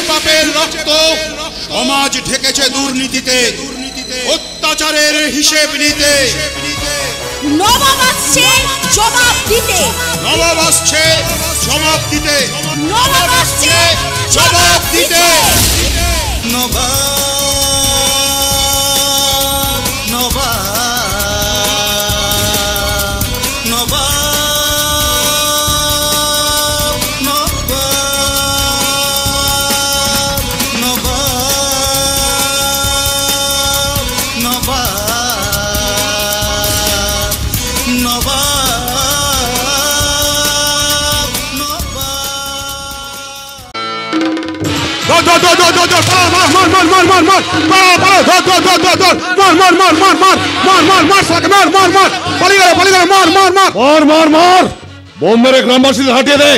পাপের রক্ত, সমাজ ঢেকেছে দুর্নীতিতে, অত্যাচারের হিসেব নিতে। নবাব আসছে জবাব দিতে, নবাব আসছে জবাব দিতে, নবাব আসছে জবাব দিতে। বোম মেরে গ্রামবাসীদের হাঁটিয়ে দে,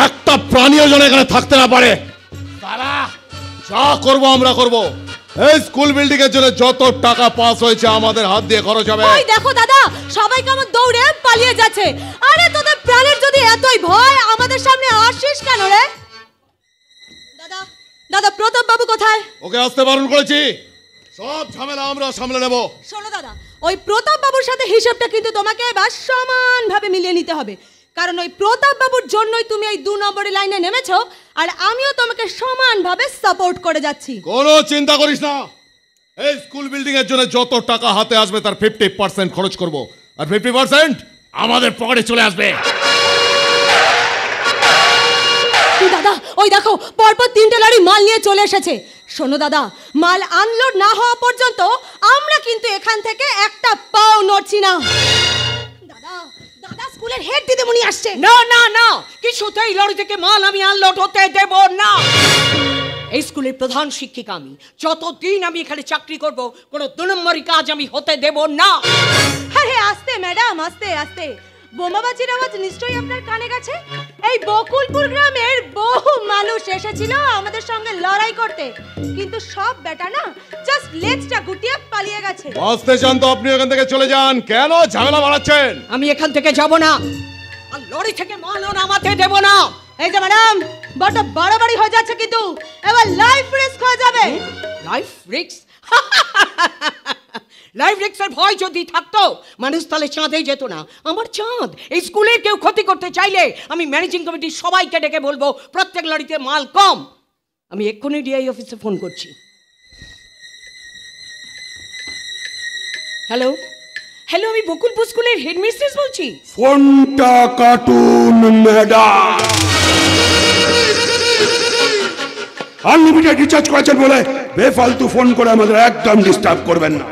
একটা প্রাণীও যেন এখানে থাকতে না পারে। যা করবো আমরা করবো। এই স্কুল বিল্ডিং এর জন্য যত টাকা পাস হয়েছে আমাদের হাত দিয়ে খরচ হবে। ওই দেখো দাদা, সবাই কেমন দৌড়ে পালিয়ে যাচ্ছে। আরে তোদের প্রাণের যদি এতই ভয়, আমাদের সামনে আসিস কেন রে? দাদা দাদা, প্রতাপ বাবু কোথায়? ওকে আসতে বারণ করেছি, সব ঝামেলা আমরা সামলে নেব। শোনো দাদা, ওই প্রতাপ বাবুর সাথে হিসাবটা কিন্তু তোমাকে এবার সমানভাবে মিলিয়ে নিতে হবে, কারণ ওই প্রতাপ বাবুর জন্যই তুমি এই 2 নম্বরের লাইনে নেমেছো, আর আমিও তোমাকে সমানভাবে সাপোর্ট করে যাচ্ছি। কোনো চিন্তা করিস না, এই স্কুল বিল্ডিং এর জন্য যত টাকা হাতে আসবে তার 50% খরচ করব, আর 50% আমাদের পকেটে চলে আসবে। দাদা ওই দেখো, পরপর 3টে লরি মাল নিয়ে চলে এসেছে। শোনো দাদা, মাল আনলোড না হওয়া পর্যন্ত আমরা কিন্তু এখান থেকে একটা পাও নড়ছি না। দাদা দাদা, স্কুলের হেড দিদিমণি আসছে। না না না, কিছুতেই লরি থেকে মাল আমি আনলোড হতে দেব না। এই স্কুলের প্রধান শিক্ষিকা আমি, যতদিন আমি এখানে চাকরি করব, কোনো 2 নম্বরই কাজ আমি হতে দেব না। আরে আস্তে ম্যাডাম, আস্তে আস্তে। বোমাবাজির আওয়াজ নিশ্চয়ই আপনার কানে গেছে। এই বকুলপুর গ্রামের বহু মানুষ এসেছিল আমাদের সঙ্গে লড়াই করতে, কিন্তু সব বেটা না জাস্ট লেজটা গুটিয়ে পালিয়ে গেছে। আসতে চান তো আপনি এখান থেকে চলে যান, কেন ঝামেলা বাড়াচ্ছেন? আমি এখান থেকে যাব না, আর লরি থেকে মালও নামাতে দেব না। এই যে ম্যাডাম, বড় বাড়াবাড়ি হয়ে যাচ্ছে, কিন্তু এবার লাইফ রিস্ক হয়ে যাবে। Life risk? লাইফ রিস্কের ভয় যদি থাকতো, মানুষ তাহলে চাঁদে যেত না। আমার চাঁদ। এই স্কুলে কেউ ক্ষতি করতে চাইলে আমি ম্যানেজিং কমিটির সবাইকে ডেকে বলবো প্রত্যেক লরিতে মাল কম। আমি এক্ষুনি ডিআই অফিসে ফোন করছি। হ্যালো হ্যালো, আমি বকুলপুর স্কুলের হেডমিস্ট্রেস বলছি। ফোনটা কাটুন ম্যাডাম। আনলিমিটেড রিচার্জ করেছেন বলে বেফালতু ফোন করে আমাদের একদম ডিস্টার্ব করবেন না,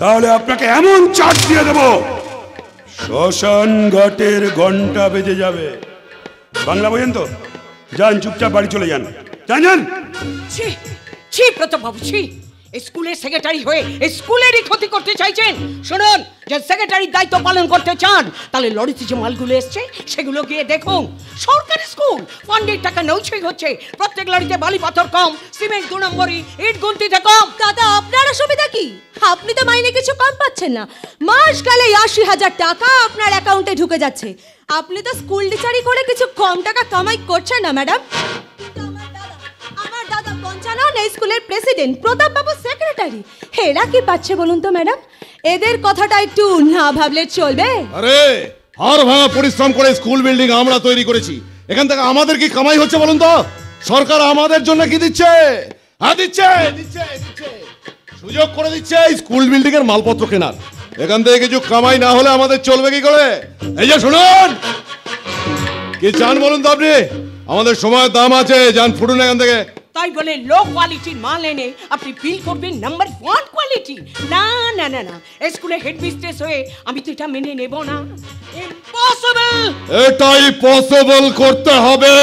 তাহলে আপনাকে এমন চার্জ দিয়ে দেব, শ্মশান ঘাটের ঘন্টা বেজে যাবে। বাংলা বোঝেন তো? যান, চুপচাপ বাড়ি চলে যান। যান যান। ছি ছি প্রতাপ বাবু, ছি। স্কুলের সেক্রেটারি হয়ে স্কুলেরই ক্ষতি করতে চাইছেন। শুনুন, যে সেক্রেটারির দায়িত্ব পালন করতে চান, তাহলে লরিতে যে মালগুলো এসছে সেগুলো গিয়ে দেখুন। সরকারি স্কুল, ফান্ডের টাকা নৌছই হচ্ছে। প্রত্যেক লরিতে বালি পাথর কম, সিমেন্ট 2 নম্বরই, ইট গুনতিতে কম। দাদা আপনার অসুবিধা কি? আপনি তো মাইনে কিছু কম পাচ্ছেন না, মাস গেলে 80,000 টাকা আপনার অ্যাকাউন্টে ঢুকে যাচ্ছে। আপনি তো স্কুল টিচারি করে কিছু কম টাকা কামাই করছেন না ম্যাডাম। আমার দাদা পঞ্চানন এই স্কুলের প্রেসিডেন্ট, প্রতাপ বাবু সেক্রেটারি, এরা কি পাচ্ছে বলুন তো ম্যাডাম? এদের কথাটা একটু না ভাবলে চলবে? আরে হাড় ভাঙা পরিশ্রম করে স্কুল বিল্ডিং আমরা তৈরি করেছি, এখান থেকে আমাদের কি কামাই হচ্ছে বলুন তো? সরকার আমাদের জন্য কি দিচ্ছে? হ্যাঁ দিচ্ছে, দিচ্ছে দিচ্ছে, সুযোগ করে দিচ্ছে স্কুল বিল্ডিং এর মালপত্র কেনার। এখান থেকে কিছু কামাই না হলে আমাদের চলবে কি করে? এই যে শুনুন, কি চান বলুন তো আপনি? আমাদের সময়ের দাম আছে, যান ফুটুন এখান থেকে। তাই বলে লো কোয়ালিটির মাল এনে আপনি বিল করবেন নাম্বার 1 কোয়ালিটি? না না না না, স্কুলের হেডমিস্ট্রেস হয়ে আমি তো এটা মেনে নেব না। ইম্পসিবল। এটাই পসিবল করতে হবে,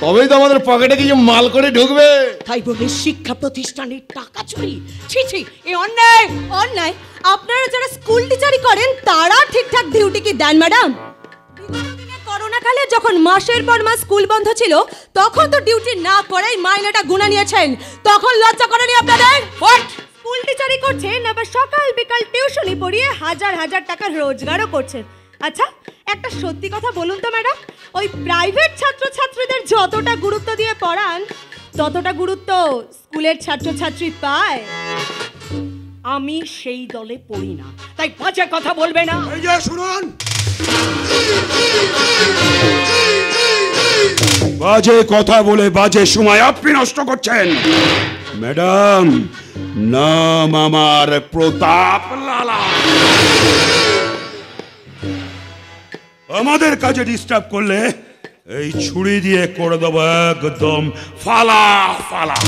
তবেই তো আমাদের পকেটে কিছু মাল করে ঢুকবে। তাই বলে শিক্ষা প্রতিষ্ঠানের টাকা চুরি? ছি ছি, এই অন্যায়। অন্যায়? আপনারা যারা স্কুল টিচারি করেন তারা ঠিকঠাক ডিউটি কি দেন ম্যাডাম? করোনা কালে যখন মাসের পর মাস স্কুল বন্ধ ছিল, তখন তো ডিউটি না করেই মাইনেটা গুনা নিয়েছেন, তখন লজ্জা করেনি আপনাদের? হোয়াট? স্কুল টিচারি করছেন, আবার সকাল বিকাল টিউশনি পড়িয়ে হাজার হাজার টাকা রোজগারও করছেন, আচ্ছা একটা সত্যি কথা বলুন তো ম্যাডাম, ওই প্রাইভেট ছাত্রছাত্রীদের যতটা গুরুত্ব দিয়ে পড়ান ততটা গুরুত্ব স্কুলের ছাত্রছাত্রী পায়? আমি সেই দলে পড়ি না, তাই বাজে কথা বলবে না। এই যে শুনুন, বাজে কথা বলে বাজে সময় আপনি নষ্ট করছেন। ম্যাডাম, নাম আমার প্রতাপ লালা। আমাদের কাজে ডিস্টার্ব করলে এই ছুরি দিয়ে করে দেবো একদম ফালা ফালা।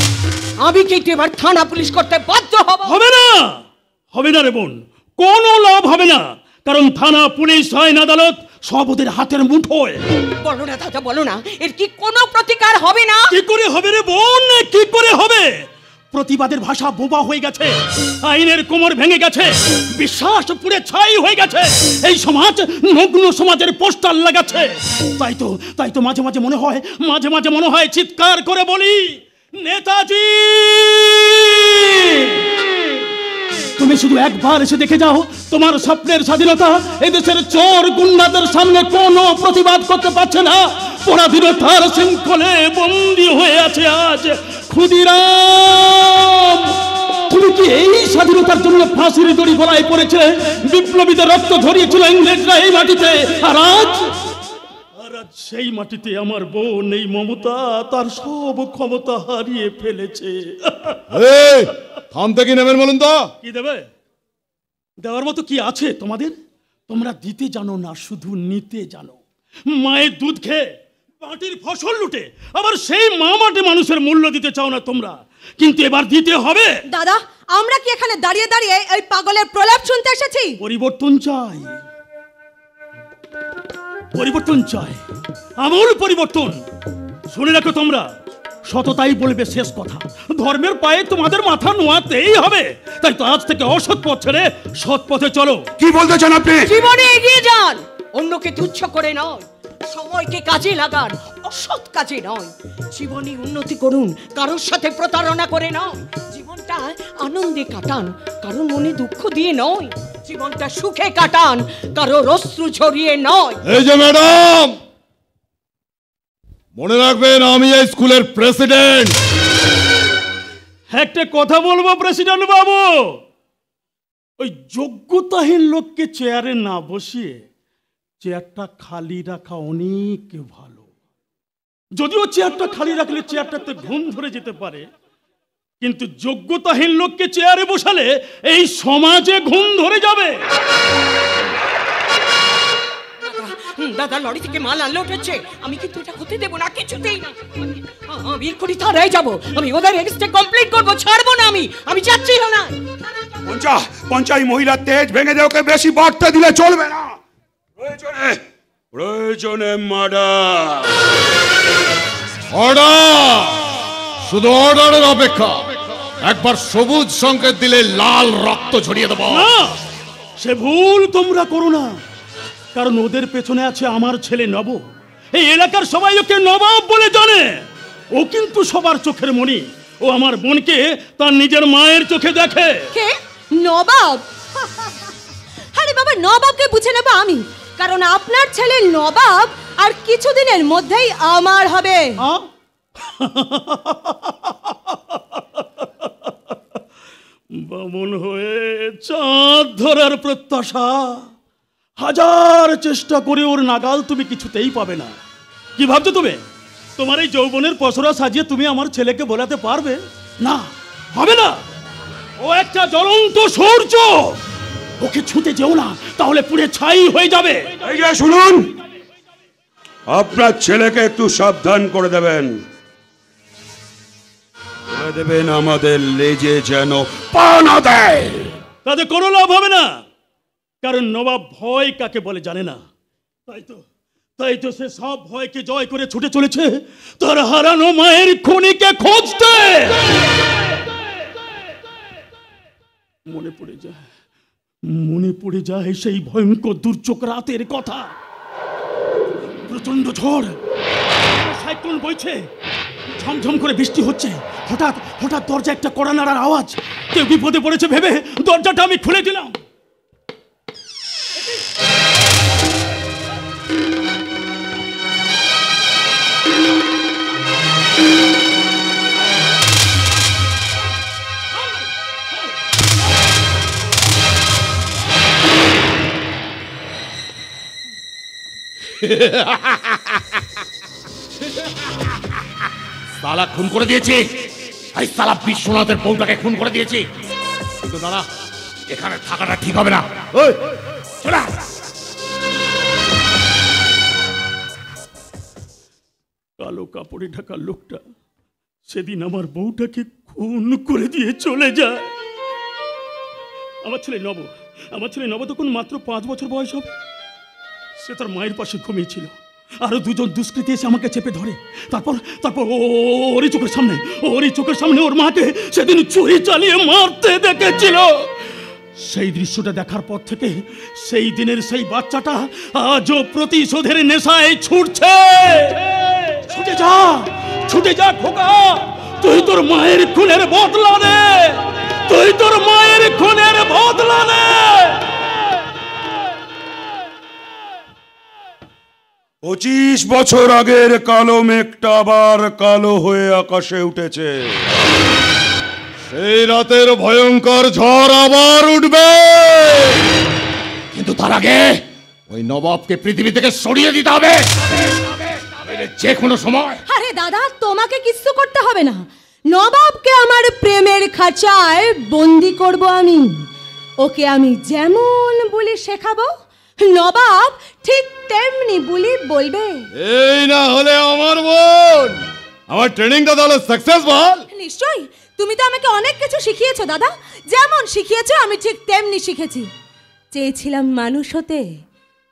আমি কিন্তু এবার থানা পুলিশ করতে বাধ্য হব। হবে না, হবে না রে বোন, কোনো লাভ হবে না। কারণ থানা পুলিশ আইন আদালত সব ওদের হাতের মুঠোয়। বলো না দাদা, বলো না, এর কি কোনো প্রতিকার হবে না? কি করে হবে রে বোন, কি করে হবে? প্রতিবাদের ভাষা বোবা হয়ে গেছে, আইনের কোমর ভেঙে গেছে, বিশ্বাস পুড়ে ছাই হয়ে গেছে। এই সমাজ নগ্ন সমাজের পোস্টার লাগাচ্ছে। তাই তো মাঝে মাঝে মনে হয় চিৎকার করে বলি, নেতাজি! তুমি শুধু একবার এসে দেখে যাও তোমার স্বপ্নের স্বাধীনতা এদেশের চোর গুন্ডাদের সামনে কোনো প্রতিবাদ করতে পারছে না। পরাধীনতার শৃঙ্খলে বন্দী হয়ে আছে আজ ক্ষুদিরাম। তুমি কি এই স্বাধীনতার জন্য ফাঁসির দড়ি গলায় পড়েছে? বিপ্লবীদের রক্ত ঝরিয়েছিল ইংরেজরা এই মাটিতে, আর আজ সেই মাটিতে আমার বোন এই মমতা তার সব ক্ষমতা হারিয়ে ফেলেছে। থামতে কি নেবেন বলুন তো? কি দেবে? দেওয়ার মতো কি আছে তোমাদের? তোমরা দিতে জানো না, শুধু নিতে জানো। মায়ের দুধ খেয়ে মাটির ফসল লুটে আবার সেই মা মাটি মানুষের মূল্য দিতে চাও না তোমরা, কিন্তু এবার দিতে হবে। দাদা, আমরা কি এখানে দাঁড়িয়ে দাঁড়িয়ে এই পাগলের প্রলাপ শুনতে এসেছি? পরিবর্তন চাই, পরিবর্তন চাই, আমূল পরিবর্তন। শুনে রাখো তোমরা, সততাই বলবে শেষ কথা। ধর্মের পায়ে তোমাদের মাথা নোয়াতেই হবে। তাই তো আজ থেকে অসৎ পথ ছেড়ে সৎ পথে চলো। কি বলতে চান আপনি? জীবনে এগিয়ে যান, অন্যকে তুচ্ছ করে নয়, সময়কে কাজে লাগান, অসৎ কাজে নয়। জীবনে উন্নতি করুন, কারোর সাথে প্রতারণা করে নয়। জীবনটা আনন্দে কাটান, কারোর মনে দুঃখ দিয়ে নয়। জীবনটা সুখে কাটান, কারোর অশ্রু ঝরিয়ে নয়। এই যে ম্যাডাম, মনে রাখবেন আমি এই স্কুলের প্রেসিডেন্ট। একটা কথা বলবো প্রেসিডেন্ট বাবু, ওই যোগ্যতাহীন লোককে চেয়ারে না বসিয়ে চেয়ারটা খালি রাখা অনেক ভালো। যদিও চেয়ারটা খালি রাখলে চেয়ারটাতে ঘুম ধরে যেতে পারে, কিন্তু যোগ্যতাহীন লোককে চেয়ারে বসালে এই সমাজে ঘুম ধরে যাবে। দাদা লরি থেকে মাল আনলে উঠেছে, আমি কিন্তু এটা হতে দেবো না, কিছুতেই না। আমি এক্ষুনি থানায় যাবো, আমি ওদের এগেইনস্টে কমপ্লেইন করবো, ছাড়বো না। আমি যাচ্ছি না। পঞ্চায়েত মহিলার তেজ ভেঙে দিয়ে ওকে বেশি বার্তা দিলে চলবে না। প্রয়োজনে মার্ডার। অর্ডার, শুধু অর্ডারের অপেক্ষা। একবার সবুজ সংকেত দিলে লাল রক্ত ঝরিয়ে দেবো। না, সে ভুল তোমরা করো না, কারণ ওদের পেছনে আছে আমার ছেলে নব। এই এলাকার সবাই ওকে নবাব বলে জানে। ও কিন্তু সবার চোখের মণি। ও আমার বোনকে তার নিজের মায়ের চোখে দেখে। কে? নবাব? আরে বাবা, নবাবকে বুঝে নেব আমি, কারণ আপনার ছেলে নবাব আর কিছুদিনের মধ্যেই আমার হবে। বামন হয়ে চাঁদ ধরার প্রত্যাশা, হাজার চেষ্টা করে ওর নাগাল তুমি কিছুতেই পাবে না। কি ভাবছো তুমি? তোমার এই যৌবনের পসরা সাজিয়ে তুমি আমার ছেলেকে বোলাতে পারবে? না, হবে না। ও একটা জ্বলন্ত সূর্য, ওকে ছুঁতে যেও না, তাহলে পুড়ে ছাই হয়ে যাবে। এই যে শুনুন, আপনার ছেলেকে একটু সাবধান করে দেবেন। বলে দেবেন আমাদের লেজে যেন পা না দেয়। তাতে কোনো লাভ হবে না, কারণ নবাব ভয় কাকে বলে জানে না। তাই তো সে সব ভয়কে জয় করে ছুটে চলেছে তার হারানো মায়ের খুনিকে খুঁজতে। মনে পড়ে যায় সেই ভয়ঙ্কর দুর্যোগ রাতের কথা। প্রচন্ড ঝড়, সাইক্লোন বইছে, ঝমঝম করে বৃষ্টি হচ্ছে। হঠাৎ দরজা একটা কড়া নাড়ার আওয়াজ। কেউ বিপদে পড়েছে ভেবে দরজাটা আমি খুলে দিলাম। সালা খুন করে দিয়েছি, এই সালা বিশ্বনাথের বউটাকে খুন করে দিয়েছি। কিন্তু দাদা, এখানে থাকাটা ঠিক হবে না। ওই চলে কালো কাপড়ে ঢাকা লোকটা সেদিন আমার বউটাকে খুন করে দিয়ে চলে যায়। আমার ছেলে নব তখন মাত্র 5 বছর বয়স হবে। সে তার মায়ের পাশে ঘুমিয়েছিল, আরো দুজন দুষ্কৃতী এসে আমাকে চেপে ধরে। তারপর ওরই চোখের সামনে ওর মাকে সেদিন ছুরি চালিয়ে মারতে দেখেছিল। সেই দৃশ্যটা দেখার পর থেকে সেই দিনের সেই বাচ্চাটা আজও প্রতিশোধের নেশায় ছুটছে। ছুটে যা খোকা, তুই তোর মায়ের খুনের বদলা নে, 25 বছর আগের কালো মেঘটা আবার কালো হয়ে আকাশে উঠেছে। সেই রাতের ভয়ঙ্কর ঝড় আবার উঠবে, কিন্তু তার আগে ওই নবাবকে পৃথিবী থেকে সরিয়ে দিতে হবে যে কোনো সময়। আরে দাদা, তোমাকে কিচ্ছু করতে হবে না। নবাবকে আমার প্রেমের খাঁচায় বন্দি করব আমি। ওকে আমি যেমন বলি শেখাবো, নবাব ঠিক তেমনি বলি বলবে। এই না হলে আমার বোন, আমার ট্রেনিংটা তাহলে সাকসেস বল। নিশ্চয়ই, তুমি তো আমাকে অনেক কিছু শিখিয়েছো দাদা। যেমন শিখিয়েছো আমি ঠিক তেমনি শিখেছি। চেয়েছিলাম মানুষ হতে,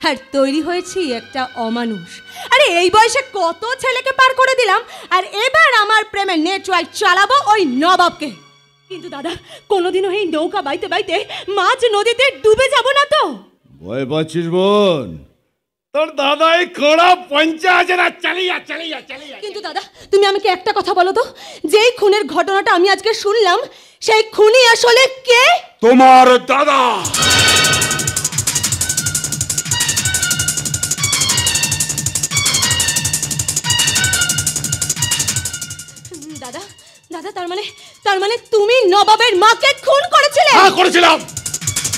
আর তৈরি হয়েছি একটা অমানুষ। আরে এই বয়সে কত ছেলেকে পার করে দিলাম, আর এবার আমার প্রেমের নেটওয়ার্ক চালাবো ওই নবাবকে। কিন্তু দাদা, কোনোদিনও এই নৌকা বাইতে বাইতে মাঝ নদীতে ডুবে যাব না তো? ভয় পাচ্ছিস বোন? তোর দাদাই কড়া 50,000 চালিয়া। কিন্তু দাদা, তুমি আমাকে একটা কথা বলো তো, যেই খুনের ঘটনাটা আমি আজকে শুনলাম, সেই খুনি আসলে কে? তোমার দাদা। দাদা, তার মানে তুমি নবাবের মাকে খুন করেছিলে? হ্যাঁ, করেছিলাম।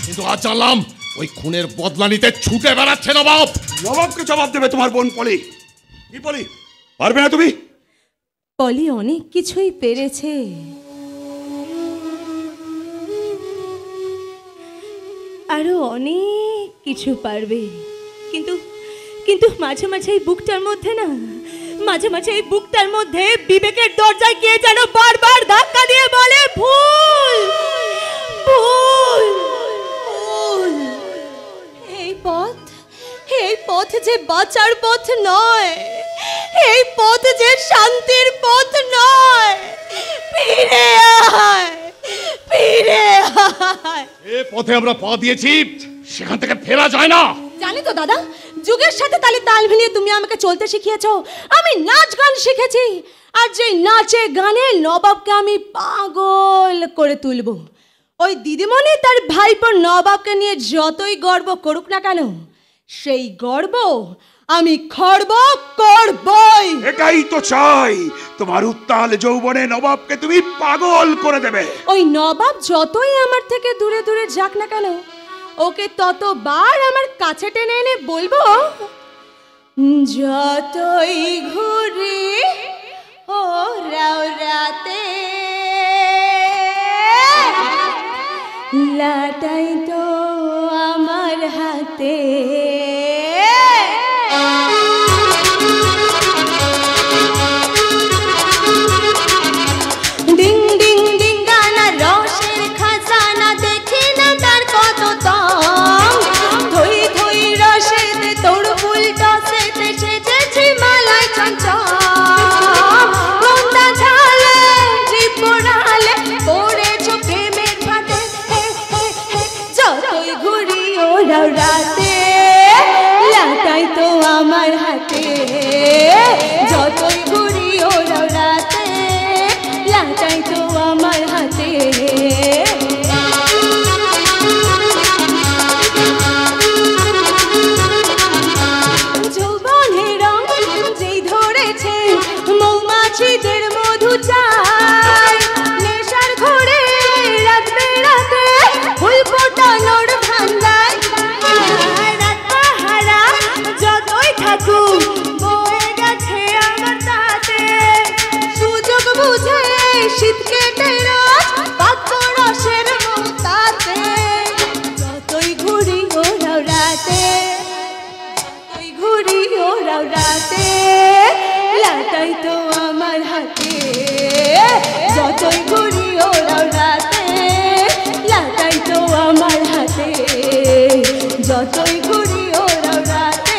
কিন্তু আজ জানলাম ওই খুনের বদলা নিতে ছুটে বেড়াচ্ছে নবাব। নবাবকে জবাব দেবে তোমার বোন পলি। কি পলি, পারবে না তুমি? পলি অনেক কিছুই পেরেছে, আরো অনেক কিছু পারবে। কিন্তু মাঝে মাঝে এই বুকটার মধ্যে বিবেকের দরজায় কে যেন বারবার ধাক্কা দিয়ে বলে ভুল ভুল ভুল। এই পথ যে বাঁচার পথ নয়, এই পথ যে শান্তির পথ নয়। ফিরে আয়। এই পথে আমরা পা দিয়েছি, সেখান থেকে ফেরা যায় না। জানি তো দাদা, যুগের সাথে তাল মিলিয়ে তুমি আমাকে চলতে শিখিয়েছো। আমি নাচ গান শিখেছি, আর যে নাচে গানে নবাবকে আমি পাগল করে তুলবো। ওই দিদিমণি তার ভাইপো নবাবকে নিয়ে যতই গর্ব করুক না কেন, সেই গর্ব আমি খর্ব করবই। এটাই তো চাই, তোমার উত্তাল যৌবনে নবাবকে তুমি পাগল করে দেবে। ওই নবাব যতই আমার থেকে দূরে দূরে যাক না কেন, ওকে ততবার আমার কাছে টেনে এনে বলবো, যতই ঘুরি ও রাতে লাটাই তো আমার হাতে। ডিং ডিং ডিং গানা রসের খাজানা, দেখি না তার কত দাম। ধই ধই রসেতে তোর ফুল টসেতে সেজেছি মালাই চঞ্চল। মন্দা ঝালে ত্রিপুরালে পড়েছো প্রেমের ফাঁদে। যতই ঘুরি ওরাও রাতে লাটাই তো আমার হাতে। যতই ঘুরি ওরাও রাতে লাটাই তো আমার হাতে। যৌবনের রং যেই ধরেছে, মৌমাছিদের মধু চাই। নেশার ঘরে রাত বেড়াতে ফুল ফোটানোর ধান্দায়। রাত পাহারা যতই থাকুক ওরাও রাতে, লাটাই তো আমার হাতে। যতই ঘুরি ওরাও রাতে, লাটাই তো আমার হাতে। যতই ঘুরি ওরাও রাতে।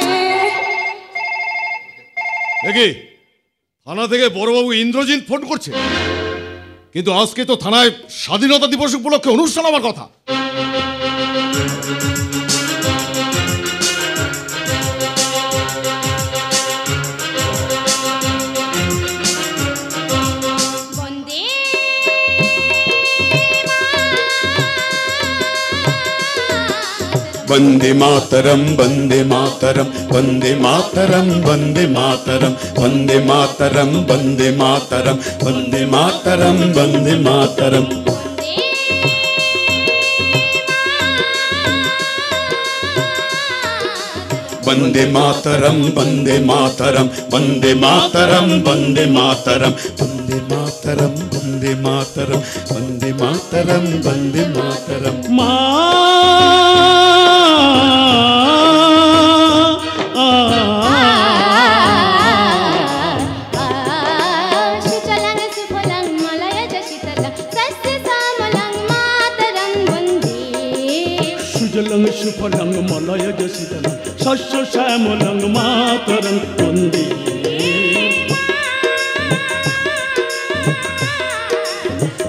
দেখি থানা থেকে বড়বাবু ইন্দ্রজিৎ ফোন করছে, কিন্তু আজকে তো থানায় স্বাধীনতা দিবস উপলক্ষে অনুষ্ঠান হওয়ার কথা। वंदे मातरम वंदे मातरम वंदे मातरम वंदे मातरम वंदे मातरम वंदे मातरम वंदे मातरम वंदे मातरम वंदे मातरम वंदे मातरम वंदे मातरम वंदे मातरम वंदे मातरम वंदे मातरम वंदे मातरम वंदे मातरम সুজলং সুফলং মলয়জ শীতলং শস্য শ্যামলং মাতরং বন্দে।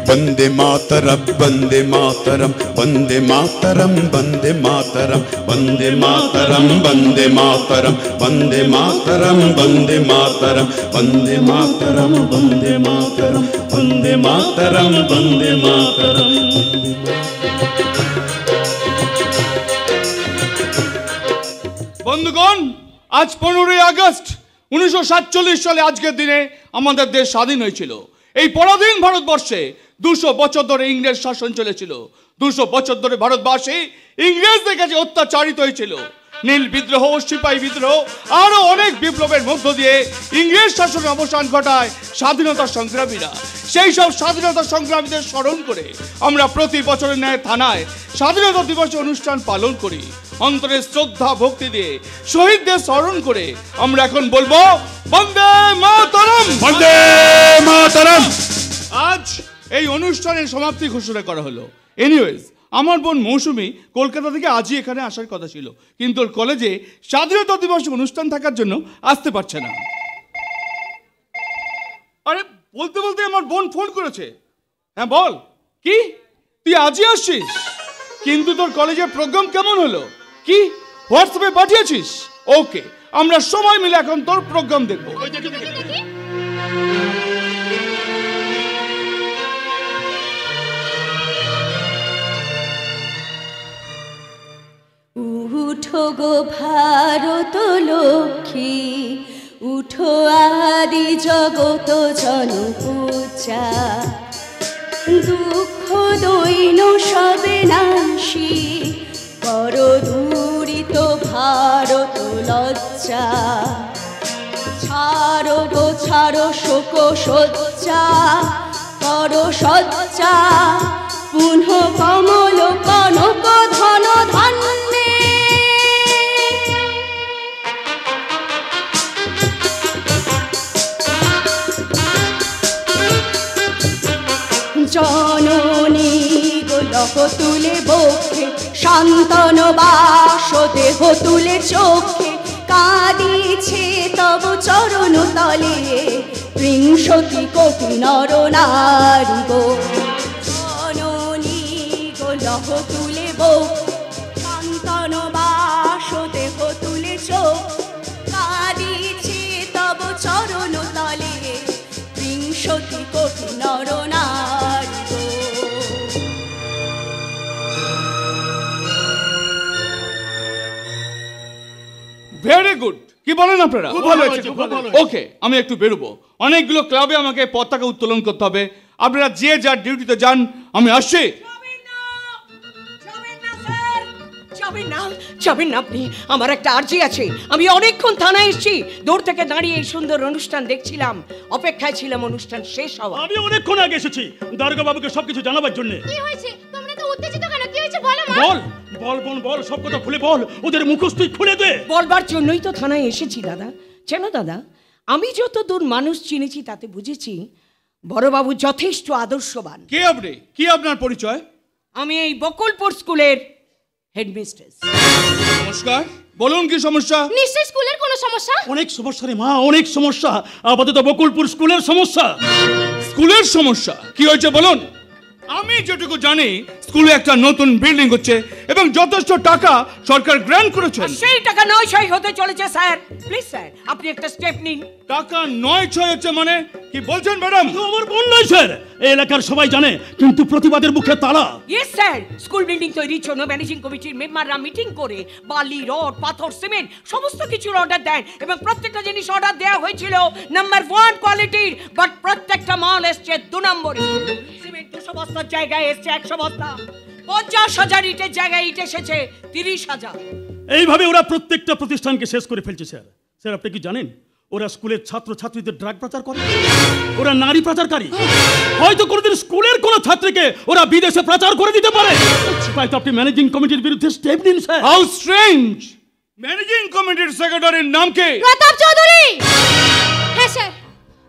वंदे मातरम वंदे मातरम वंदे मातरम वंदे मातरम वंदे मातरम वंदे मातरम वंदे मातरम वंदे मातरम वंदे मातरम वंदे मातरम वंदे मातरम वंदे मातरम। বন্ধুগণ, আজ 15ই আগস্ট 1947 সালে আজকের দিনে আমাদের দেশ স্বাধীন হয়েছিল। এই পরাধীন ভারতবর্ষে 200 বছর ধরে ইংরেজ শাসন চলেছিল। 200 বছর ধরে ভারতবাসী ইংরেজদের কাছে অত্যাচারিত হয়েছিল। নীল বিদ্রোহ, সিপাহী বিদ্রোহ আরো অনেক বিপ্লবের মধ্য দিয়ে ইংরেজ শাসনের অবসান ঘটায় স্বাধীনতা সংগ্রামীরা। সেই সব স্বাধীনতা সংগ্রামীদের স্মরণ করে আমরা প্রতি বছরের ন্যায় থানায় স্বাধীনতা দিবস অনুষ্ঠান পালন করি। অন্তরে শ্রদ্ধা ভক্তি দিয়ে শহীদদের স্মরণ করে আমরা এখন বলবো বন্দে মাতরম वंदे मातरम। আজ এই অনুষ্ঠানের সমাপ্তি ঘোষণা করা হলো। এনিওয়েজ, আমার বোন মৌসুমী কলকাতা থেকে আজই এখানে আসার কথা ছিল, কিন্তু ওর কলেজে স্বাধীনতা দিবস অনুষ্ঠান থাকার জন্য আসতে পারছে না। আরে বলতে বলতে আমার বোন ফোন করেছে। হ্যাঁ বল, কি তুই আজই আসছিস? কিন্তু তোর কলেজের প্রোগ্রাম কেমন হলো? কি হোয়াটসঅ্যাপে পাঠিয়েছিস? ওকে, আমরা সবাই মিলে এখন তোর প্রোগ্রাম দেখবো। উঠো গো ভারত লক্ষ্মী, উঠো আদি জগত জনপূজা। দুঃখ দৈন সবে নাশী, পর দূরিত ভারত লজ্জা। ছাড়ো গো ছাড়ো শোক সজ্জা, কর সজ্জা পুনঃ কমল কনক ধন ধান্যে। জননী গোলক তুলে বক্ষে, শান্তন বাস দেহ তুলে চোখে। কাঁদিছে তব চরণ তলে, ৩০ কোটি নর নারী গো। জননী গোলক তুলে বক্ষে, শান্তন বাস দেহ তুলে চোখ। কাঁদিছে তব চরণ তলে, ৩০ কোটি নর নারী গো। ভেরি গুড, কি বলেন আপনারা? খুব ভালো হয়েছে, খুব ভালো হয়েছে। ওকে, আমি একটু বেরোবো। অনেকগুলো ক্লাবে আমাকে পতাকা উত্তোলন করতে হবে। আপনারা যে যার ডিউটিতে যান, আমি আসছি। যাবেন না আপনি, আমার একটা আর্জি আছে। আমি অনেকক্ষণ থানায় এসেছি, দূর থেকে দাঁড়িয়ে এই সুন্দর অনুষ্ঠান দেখছিলাম, অপেক্ষায় ছিলাম অনুষ্ঠান শেষ হওয়া। আমি অনেকক্ষণ আগে এসেছি দারোগা বাবুকে সবকিছু জানাবার জন্য। কি হয়েছে? তোমরা তো উত্তেজিত কেন? কি হয়েছে বলো মা। বল বল বল বল, সব কথা খুলে বল, ওদের মুখোশ তুই খুলে দে। বলবার জন্যই তো থানায় এসেছি দাদা। চেনো দাদা, আমি যত দূর মানুষ চিনেছি তাতে বুঝেছি বড়বাবু যথেষ্ট আদর্শবান। কে আপনি? কি আপনার পরিচয়? আমি এই বকুলপুর স্কুলের হেডমিস্ট্রেস। নমস্কার, বলুন কি সমস্যা? নিশ্চয়ই স্কুলের কোনো সমস্যা। অনেক সমস্যা রে মা, অনেক সমস্যা। আপাতত বকুলপুর স্কুলের সমস্যা। স্কুলের সমস্যা কি হয়েছে বলুন? আমি যেটুকু জানি স্কুলে একটা নতুন বিল্ডিং হচ্ছে এবং যথেষ্ট টাকা সরকার গ্র্যান্ট করেছেন। সেই টাকা 9-6 হতে চলেছে স্যার। প্লিজ স্যার, আপনি একটা স্টেপ নিন। টাকা 9-6 হচ্ছে মানে কি বলছেন ম্যাডাম? আমার বোন নয় স্যার, এই এলাকার সবাই জানে, কিন্তু প্রতিবাদের মুখে তালা। ইয়েস স্যার, স্কুল বিল্ডিং তৈরির জন্য ম্যানেজিং কমিটির মেম্বাররা মিটিং করে বালি, রড, পাথর, সিমেন্ট সমস্ত কিছুর অর্ডার দেন এবং প্রত্যেকটা জিনিস অর্ডার দেওয়া হয়েছিল নাম্বার 1 কোয়ালিটির, বাট প্রত্যেকটা মাল এসছে 2 নম্বরে। সিমেন্ট 200 বস্তার জায়গায় এসছে 100 বস্তা, 50,000 ইটের জায়গায় ইট এসেছে 30,000। এইভাবে ওরা প্রত্যেকটা প্রতিষ্ঠানকে শেষ করে ফেলছে স্যার। স্যার আপনি কি জানেন ওরা স্কুলের ছাত্র ছাত্রীদের ড্রাগ পাচার করে? ওরা নারী পাচারকারী। হয়তো কোনোদিন স্কুলের কোনো ছাত্রীকে ওরা বিদেশে পাচার করে দিতে পারে। তাই তো আপনি ম্যানেজিং কমিটির বিরুদ্ধে স্টেপ নিন স্যার। How strange! ম্যানেজিং কমিটির সেক্রেটারির নাম কি? প্রতাপ চৌধুরী। হ্যাঁ স্যার,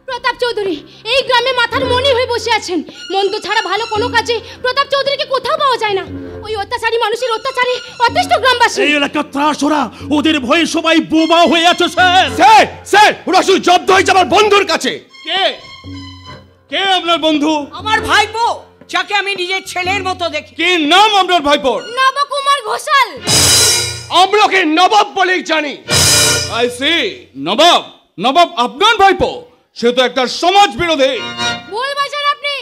প্রতাপ চৌধুরী এই গ্রামে মাথার মনি হয়ে বসে আছেন। মন্দ ছাড়া ভালো কোনো কাজে প্রতাপ চৌধুরীকে কোথাও পাওয়া যায় না। ওই অত্যাচারী মানুষের অত্যাচারে অতিষ্ঠ গ্রামবাসী। এই এলাকার ত্রাস ওরা, ওদের ভয়ে সবাই বোবা হয়ে আছে স্যার। স্যার স্যার ওরা শুধু জব্দ হয়েছে আমার বন্ধুর কাছে। কে কে আপনার বন্ধু? আমার ভাইপো, যাকে আমি নিজের ছেলের মতো দেখি। কি নাম আপনার ভাইপোর? নবকুমার ঘোষাল। আমরা ওকে নবাব বলেই জানি। I C. নবাব? নবাব আপনার ভাইপো? সে তো একটা সমাজ বিরোধী। ভুল বলছেন আপনি।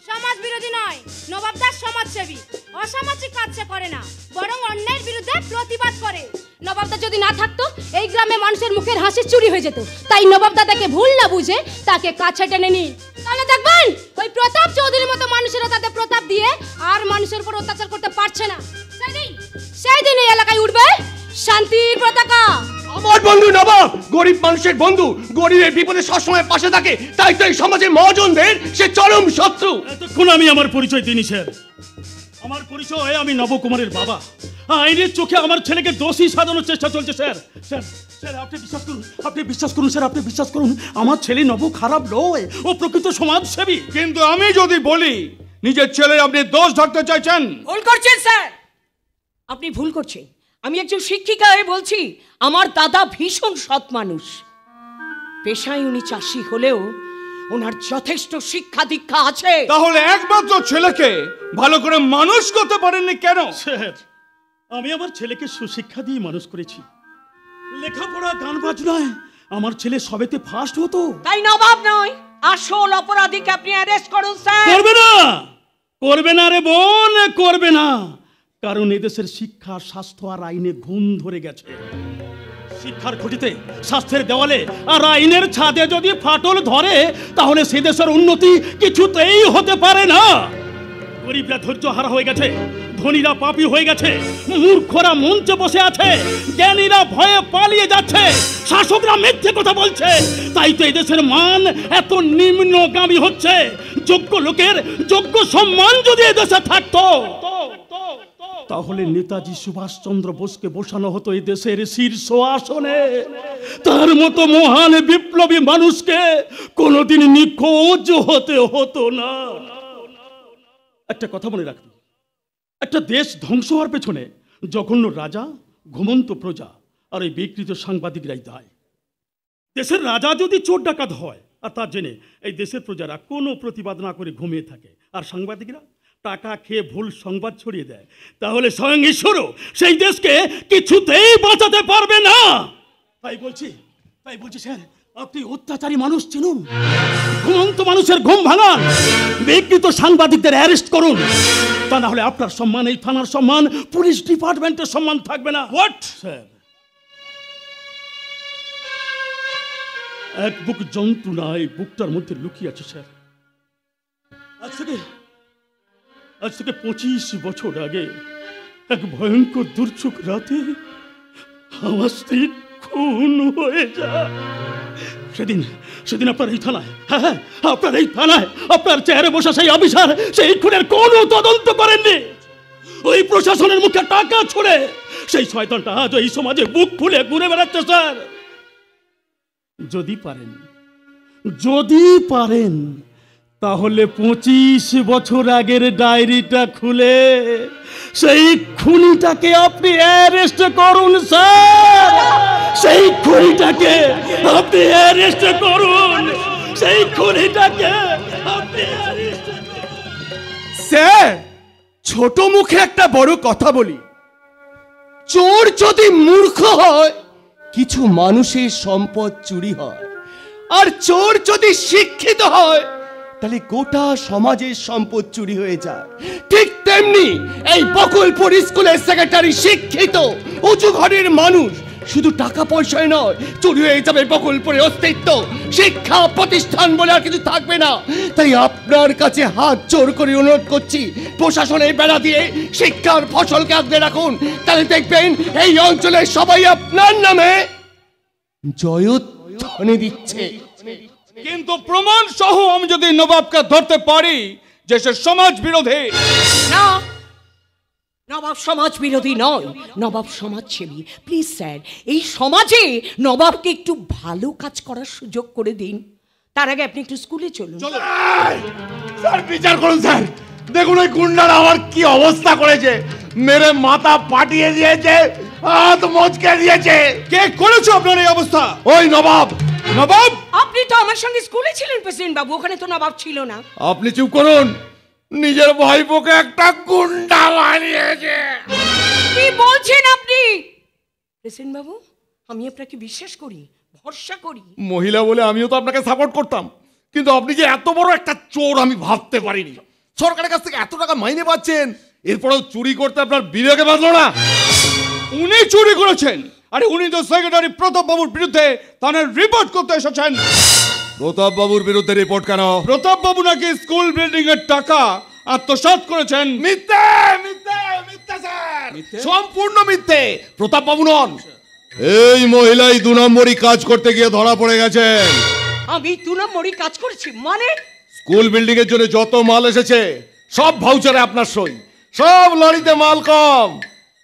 সমাজ বিরোধী নয়, নবাব দাস সমাজসেবী। অসামাজিক কাজ সে করে না, বরং অন্যায়ের বিরুদ্ধে প্রতিবাদ করে। নবাবদা যদি না থাকতো এই গ্রামে মানুষের মুখের হাসি চুরি হয়ে যেত। তাই নবাবদা তাকে ভুল না বুঝে তাকে কাছে টেনে নিন। তাহলে দেখবেন ওই প্রতাপ চৌধুরীর মতো মানুষেরা তাদের প্রতাপ দিয়ে আর মানুষের উপর অত্যাচার করতে পারছে না। সেই দিন এই এলাকায় উঠবে শান্তির পতাকা। আমার বন্ধু নবাব গরিব মানুষের বন্ধু, গরিবের বিপদে সবসময় পাশে থাকে। তাই তো এই সমাজের মহাজনদের সে চরম শত্রু। এতক্ষণ আমি আমার পরিচয় দিইনি স্যার। আমার পরিচয়, আমি নবকুমারের বাবা। আইনের চোখে আমার ছেলেকে দোষী সাজানোর চেষ্টা চলছে স্যার। স্যার স্যার আপনি বিশ্বাস করুন, আপনি বিশ্বাস করুন স্যার, আপনি বিশ্বাস করুন। আমার ছেলে নব খারাপ নয়, ও প্রকৃত সমাজসেবী। কিন্তু আমি যদি বলি নিজের ছেলের আপনি দোষ ঢাকতে চাইছেন, ভুল করছেন স্যার, আপনি ভুল করছেন। আমি একজন শিক্ষিকা হয়ে বলছি, আমার দাদা ভীষণ সৎ মানুষ। পেশায় উনি চাষি হলেও ওনার যথেষ্ট শিক্ষা দীক্ষা আছে। তাহলে একমাত্র ছেলেকে ভালো করে মানুষ করতে পারেননি কেন? স্যার আমি আমার ছেলেকে সুশিক্ষা দিয়ে মানুষ করেছি। লেখাপড়া গান বাজনায় আমার ছেলে সবেতে ফার্স্ট হতো। তাই নবাব নয়, আসল অপরাধীকে আপনি অ্যারেস্ট করুন স্যার। করবে না, করবে না রে বোন, করবে না। কারণ এদেশের শিক্ষা, স্বাস্থ্য আর আইনে ঘুম ধরে গেছে। শিক্ষার খুঁটিতে, স্বাস্থ্যের দেওয়ালে আর আইনের ছাদে যদি ফাটল ধরে, তাহলে সে দেশের উন্নতি কিছুতেই হতে পারে না। গরিবরা ধৈর্য হারা হয়ে গেছে, ধনীরা পাপী হয়ে গেছে, মূর্খরা মঞ্চে বসে আছে, জ্ঞানীরা ভয়ে পালিয়ে যাচ্ছে, শাসকরা মিথ্যে কথা বলছে। তাই তো এই দেশের মান এত নিম্নগামী হচ্ছে। যোগ্য লোকের যোগ্য সম্মান যদি এই দেশে থাকতো, তাহলে নেতাজি সুভাষচন্দ্র বোসকে বসানো হতো এই দেশের শীর্ষ আসনে। তার মতো মহান বিপ্লবী মানুষকে কোনোদিন নিখোঁজ হতে হতো না। একটা কথা মনে রাখবি, একটা দেশ ধ্বংস হওয়ার পেছনে জঘন্য রাজা, ঘুমন্ত প্রজা আর এই বিকৃত সাংবাদিকরাই দায়। দেশের রাজা যদি চোর ডাকাত হয় আর তার জেনে এই দেশের প্রজারা কোনো প্রতিবাদ না করে ঘুমিয়ে থাকে, আর সাংবাদিকরা টাকা খেয়ে ভুল সংবাদ ছড়িয়ে দেয়, তাহলে স্বয়ং ঈশ্বরও সেই দেশকে কিছুতেই বাঁচাতে পারবে না। তাই বলছি স্যার, আপনি অত্যাচারী মানুষ চিনুন, ঘুমন্ত মানুষের ঘুম ভাঙান, বিকৃত সাংবাদিকদের অ্যারেস্ট করুন। তা না হলে আপনার সম্মান, এই থানার সম্মান, পুলিশ ডিপার্টমেন্টের সম্মান থাকবে না। What sir? এক বুক যন্ত্রণা এই বুকটার মধ্যে লুকিয়ে আছে স্যার। আজ থেকে 25 বছর আগে এক ভয়ঙ্কর দুর্যোগ রাতে আমার স্ত্রী খুন হয়ে যায়। সেদিন আপনার এই থানায়, হ্যাঁ আপনার এই থানায় আপনার চেয়ারে বসা সেই অফিসার সেই খুনের কোনো তদন্ত করেননি। ওই প্রশাসনের মুখে টাকা ছুড়ে সেই শয়তানটা আজ এই সমাজে বুক ফুলে ঘুরে বেড়াচ্ছে স্যার। যদি পারেন তাহলে 25 বছর আগের ডায়েরিটা খুলে সেই খুনিটাকে আপনি অ্যারেস্ট করুন স্যার। সেই খুনিটাকে আপনি অ্যারেস্ট করুন। সেই খুনিটাকে আপনি অ্যারেস্ট করুন। স্যার, ছোট মুখে একটা বড় কথা বলি, চোর যদি মূর্খ হয় কিছু মানুষের সম্পদ চুরি হয়, আর চোর যদি শিক্ষিত হয় তাহলে গোটা সমাজের সম্পদ চুরি হয়ে যায়। ঠিক তেমনি এই বকুলপুর স্কুলের সেক্রেটারি শিক্ষিত উঁচু ঘরের মানুষ, শুধু টাকা পয়সায় নয়, চুরি হয়ে যাবে বকুলপুরের অস্তিত্ব, শিক্ষা প্রতিষ্ঠান বলে আর কিছু থাকবে না। তাই আপনার কাছে হাত জোর করে অনুরোধ করছি, প্রশাসনের বেড়া দিয়ে শিক্ষার ফসলকে আগলে রাখুন, তাহলে দেখবেন এই অঞ্চলের সবাই আপনার নামে জয়ধ্বনি দিচ্ছে। কিন্তু প্রমাণ সহ আমি যদি নবাবকে ধরতে পারি যে সে সমাজ বিরোধী। না, নবাব সমাজ বিরোধী নয়, নবাব সমাজসেবী। প্লিজ স্যার, এই সমাজে নবাবকে একটু ভালো কাজ করার সুযোগ করে দিন। তার আগে আপনি একটু স্কুলে চলুন। স্যার বিচার করুন স্যার, দেখুন ওই গুন্ডারা আমার কি অবস্থা করেছে, মেরে মাথা পাঠিয়ে দিয়েছে, হাত মচকে দিয়েছে। কে করেছে আপনার এই অবস্থা? ওই নবাব। নবাব? আপনি তো আমার সঙ্গে স্কুলে ছিলেন প্রেসিডেন্ট বাবু, ওখানে তো নবাব ছিল না। আপনি চুপ করুন, নিজের ভাইপোকে একটা গুন্ডা বানিয়েছে। কি বলছেন আপনি? প্রেসিডেন্ট বাবু, আমি আপনাকে বিশ্বাস করি, ভরসা করি। মহিলা বলে আমিও তো আপনাকে সাপোর্ট করতাম, কিন্তু আপনি যে এত বড় একটা চোর আমি ভাবতে পারিনি। সরকারের কাছ থেকে এত টাকা মাইনে পাচ্ছেন, এরপরেও চুরি করতে আপনার বিবেকে বাঁধলো না? উনি চুরি করেছেন, আরে উনি তো সেক্রেটারি প্রতাপ বাবুর বিরুদ্ধে থানায় রিপোর্ট করতে এসেছেন। প্রতাপ বাবুর বিরুদ্ধে রিপোর্ট কেন? প্রতাপ বাবু নাকি স্কুল বিল্ডিং এর টাকা আত্মসাৎ করেছেন। মিথ্যে, মিথ্যে, মিথ্যে স্যার, সম্পূর্ণ মিথ্যে। প্রতাপ বাবু নন, এই মহিলাই 2 নম্বরই কাজ করতে গিয়ে ধরা পড়ে গেছেন। আমি 2 নম্বরই কাজ করেছি মানে? স্কুল বিল্ডিং এর জন্য যত মাল এসেছে সব ভাউচারে আপনার সই, সব লরিতে মাল কম,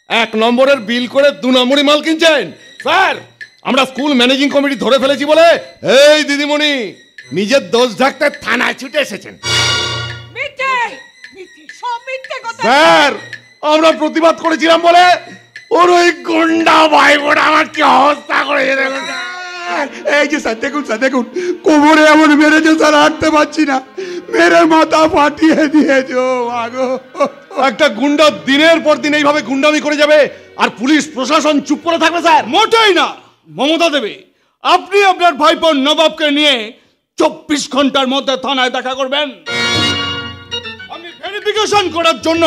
1 নম্বরের বিল করে 2 নম্বরই মাল কিনছেন। স্যার, আমরা স্কুল ম্যানেজিং কমিটি ধরে ফেলেছি বলে এই দিদিমণি নিজের দোষ ঢাকতে থানায় ছুটে এসেছেন। মিথ্যে, মিথ্যে, সব মিথ্যে কথা। স্যার, আমরা প্রতিবাদ করেছিলাম বলে ওর ওই গুন্ডা ভাইবোটা আমার কি অবস্থা করেছে দেখুন। এই যে স্যার দেখুন, স্যার দেখুন, কোমরে এমন মেরেছে স্যার, হাঁটতে পারছি না, মেরে মাথা ফাটিয়ে দিয়েছে। ও মাগো, একটা গুন্ডা দিনের পর দিন এইভাবে গুন্ডামি করে যাবে আর পুলিশ প্রশাসন চুপ করে থাকবে? স্যার মোটেই না। মমতা দেবী, আপনি আপনার ভাইপো নবাবকে নিয়ে 24 ঘন্টার মধ্যে থানায় দেখা করবেন। আমি ভেরিফিকেশন করার জন্য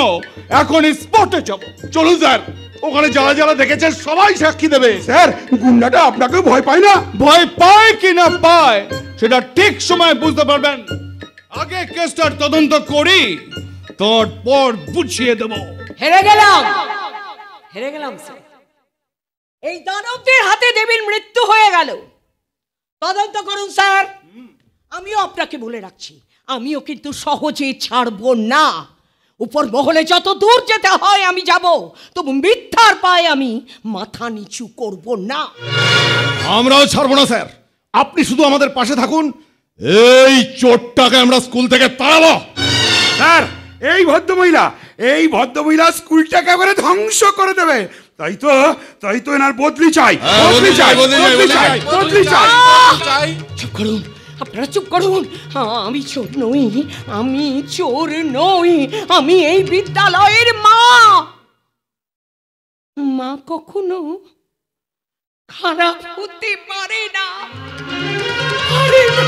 এখন স্পটে যাব। চলুন স্যার, ওখানে যারা যারা দেখেছে সবাই সাক্ষী দেবে। স্যার গুন্ডাটা আপনাকে ভয় পায় না? ভয় পায় কি না পায় সেটা ঠিক সময় বুঝতে পারবেন। আগে কেসটার তদন্ত করি, তারপর বুঝিয়ে দেব। হেরে গেলাম, হেরে গেলাম স্যার। এই দানবদের হাতে দেবীর মৃত্যু হয়ে গেল। তদন্ত করুন স্যার। আমিও আপনাকে বলে রাখছি, আমিও কিন্তু সহজে ছাড়বো না। উপর মহলে যত দূর যেতে হয় আমি যাব, তবু মিথ্যার পায়ে আমি মাথা নিচু করব না। আমরাও ছাড়বো না স্যার, আপনি শুধু আমাদের পাশে থাকুন, এই চোরটাকে আমরা স্কুল থেকে তাড়াবো। স্যার, এই ভদ্রমহিলা স্কুলটাকে একেবারে ধ্বংস করে দেবে। তাই তো এনার বদলি চাই, বদলি চাই, বদলি চাই, বদলি চাই। চুপ করুন, আপনারা চুপ করুন। আমি চোর নই, আমি চোর নই, আমি এই বিদ্যালয়ের মা। মা কখনো খারাপ হতে পারে না, পারে না।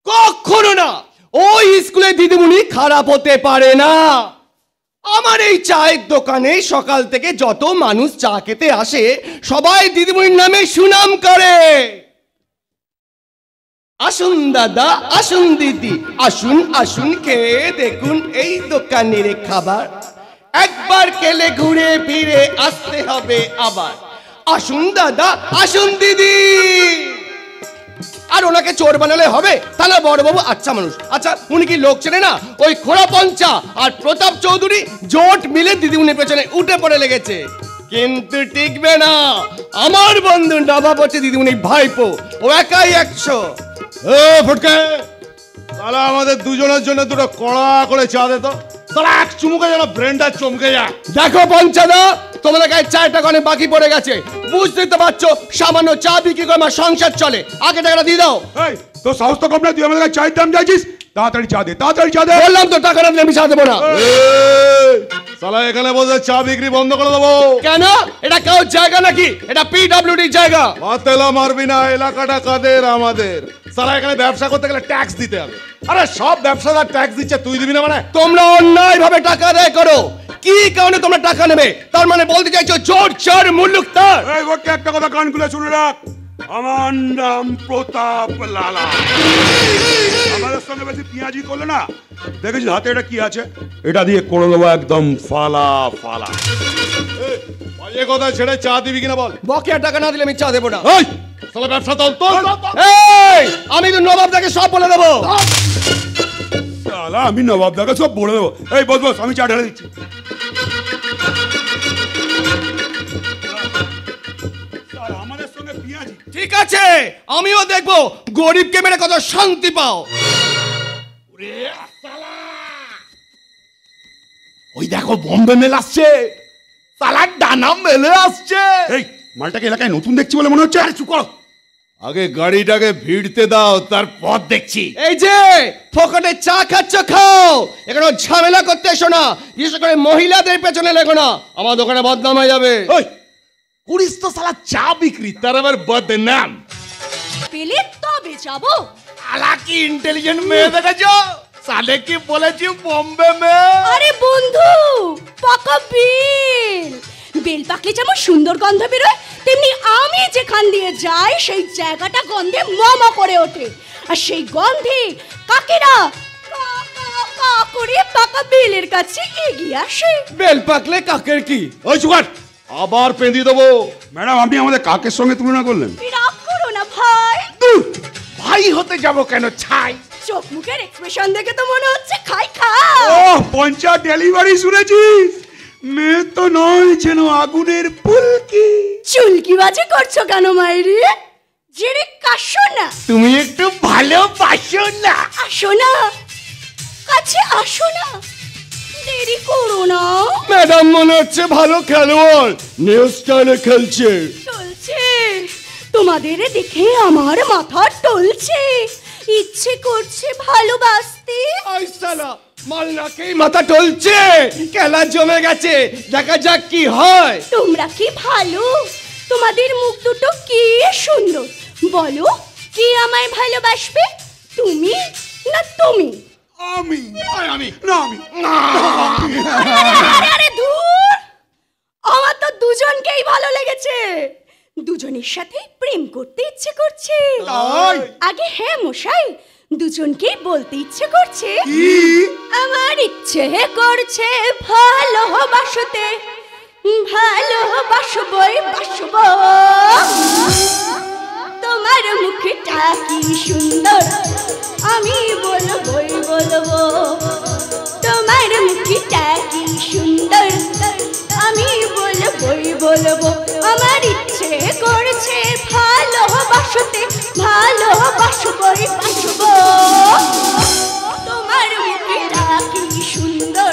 কখনো না, ওই স্কুলে দিদিমণি খারাপ হতে পারে না। আমার এই চায়ের দোকানে সকাল থেকে যত মানুষ চা খেতে আসে সবাই দিদিমণির নামে সুনাম করে। আসুন দাদা, আসুন দিদি, আসুন আসুন খেয়ে দেখুন এই দোকানের খাবার। একবার খেলে ঘুরে ফিরে আসতে হবে আবার। আসুন দাদা, আসুন দিদি। আর ওনাকে ওনাকে চোর বানালে হবে? তাহলে বড়বাবু আচ্ছা মানুষ। আচ্ছা উনি কি লোক চেনে না? ওই খোড়া পঞ্চা আর প্রতাপ চৌধুরী জোট মিলে দিদিমণির পেছনে উঠে পড়ে লেগেছে, কিন্তু টিকবে না। আমার বন্ধু নবাব হচ্ছে দিদিমণির ভাইপো, ও একাই 100। এ ফটকে, তাহলে আমাদের দুজনের জন্য দুটো কড়া করে চা দে তো, তাহলে এক চুমুকে যেন ব্রেনটা চমকে যায়। দেখো পঞ্চাদা, তোমাদের গায়ে 4 টাকা অনেক বাকি পড়ে গেছে, বুঝতে তো পারছো সামান্য চা বিক্রি করে আমার সংসার চলে, আগে টাকাটা দিয়ে দাও। এই তো সাহস তো কম না, তুই আমাদের কাছে চায়ের দাম চাইছিস? তাড়াতাড়ি চা দে, তাড়াতাড়ি চা দে। বললাম তো টাকা না দিলে আমি চা দেবো না। সালা এখানে বসে চা বিক্রি বন্ধ করে দেবো। কেন? এটা কাউ জায়গা নাকি? এটা পিডব্লিউডি জায়গা। মাতেলা মারবি না, এলাকাটা কাদের? আমাদের। সালা এখানে ব্যবসা করতে গেলে ট্যাক্স দিতে হবে। আরে সব ব্যবসাদার ট্যাক্স দিচ্ছে, তুই দিবি না মানে? তোমরা অন্যায় ভাবে টাকা আদায় করো। কি কারণে তোমরা টাকা নেবে? তার মানে বলতে চাইছো চোর চোর মুল্লুক তার। এই ওকে একটা কথা কান খুলে শুনে রাখ, আমার নাম প্রতাপ লালা। আমাদের সঙ্গে বেশি পিঁয়াজি করলে না, দেখেছিস হাতে এটা কি আছে? এটা দিয়ে করে দেবো একদম ফালা ফালা। বাজে কথা ছেড়ে চা দিবি কিনা বল। বকেয়া টাকা না দিলে আমি চা দেবো না। এই সালা ব্যবসা তোল তোল। এই আমি তো নবাবদাকে সব বলে দেবো। শালা আমি নবাবদাকে সব বলে দেবো। এই বস বস, আমি চা ঢেলে দিচ্ছি। আমাদের সঙ্গে পিঁয়াজি। ঠিক আছে, আমিও দেখবো গরিবকে মেরে কত শান্তি পাও। ওই দেখো বম্বে মেল আসছে, সালার ডানা মেলে আসছে। এই মালটাকে এলাকায় নতুন দেখছি বলে মনে হচ্ছে। আরে চুপ করো, আগে গাড়িটাকে ভিড়তে দাও, তারপর দেখছি। এই যে ফোকটে চা খাচ্ছ খাও, এখানে ঝামেলা করতে এসো না, বিশেষ করে মহিলাদের পেছনে লেগো না, আমার দোকানে বদনাম হয়ে যাবে। ওই করিস তো সালা চা বিক্রি, তার আবার বদনাম। পেলে তবে যাবো। আলা কি ইন্টেলিজেন্ট মেয়ে দেখেছো? সালে কি বলেছি বম্বে মে। আরে বন্ধু, পাকা বেল। বেল পাকলে যেমন সুন্দর গন্ধ বেরোয়, তেমনি আমি যেখান দিয়ে যাই সেই জায়গাটা গন্ধে মমা করে ওঠে। আর সেই গন্ধে কাকেরা কা কা কা করে পাকা বেলের কাছে এগিয়ে আসে। বেল পাকলে কাকের কি? ওই চুকার, আবার পেঁদি দেবো। ম্যাডাম আপনি আমাদের কাকের সঙ্গে তুলনা করলেন। রাগ করো না ভাই। ভাই হতে যাব কেন? ছাই চোখ মুখের এক্সপ্রেশন দেখে তো মনে হচ্ছে খাই খা। ও পঞ্চা ডেলিভারি শুনেছিস? মেয়ে তো নয়, যেন আগুনের ফুলকি। চুলকি বাজে করছো কেন মাইরি? জেরে কাশো না। তুমি একটু ভালোবাসো না? আসো না, কাছে আসো না, দেরি করো না। ম্যাডাম মনে হচ্ছে ভালো খেলোয়াড়, নিউ স্টাইলে খেলছে। চলছে, তোমাদের দেখে আমার মাথা টলছে, ইচ্ছে করছে ভালোবাসতে। আই সালা, মালনাকেই মাথা টলছে, খেলা জমে গেছে, দেখা যাক কি হয়। তোমরা কি ভালো, তোমাদের মুখ দুটো কি সুন্দর। বলো, কে আমায় ভালোবাসবে, তুমি না তুমি? আমি আমি না আমি আরে ধুর, আমার তো দুজনকেই ভালো লেগেছে, দুজনের সাথে প্রেম করতে ইচ্ছে করছে। আগে হ্যাঁ মশাই, দুজনকেই বলতে ইচ্ছে করছে। আমার ইচ্ছে করছে ভালোবাসতে, ভালোবাসবই বাসব। তোমার মুখটা কি সুন্দর, আমি বলবই বলবো। তোমার মুখটা কি সুন্দর, আমি বলবই বলবো। আমার ইচ্ছে করছে ভালোবাসতে, ভালোবাসবই বাসব। তোমার মুখটা কি সুন্দর,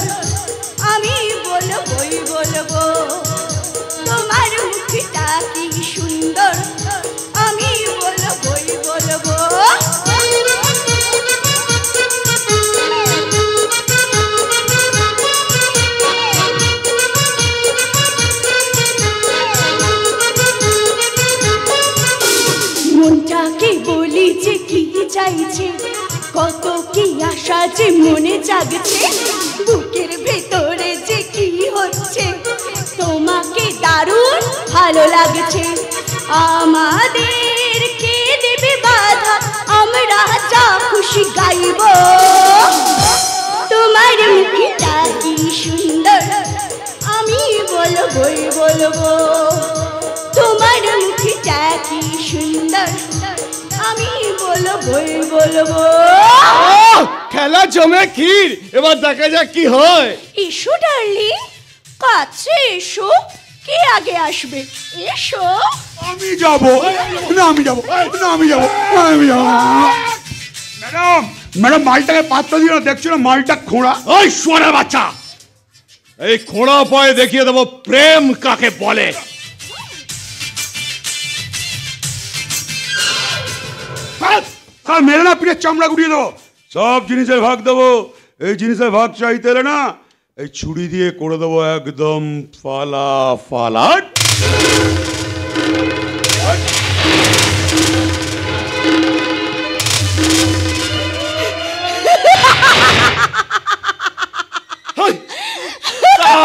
আমি বলবই বলবো। তোমার মুখটা কি সুন্দর, আমি বলবই বলবো। মনটাকে বলি যে কি চাইছে, কত কি আশা যে মনে জাগছে, বুকের ভেতরে যে কি হচ্ছে, তোমাকে দারুণ ভালো লাগছে। আমাদের কে দেবে বাধা, আমরা যা খুশি গাইব। তোমার মুখটা কি সুন্দর, আমি বলবই বলবো। তোমার মুখটা কি সুন্দর, আমি বলবই ভালোই বলবো। খেলা জমে ক্ষীর, এবার দেখা যাক কি হয়। এসো ডার্লিং, কাছে এসো। কে আগে আসবে? এসো। আমি যাব না, আমি যাব না, আমি যাব, আমি যাব। ম্যাডাম, ম্যাডাম মালটাকে পাত্তা দিও না, দেখছো না মালটা খোঁড়া। ওই শুয়ারের বাচ্চা, এই খোঁড়া পায়ে দেখিয়ে দেবো প্রেম কাকে বলে। মেরে না পিঠের চামড়া গুড়িয়ে দেবো, সব জিনিসের ভাগ দেবো। এই জিনিসের ভাগ চাইতে এলে না, এই ছুরি দিয়ে করে দেবো একদম ফালাফালাট।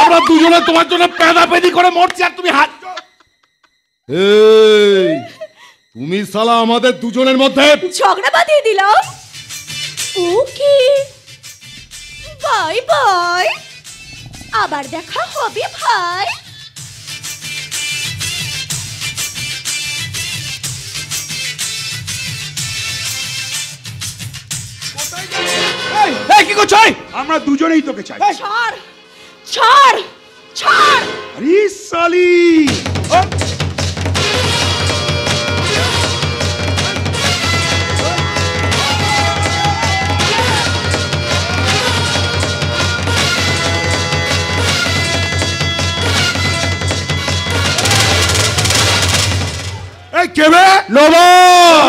আমরা দুজনে তোমার জন্য পেদাপেদি করে মরছি আর তুমি হাত। এই তুমি শালা আমাদের দুজনের মধ্যে ঝগড়া বাঁধিয়ে দিলাম। ওকে, বাই বাই, আবার দেখা হবে ভাই। কি করছো? আমরা দুজনেই তোকে চাই। ছাড় ছাড় ছাড়। আরে সালি, এই কেবে নবাব।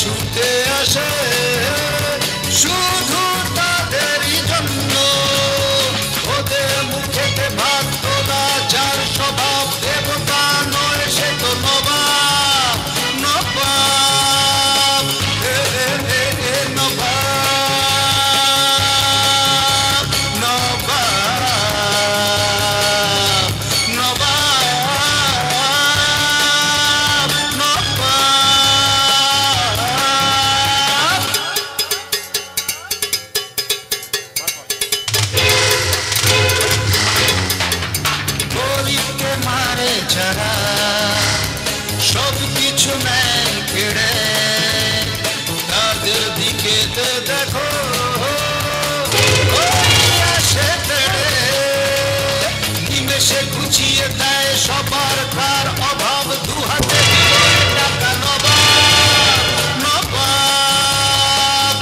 ছুটে আসে শুধু তাদেরই জন্য, ওদের মুখেতে ভাত তোলা, যার স্বভাব দেবতা নয় সে তো নবাব। নবাব নবাব নবাব নবাব নবাব। গরিবকে মারে যারা, সব কিছু নেয় কেড়ে, তাদের দিকে দেখো আসে তেড়ে, নিমেষে গুছিয়ে দেয় সবার কার অভাব, দু হাতে টাকা। নবাব নবাব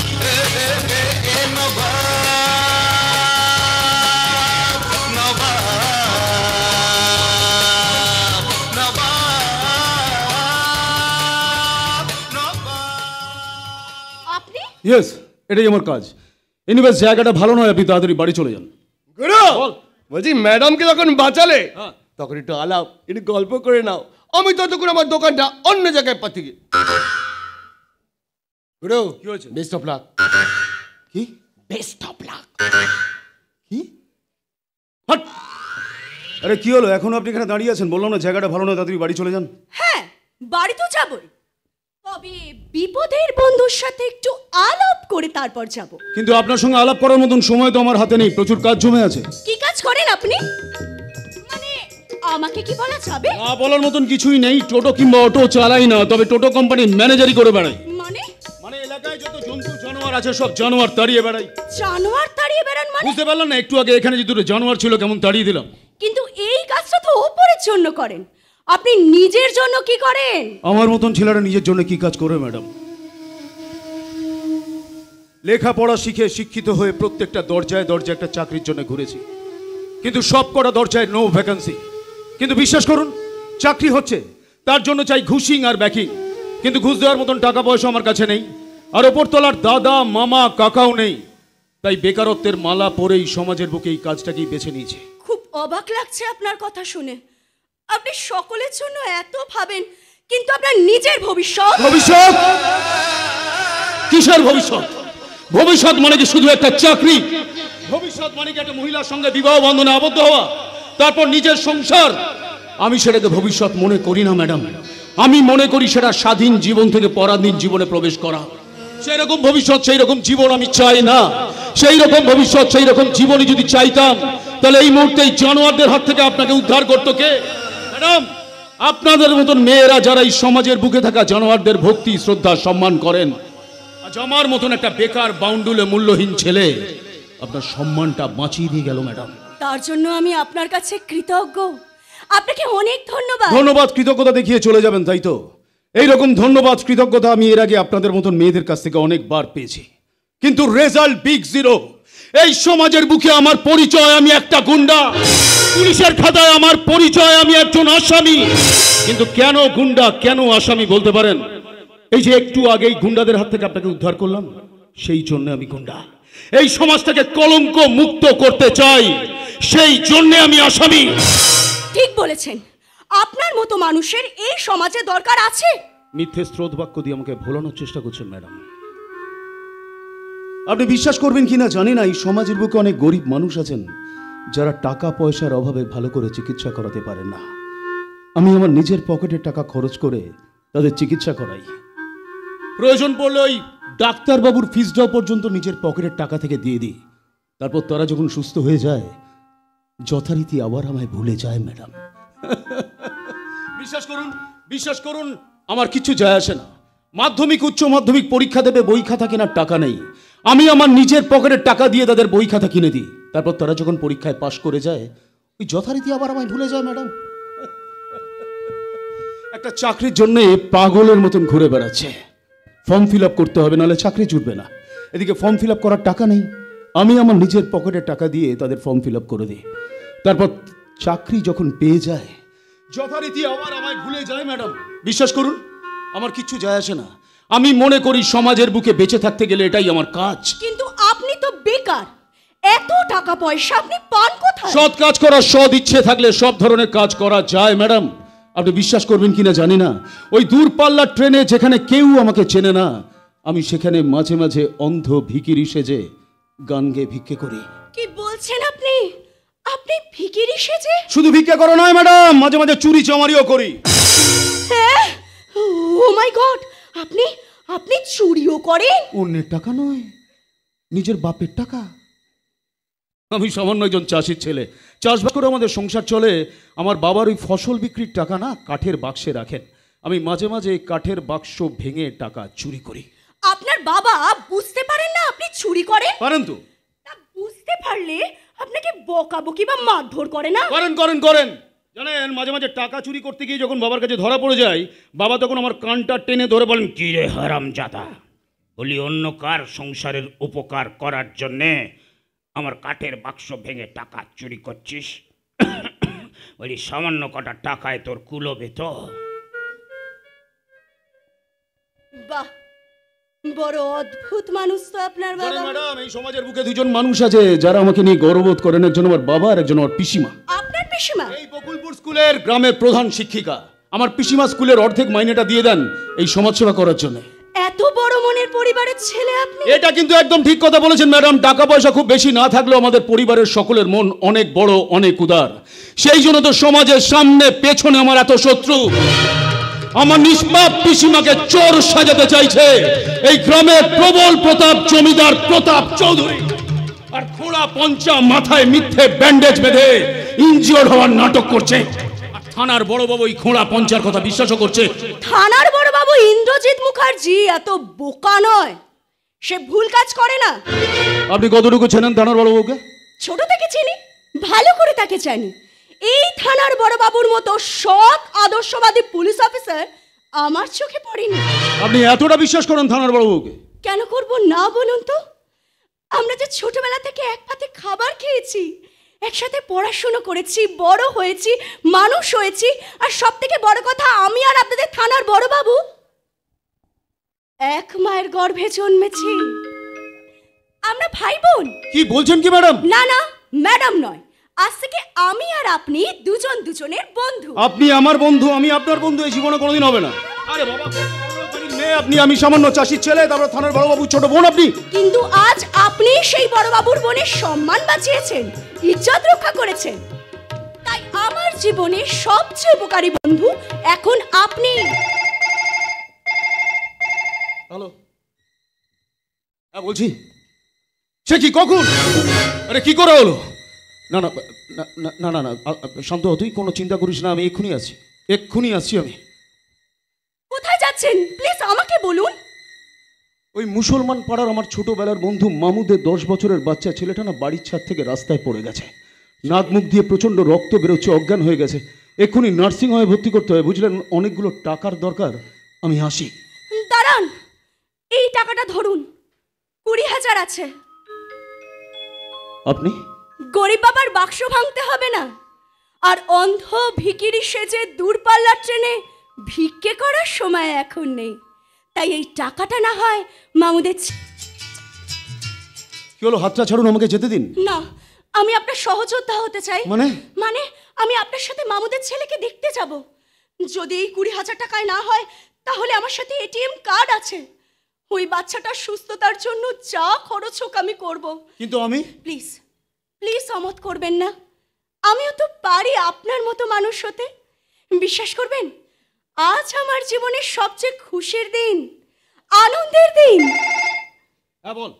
নবাব নবাব নবাব নবাব। আপনি ইয়েস, এটাই আমার কাজ। এনিওয়েজ জায়গাটা ভালো নয়, আপনি তাড়াতাড়ি বাড়ি চলে যান। গুরু, বলছি ম্যাডামকে যখন বাঁচালে হ্যাঁ। তখন একটু আলাপ, একটু গল্প করে নাও। আমি ততক্ষণ আমার দোকানটা অন্য জায়গায় পাঠিয়ে দিই। গুরু, কি হয়েছে? Best of luck. কি বেস্ট অফ লাক। কি? হাট! আরে কি হলো? এখন আপনি এখানে দাঁড়িয়ে আছেন, বললাম না জায়গাটা ভালো নয়, তাড়াতাড়ি বাড়ি চলে যান। হ্যাঁ, বাড়ি তো যাবই, তবে বিপদের বন্ধুর সাথে একটু আলাপ করে তারপর যাব। কিন্তু আপনার সঙ্গে আলাপ করার মতন সময় তো আমার হাতে নেই, প্রচুর কাজ জমে আছে। কি কাজ করেন আপনি? মানে আমাকে কি বলা যাবে? না বলার মতন কিছুই নেই। টোটো কিংবা অটো চালাই না, তবে টোটো কোম্পানির ম্যানেজারই করে বেড়াই। মানে মানে এলাকায় যত জন্তু জানোয়ার আছে সব জানোয়ার তাড়িয়ে বেড়াই। জানোয়ার তাড়িয়ে বেড়ান মানে? বুঝতে পারলাম না, একটু আগে এখানে যে দুটো জানোয়ার ছিল কেমন তাড়িয়ে দিলাম। কিন্তু এই কাজটা তো ওপরের জন্য করেন, আপনি নিজের জন্য কি করেন? আমার মতন ছেলেরা নিজের জন্য কি কাজ করে ম্যাডাম? লেখাপড়া শিখে শিক্ষিত হয়ে প্রত্যেকটা দরজায় দরজায় একটা চাকরির জন্য ঘুরেছি, কিন্তু সব কটা দরজায় নো ভ্যাকেন্সি। কিন্তু বিশ্বাস করুন, চাকরি হচ্ছে, তার জন্য চাই ঘুষিং আর ব্যাকিং, কিন্তু ঘুষ দেওয়ার মতন টাকা পয়সা আমার কাছে নেই, আর ওপরতলার দাদা মামা কাকাও নেই। তাই বেকারত্বের মালা পরেই সমাজের বুকে এই কাজটাকেই বেছে নিয়েছে। খুব অবাক লাগছে আপনার কথা শুনে। আপনি সকলের জন্য এত ভাবেন, কিন্তু আপনার নিজের ভবিষ্যৎ ভবিষ্যৎ কিসের ভবিষ্যৎ? ভবিষ্যৎ মানে কি শুধু একটা চাকরি? ভবিষ্যৎ মানে কি একটা মহিলার সঙ্গে বিবাহ বন্ধনে আবদ্ধ হওয়া, তারপর নিজের সংসার? আমি সেটাকে ভবিষ্যৎ মনে করি না ম্যাডাম। আমি মনে করি সেটা স্বাধীন জীবন থেকে পরাধীন জীবনে প্রবেশ করা। সেই রকম ভবিষ্যৎ, সেই রকম জীবন আমি চাই না। সেই রকম ভবিষ্যৎ, সেই রকম জীবনই যদি চাইতাম, তাহলে এই মুহূর্তে এই জানোয়ারদের হাত থেকে আপনাকে উদ্ধার করতো কে? ম্যাডাম, আপনাদের মতন মেয়েরা যারা এই সমাজের বুকে থাকা জানোয়ারদের ভক্তি শ্রদ্ধা সম্মান করেন, আজ আমার মতন একটা বেকার বাউন্ডুলে মূল্যহীন ছেলে আপনার সম্মানটা বাঁচিয়ে দিয়ে গেল ম্যাডাম। তার জন্য আমি আপনার কাছে কৃতজ্ঞ। আপনাকে অনেক ধন্যবাদ। ধন্যবাদ কৃতজ্ঞতা দেখিয়ে চলে যাবেন, তাই তো? এইরকম ধন্যবাদ কৃতজ্ঞতা আমি এর আগে আপনাদের মতন মেয়েদের কাছ থেকে অনেকবার পেয়েছি, কিন্তু রেজাল্ট বিগ জিরো। এই সমাজের বুকে আমার পরিচয় আমি একটা গুন্ডা, পুলিশের খাতায় আমার পরিচয় আমি একজন আসামি। কিন্তু কেন গুন্ডা, কেন আসামি বলতে পারেন? এই যে একটু আগেই গুন্ডাদের হাত থেকে আপনাকে উদ্ধার করলাম, সেই জন্য আমি গুন্ডা। এই সমাজটাকে কলঙ্ক মুক্ত করতে চাই, সেই জন্য আমি আসামি। ঠিক বলেছেন, আপনার মতো মানুষের এই সমাজে দরকার আছে। মিথ্যে স্রোত বাক্য দিয়ে আমাকে ভোলানোর চেষ্টা করছেন ম্যাডাম। আপনি বিশ্বাস করবেন কিনা জানি না, এই সমাজের বুকে অনেক গরিব মানুষ আছেন যারা টাকা পয়সার অভাবে ভালো করে চিকিৎসা করাতে পারেন না। আমি আমার নিজের পকেটের টাকা খরচ করে তাদের চিকিৎসা করাই। প্রয়োজন পড়লে ওই ডাক্তারবাবুর ফিসটাও পর্যন্ত নিজের পকেটের টাকা থেকে দিয়ে দিই। তারপর তারা যখন সুস্থ হয়ে যায়, যথারীতি আবার আমায় ভুলে যায় ম্যাডাম। বিশ্বাস করুন আমার কিছু যায় আসে না। মাধ্যমিক উচ্চ মাধ্যমিক পরীক্ষা দেবে, বই খাতা কেনার টাকা নেই। আমি আমার নিজের পকেটের টাকা দিয়ে তাদের বই খাতা কিনে দিই। তারপর তারা যখন পরীক্ষায় পাশ করে যায়, ওই যথারীতি আবার আমায় ভুলে যায় ম্যাডাম। একটা চাকরির জন্য পাগলের মতন ঘুরে বেড়াচ্ছে। ফর্ম ফিল আপ করতে হবে, নাহলে চাকরি জুটবে না। এদিকে ফর্ম ফিল আপ করার টাকা নেই, আমি আমার নিজের পকেটের টাকা দিয়ে তাদের ফর্ম ফিল আপ করে দিই। তারপর চাকরি যখন পেয়ে যায়, যথারীতি আবার আমায় ভুলে যায় ম্যাডাম। বিশ্বাস করুন আমার কিচ্ছু যায় আসে না। আমি মনে করি সমাজের বুকে বেঁচে থাকতে গেলে এটাই আমার কাজ। কিন্তু আপনি তো বেকার, এত টাকা পয়সা আপনি পান কোথায়? সৎ কাজ করার সৎ ইচ্ছে থাকলে সব ধরনের কাজ করা যায় ম্যাডাম। আপনি বিশ্বাস করবেন কিনা জানি না, ওই দূরপাল্লার ট্রেনে যেখানে কেউ আমাকে চেনে না, আমি সেখানে মাঝে মাঝে অন্ধ ভিখিরি সেজে গান গেয়ে ভিক্ষে করি। কি বলছেন আপনি? আপনি ভিখিরি সেজে? শুধু ভিক্ষা করা নয় ম্যাডাম, মাঝে মাঝে চুরি চামারিও করি। হ্যাঁ? ও মাই গড, আপনি চুরিও করেন? অন্যের টাকা নয়, নিজের বাপের টাকা। আমি সামান্য একজন চাষির ছেলে, চাষবাস করে আমাদের সংসার চলে। আমার বাবার ওই ফসল বিক্রির টাকা না কাঠের বাক্সে রাখেন, আমি মাঝে মাঝে কাঠের বাক্স ভেঙে টাকা চুরি করি। আপনার বাবা বুঝতে পারেন না আপনি চুরি করেন? পারেন তো। বুঝতে পারলে আপনাকে বকাবকি বা মারধর করে না? করেন। জানেন, মাঝে মাঝে টাকা চুরি করতে গিয়ে যখন বাবার কাছে ধরা পড়ে যায়, বাবা তখন আমার কানটা টেনে ধরে বলেন, কি রে হারামজাদা, বলি অন্য কার সংসারের উপকার করার জন্যে আমার কাঠের বাক্স ভেঙে টাকা চুরি করছিস? বলি সামান্য কটা টাকায় তোর কুলোবে তো? বাহ, বড় অদ্ভুত মানুষ তো আপনার বাবা। ম্যাডাম, এই সমাজের বুকে দুজন মানুষ আছে যারা আমাকে নিয়ে গর্ববোধ করেন। একজন আমার বাবা আর একজন আমার পিসিমা। আপনার পিসিমা? এই বকুলপুর স্কুলের গ্রামের প্রধান শিক্ষিকা। আমার পিসিমা স্কুলের অর্ধেক মাইনেটা দিয়ে দেন এই সমাজসেবা করার জন্য। এত বড় মনের পরিবারের ছেলে আপনি? এটা কিন্তু একদম ঠিক কথা বলেছেন ম্যাডাম। টাকা পয়সা খুব বেশি না থাকলেও আমাদের পরিবারের সকলের মন অনেক বড়, অনেক উদার। সেই জন্য তো সমাজের সামনে পেছনে আমার এত শত্রু। আমার নিষ্পাপ পিসিমাকে চোর সাজাতে চাইছে এই গ্রামের প্রবল প্রতাপ জমিদার প্রতাপ চৌধুরী। আর খোঁড়া পঞ্চা মাথায় মিথ্যে ব্যান্ডেজ বেঁধে ইনজিওর্ড হওয়ার নাটক করছে। আর থানার বড়বাবু এই খোঁড়া পঞ্চার কথা বিশ্বাসও করছে। থানার বড়বাবু ইন্দ্রজিৎ মুখার্জি এত বোকা নয়, সে ভুল কাজ করে না। আপনি কতটুকু চেনেন থানার বড়বাবুকে? ছোট থেকে চিনি, ভালো করে তাকে জানি। এই থানার বড়বাবুর মতো সৎ আদর্শবাদী পুলিশ অফিসার আমার চোখে পড়েনি। আপনি এতটা বিশ্বাস করেন থানার বড়বাবুকে? কেন করব না বলুন তো? আমরা যে ছোটবেলা থেকে এক পাতে খাবার খেয়েছি, একসাথে পড়াশোনা করেছি, বড় হয়েছি, মানুষ হয়েছি, আর সব থেকে বড় কথা আমি আর আপনাদের থানার বড় বাবু এক মায়ের গর্ভে জন্মেছি। আমরা ভাই বোন। কি বলছেন কি ম্যাডাম? না না, ম্যাডাম নয়, আজ থেকে আমি আর আপনি দুজন দুজনের বন্ধু। আপনি আমার বন্ধু, আমি আপনার বন্ধু, এই জীবনে কোনোদিন হবে না। আরে বাবা, মেয়ে আপনি, আমি সামান্য চাষির ছেলে, তারপর থানার বড়বাবু ছোট বোন আপনি। কিন্তু আজ আপনি সেই বড়বাবুর বোনের সম্মান বাঁচিয়েছেন, ইজ্জত রক্ষা করেছেন। তাই আমার জীবনে সবচেয়ে উপকারী বন্ধু এখন আপনি। হ্যালো, হ্যাঁ বলছি। সে কি, কখন? আরে কি করে হলো? না না না না না না, শান্ত হ, তুই কোনো চিন্তা করিস না, আমি এক্ষুনি আছি, এক্ষুনি আসছি আমি। কোথায় যাচ্ছেন প্লিজ আমাকে বলুন। ওই মুসলমান পাড়ার আমার ছোটবেলার বন্ধু মামুদের 10 বছরের বাচ্চা ছেলেটা না বাড়ির ছাদ থেকে রাস্তায় পড়ে গেছে, নাক মুখ দিয়ে প্রচণ্ড রক্ত বেরোচ্ছে, অজ্ঞান হয়ে গেছে, এক্ষুনি নার্সিং হোমে ভর্তি করতে হবে, বুঝলেন? অনেকগুলো টাকার দরকার, আমি আসি। দাঁড়ান, এই টাকাটা ধরুন, 20,000 আছে। আপনি? গরিব বাবার বাক্স ভাঙতে হবে না, আর অন্ধ ভিখিরি সেজে দূরপাল্লার ট্রেনে ভিক্ষে করার সময় এখন নেই। তাই এই টাকাটা না হয় মামুদের। কি হলো, হাতটা ছাড়ুন, আমাকে যেতে দিন। না, আমি আপনার সহযোদ্ধা হতে চাই। মানে আমি আপনার সাথে মামুদের ছেলেকে দেখতে যাব। যদি এই 20,000 টাকায় না হয়, তাহলে আমার সাথে এটিএম কার্ড আছে। ওই বাচ্চাটার সুস্থতার জন্য যা খরচ হোক আমি করব। কিন্তু আমি? প্লিজ প্লিজ অমত করবেন না, আমিও তো পারি আপনার মতো মানুষ হতে। বিশ্বাস করবেন, আজ আমার জীবনের সবচেয়ে খুশির দিন, আনন্দের দিন। হ্যাঁ বল।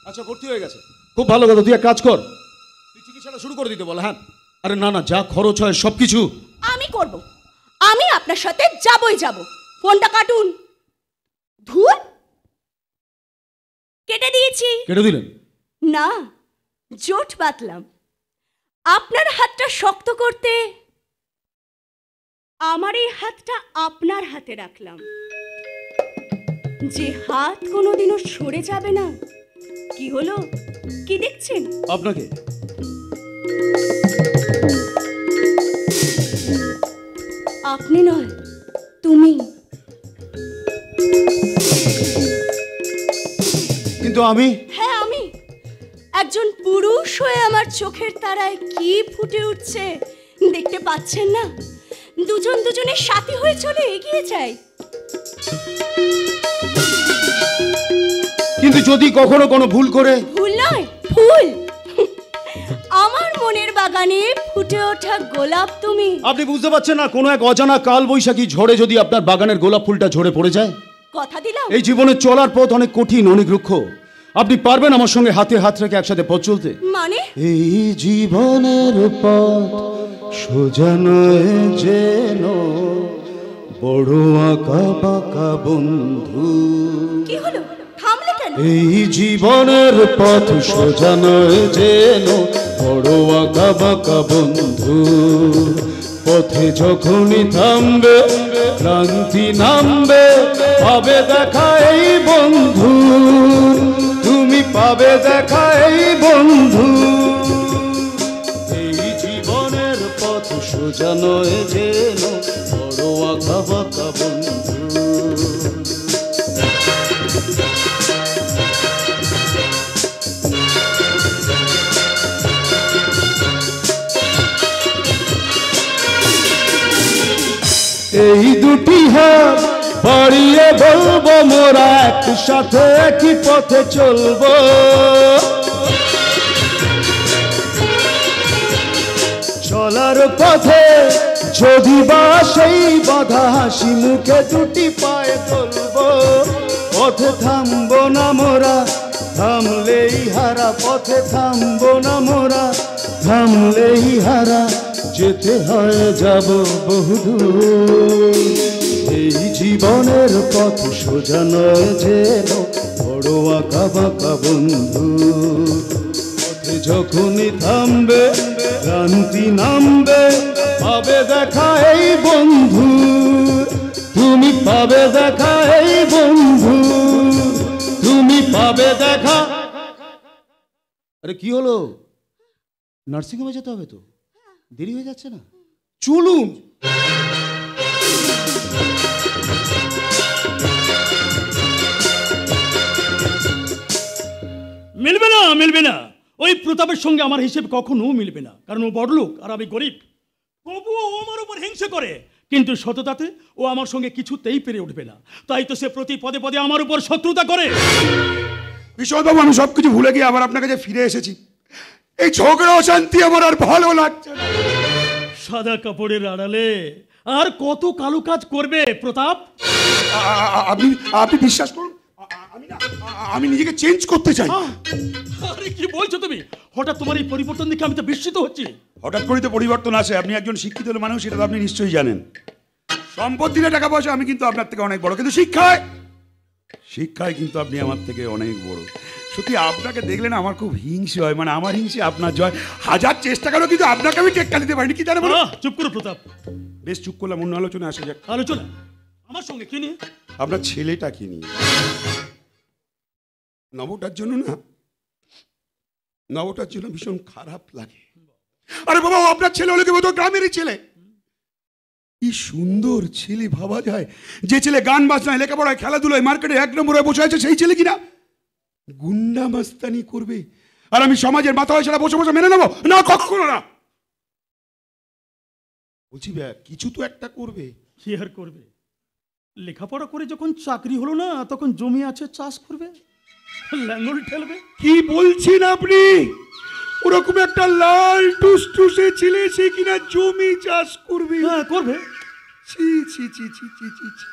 আচ্ছা, ভর্তি হয়ে গেছে, খুব ভালো কথা, তুই এক কাজ কর, তুই চিকিৎসাটা শুরু করে দিতে বল। হ্যাঁ, আরে না না, যা খরচ হয় সব কিছু আমি করব, আমি আপনার সাথে যাবই যাব। ফোনটা কাটুন। ধুর, কেটে দিয়েছি। কেটে দিলেন? না, জোট বাঁধলাম। আপনার হাতটা শক্ত করতে আমার এই হাতটা আপনার হাতে রাখলাম, যে হাত কোনোদিনও সরে যাবে না। কি হলো, কি দেখছেন? আপনাকে। আপনি নয়, তুমি। কিন্তু আমি? হ্যাঁ আমি। একজন পুরুষ হয়ে আমার চোখের তারায় কি ফুটে উঠছে দেখতে পাচ্ছেন না? দুজন দুজনের সাথী হয়ে চলে এগিয়ে যায়। কিন্তু যদি কখনো কোনো ভুল করে? ভুল নয়, ফুল। আমার মনের বাগানে ফুটে ওঠা গোলাপ তুমি। আপনি বুঝতে পারছেন না, কোনো এক অজানা কাল বৈশাখী ঝড়ে যদি আপনার বাগানের গোলাপ ফুলটা ঝরে পড়ে যায়? কথা দিলাম। এই জীবনে চলার পথ অনেক কঠিন, অনেক রুক্ষ, আপনি পারবেন আমার সঙ্গে হাতে হাত রেখে একসাথে পথ চলতে? মানে? এই জীবনের পথ সোজা নয় যেন বড় আঁকা বাঁকা বন্ধু। কি হলো, থামলে কেন? এই জীবনের পথ সোজা নয় যেন বড় আঁকা বাঁকা বন্ধু। পথে যখনই থামবে ক্লান্তি নামবে, পাবে দেখা এই বন্ধু, তুমি পাবে দেখা এই বন্ধু। এই জীবনের পথ সোজা নয় যেন বড় আঁকা বাঁকা বন্ধু। এই দুটি হাত বাড়িয়ে বলবো মোরা একসাথে একই পথে চলবো। চলার পথে যদি বা সেই বাধা হাসি মুখে দুটি পায়ে তুলবো। পথে থামবো না মোরা, থামলেই হারা, পথে থামবো না মোরা, থামলেই হারা, যেতে হয় যাব বহুদূর। এই জীবনের পথ সোজা নয় যেন বড় আঁকা বাঁকা বন্ধু। পথে যখনই থামবে ক্লান্তি নামবে, পাবে দেখা এই বন্ধু, তুমি পাবে দেখা এই বন্ধু, তুমি পাবে দেখা আরে কি হলো? নার্সিংহোমে যেতে হবে তো, দেরি হয়ে যাচ্ছে না? চলুন। মিলবে না, মিলবে না। ওই প্রতাপের সঙ্গে আমার হিসেব কখনো মিলবে না, কারণ ও বড়লোক আর আমি গরিব। তবুও ও আমার উপর হিংসে করে, কিন্তু সততাতে ও আমার সঙ্গে কিছুতেই পেরে উঠবে না। তাই তো সে প্রতি পদে পদে আমার উপর শত্রুতা করে। বিশালবাবু, আমি সবকিছু ভুলে গিয়ে আবার আপনার কাছে ফিরে এসেছি। এই ঝগড়া অশান্তি আমার আর ভালো লাগছে না। সাদা কাপড়ের আড়ালে আর কত কালো কাজ করবে প্রতাপ? আপনি আপনি বিশ্বাস করুন, আমি নিজেকে চেঞ্জ করতে চাই। আরে কি বলছো তুমি? হঠাৎ তোমার এই পরিবর্তন দেখে আমি তো বিস্মিত হচ্ছি। হঠাৎ করে তো পরিবর্তন আসে। আপনি একজন শিক্ষিত মানুষ, সেটা তো আপনি নিশ্চয়ই জানেন। সম্পত্তিতে টাকা পয়সা আমি কিন্তু আপনার থেকে অনেক বড়, কিন্তু শিক্ষায় কিন্তু আপনি আমার থেকে অনেক বড়। সত্যি আপনাকে দেখলে না আমার খুব হিংসে হয়, মানে আমার হিংসে আপনার জয়। হাজার চেষ্টা করো, কিন্তু আপনাকে আমি টেক্কা দিতে পারিনি। কি জানে বলো? চুপ করো প্রতাপ। বেশ, চুপ করলাম। অন্য আলোচনা আসা যাক। আলোচনা আমার সঙ্গে কি নিয়ে? আপনার ছেলেটাকে নিয়ে। নবটার জন্য না, নবটার জন্য ভীষণ খারাপ লাগে। আরে বাবা, আপনার ছেলে হলে কি বলতো, গ্রামেরই ছেলে। কি সুন্দর ছেলে ভাবা যায়। যে ছেলে গান বাজনায়, লেখাপড়ায়, খেলাধুলায়, মার্কেটে 1 নম্বরে বসে আছে, সেই ছেলে কিনা গুন্ডা মাস্তানি করবে। আর আমি সমাজের মাথা হয়ে সেটা বসে বসে মেনে নেবো না, কখনো না। বলছি কিছু তো একটা করবে। কি আর করবে? লেখাপড়া করে যখন চাকরি হলো না, তখন জমি আছে, চাষ করবে, লাঙ্গল ঠেলবে। কি বলছেন আপনি? ওরকম একটা লাল টুসটুসে ছেলে, সে কিনা জমি চাষ করবে? হ্যাঁ, করবে। ছি ছি ছি ছি ছি ছি ছি।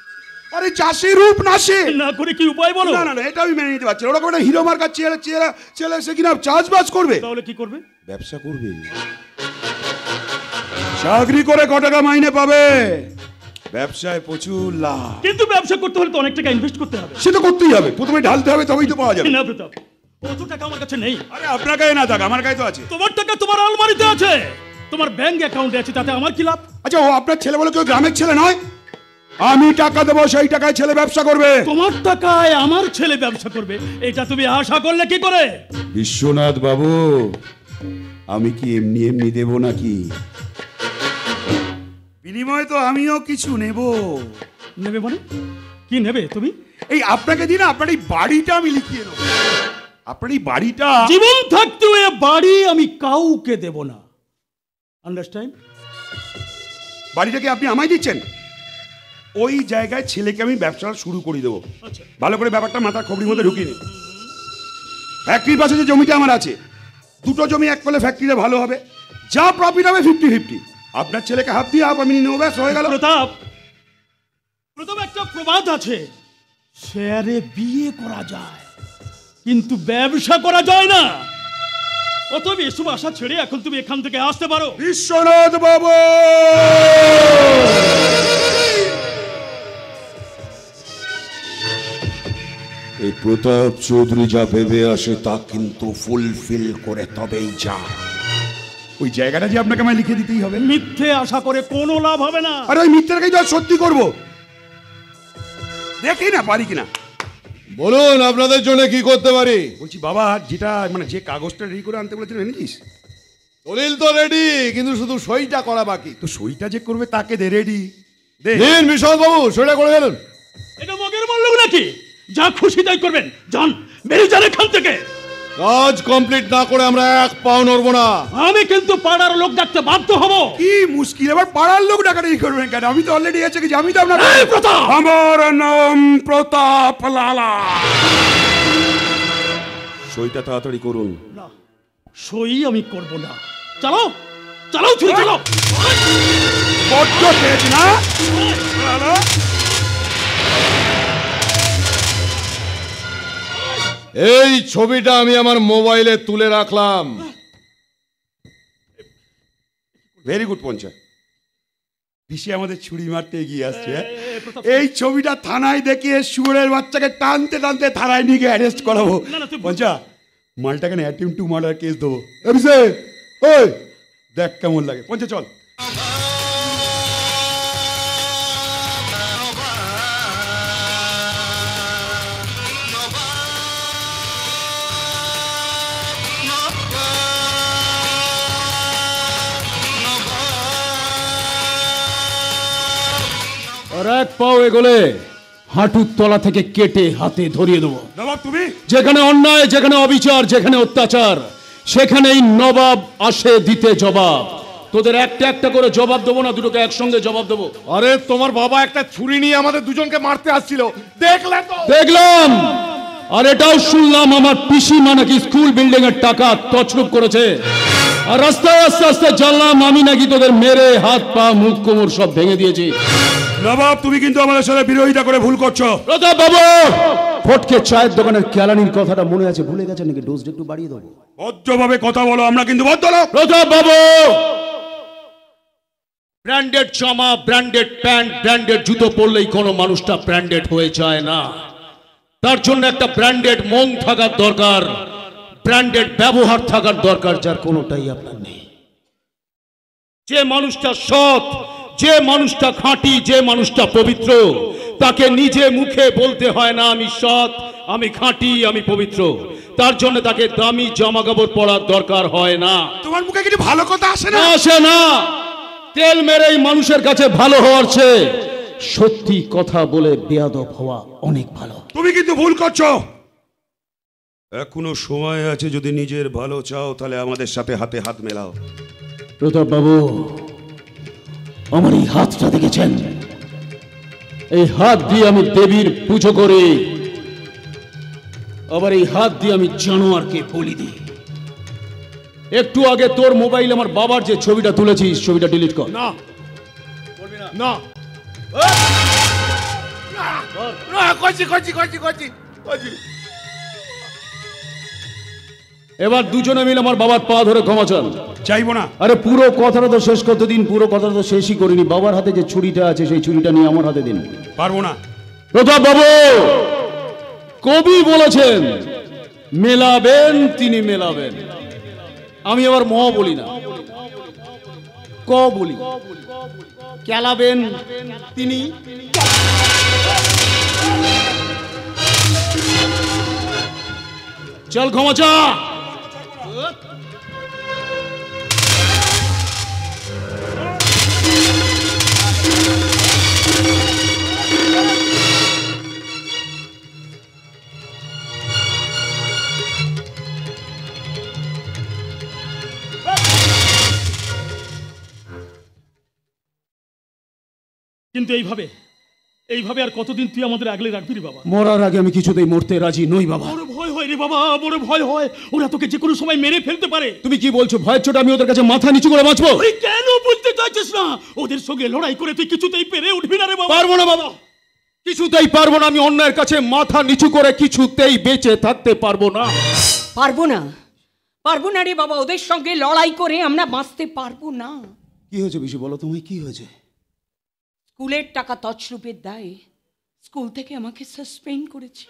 আরে চাষের রূপ নাশে না করে কি উপায় বলো? না না না, এটা আমি মেনে নিতে পারছি। ওরকম একটা হিরো মার্কার ছেলে সে কিনা চাষবাস করবে। তাহলে কি করবে? ব্যবসা করবে। চাকরি করে ক টাকা মাইনে পাবে, ব্যবসায় প্রচুর লাভ। কিন্তু ব্যবসা করতে হলে তো অনেক টাকা ইনভেস্ট করতে হবে। সে তো করতেই হবে, প্রথমে ঢালতে হবে, তবেই তো পাওয়া যাবে। না প্রতাপ, অত টাকা আমার কাছে নেই। আরে আপনার কাছে না থাক, আমার কাছে তো আছে। তোমার টাকা তোমার আলমারিতে আছে, তোমার ব্যাংক অ্যাকাউন্টে আছে, তাতে আমার কি লাভ? আচ্ছা, ও আপনার ছেলে বলে কেউ গ্রামের ছেলে নয়? আমি টাকা দেবো, সেই টাকায় ছেলে ব্যবসা করবে। তোমার টাকায় আমার ছেলে ব্যবসা করবে, এটা তুমি আশা করলে কি করে? বিশ্বনাথ বাবু, আমি কি এমনি এমনি দেব নাকি? বিনিময়ে তো আমিও কিছু নেব। নেবে মানে? কি নেবে তুমি? এই আপনাকে দিন, আপনার এই বাড়িটা আমি লিখিয়ে নেব। আপনার এই বাড়িটা জীবন থাকতে এ বাড়ি আমি কাউকে দেব না। আন্ডারস্ট্যান্ড? বাড়িটাকে আপনি আমায় দিচ্ছেন? ওই জায়গায় ছেলেকে আমি ব্যবসা শুরু করে দেবো। ভালো করে ব্যাপারটা মাথার খবরের মধ্যে ঢুকিয়ে নিন। ফ্যাক্টরির পাশে যে জমিটা আমার আছে, 2টো জমি এক করলে ফ্যাক্টরিটা ভালো হবে। যা প্রফিট হবে 50-50। আপনার ছেলেকে হাফ দিয়ে হাফ আমি নেবো, ব্যাস হয়ে গেল। প্রতাপ, একটা প্রবাদ আছে, শেয়ারে বিয়ে করা যায় কিন্তু ব্যবসা করা যায় না। অতএব এসব আশা ছেড়ে এখন তুমি এখান থেকে আসতে পারো। বিশ্বনাথ বাবু, এই প্রতাপ চৌধুরী যা ভেবে আসে তা কিন্তু ফুলফিল করে তবেই যা। ওই জায়গাটা যে আপনাকে আমায় লিখে দিতেই হবে। মিথ্যে আশা করে কোনো লাভ হবে না। আরে ওই মিথ্যাটাকেই তো সত্যি করবো, দেখি না পারি কিনা। বলুন আপনাদের জন্য কি করতে পারি? বলছি বাবা, যেটা মানে যে কাগজটা রেডি করে আনতে বলেছিলেন এনেছিস? দলিল তো রেডি, কিন্তু শুধু সইটা করা বাকি। তো সইটা যে করবে তাকে দে রেডি। দিন বিশাল বাবু, সইটা করে গেলেন। এটা মগের মল্লুক নাকি? যা খুশি তাই করবেন, যান বেরিয়ে যান এখান থেকে। কাজ কমপ্লিট না করে আমরা 1 পাও নড়বো না। আমি কিন্তু পাড়ার লোক ডাকতে বাধ্য হব। কি মুশকিল, আবার পাড়ার লোক ডাকাডাকি করবেন কেন? আমি তো অলরেডি আছে কি, আমি তো আপনার প্রতাপ। আমার নাম প্রতাপ লালা। সইটা তাড়াতাড়ি করুন। না, সই আমি করব না। চালাও চালাও, ছুরি চালাও। বড্ড তেজ না? এই ছবিটা আমি আমার মোবাইলে তুলে রাখলাম। ভেরি গুড পঞ্চা। পিসি আমাদের ছুরি মারতে এগিয়ে আসছে। এই ছবিটা থানায় দেখিয়ে শুয়োরের বাচ্চাকে টানতে টানতে থানায় নিয়ে গিয়ে অ্যারেস্ট করাবো। পঞ্চা, মালটাকে না অ্যাটেম্পট টু মার্ডার কেস দেবো। ওই দেখ কেমন লাগে। পঞ্চা চল। আর এক পাও এগোলে হাঁটুর তলা থেকে কেটে হাতে ধরিয়ে দেবো। নবাব তুমি যেখানে অন্যায়, যেখানে অবিচার, যেখানে অত্যাচার, সেখানেই নবাব আসে দিতে জবাব। তোদের একটা একটা করে জবাব দেবো না, দুটোকে একসঙ্গে জবাব দেবো। আরে তোমার বাবা একটা ছুরি নিয়ে আমাদের দুজনকে মারতে আসছিল, দেখলে তো? দেখলাম। আর এটাও শুনলাম আমার পিসিমা নাকি স্কুল বিল্ডিং এর টাকা তছরূপ করেছে। আর রাস্তায় আস্তে আস্তে জানলাম আমি নাকি তোদের মেরে হাত পা মুখ কোমর সব ভেঙে দিয়েছি। নবাব তুমি কিন্তু আমাদের সাথে বিরোধিতা করে ভুল করছো। প্রতাপ বাবু, ফটকে চায়ের দোকানের কেলানির কথাটা মনে আছে? ভুলে গেছে নাকি? ডোজটা একটু বাড়িয়ে দেবো। ভদ্রভাবে কথা বলো, আমরা কিন্তু ভদ্রলোক। প্রতাপ বাবু, ব্র্যান্ডেড জামা, ব্র্যান্ডেড প্যান্ট, ব্র্যান্ডেড জুতো পরলেই কোনো মানুষটা ব্র্যান্ডেড হয়ে যায় না। তার জন্য একটা ব্র্যান্ডেড মন থাকার দরকার, ব্র্যান্ডেড ব্যবহার থাকার দরকার, যার কোনোটাই আপনার নেই। যে মানুষটা সৎ, যে মানুষটা খাঁটি, যে মানুষটা পবিত্র, তাকে নিজে মুখে বলতে হয় না আমি সৎ, আমি খাঁটি, আমি পবিত্র। তার জন্য তাকে দামি জামা কাপড় পরার দরকার হয় না। তোমার মুখে কিছু ভালো কথা আসে না? আসে না। তেল মেরেই মানুষের কাছে ভালো হওয়ার চেয়ে সত্যি কথা বলে বেয়াদব হওয়া অনেক ভালো। তুমি কিন্তু ভুল করছো। এখনো সময় আছে, যদি নিজের ভালো চাও তাহলে আমাদের সাথে হাতে হাত মেলাও। প্রতাপ বাবু, আমার এই হাতটা দেখেছেন? এই হাত দিয়ে আমি দেবীর পুজো করি, আবার এই হাত দিয়ে আমি জানোয়ারকে বলি দিই। একটু আগে তোর মোবাইল আমার বাবার যে ছবিটা তুলেছিস, ছবিটা ডিলিট কর। না, না, এবার দুজনে মিলে আমার বাবার পা ধরে ক্ষমা চান। চাইবো না। আরে পুরো কথাটা তো শেষ করতে দিন। পুরো কথাটা তো শেষই করিনি। বাবার হাতে যে ছুরিটা আছে, সেই ছুরিটা নিয়ে আমার হাতে দিন। পারবো না। প্রতাপ বাবু, কবি বলেছেন মেলাবেন তিনি মেলাবেন। আমি আবার ম বলি না, ক বলি। কেলাবেন তিনি। চল ক্ষমা চা। কিন্তু এইভাবে এইভাবে আর কতদিন তুই আমাদের আগলে রাখবি রে বাবা? মরার আগে আমি কিছুতেই মরতে রাজি নই বাবা। বড় ভয় হয় রে বাবা, বড় ভয় হয়। ওরা তোকে যে কোনো সময় মেরে ফেলতে পারে। তুমি কি বলছো? ভয়ের চোটে আমি ওদের কাছে মাথা নিচু করে বাঁচবো? তুই কেন বুঝতে চাইছিস না? ওদের সঙ্গে লড়াই করে তুই কিছুতেই পেরে উঠবি না রে বাবা। পারবো না বাবা, কিছুতেই পারবো না। আমি অন্যায়ের কাছে মাথা নিচু করে কিছুতেই বেঁচে থাকতে পারবো না। পারবো না, পারবো না রে বাবা। ওদের সঙ্গে লড়াই করে আমরা বাঁচতে পারবো না। কি হয়েছে বেশি বলো তোমায়, কি হয়েছে? স্কুলের টাকা তছরূপের দায়ে স্কুল থেকে আমাকে সাসপেন্ড করেছে।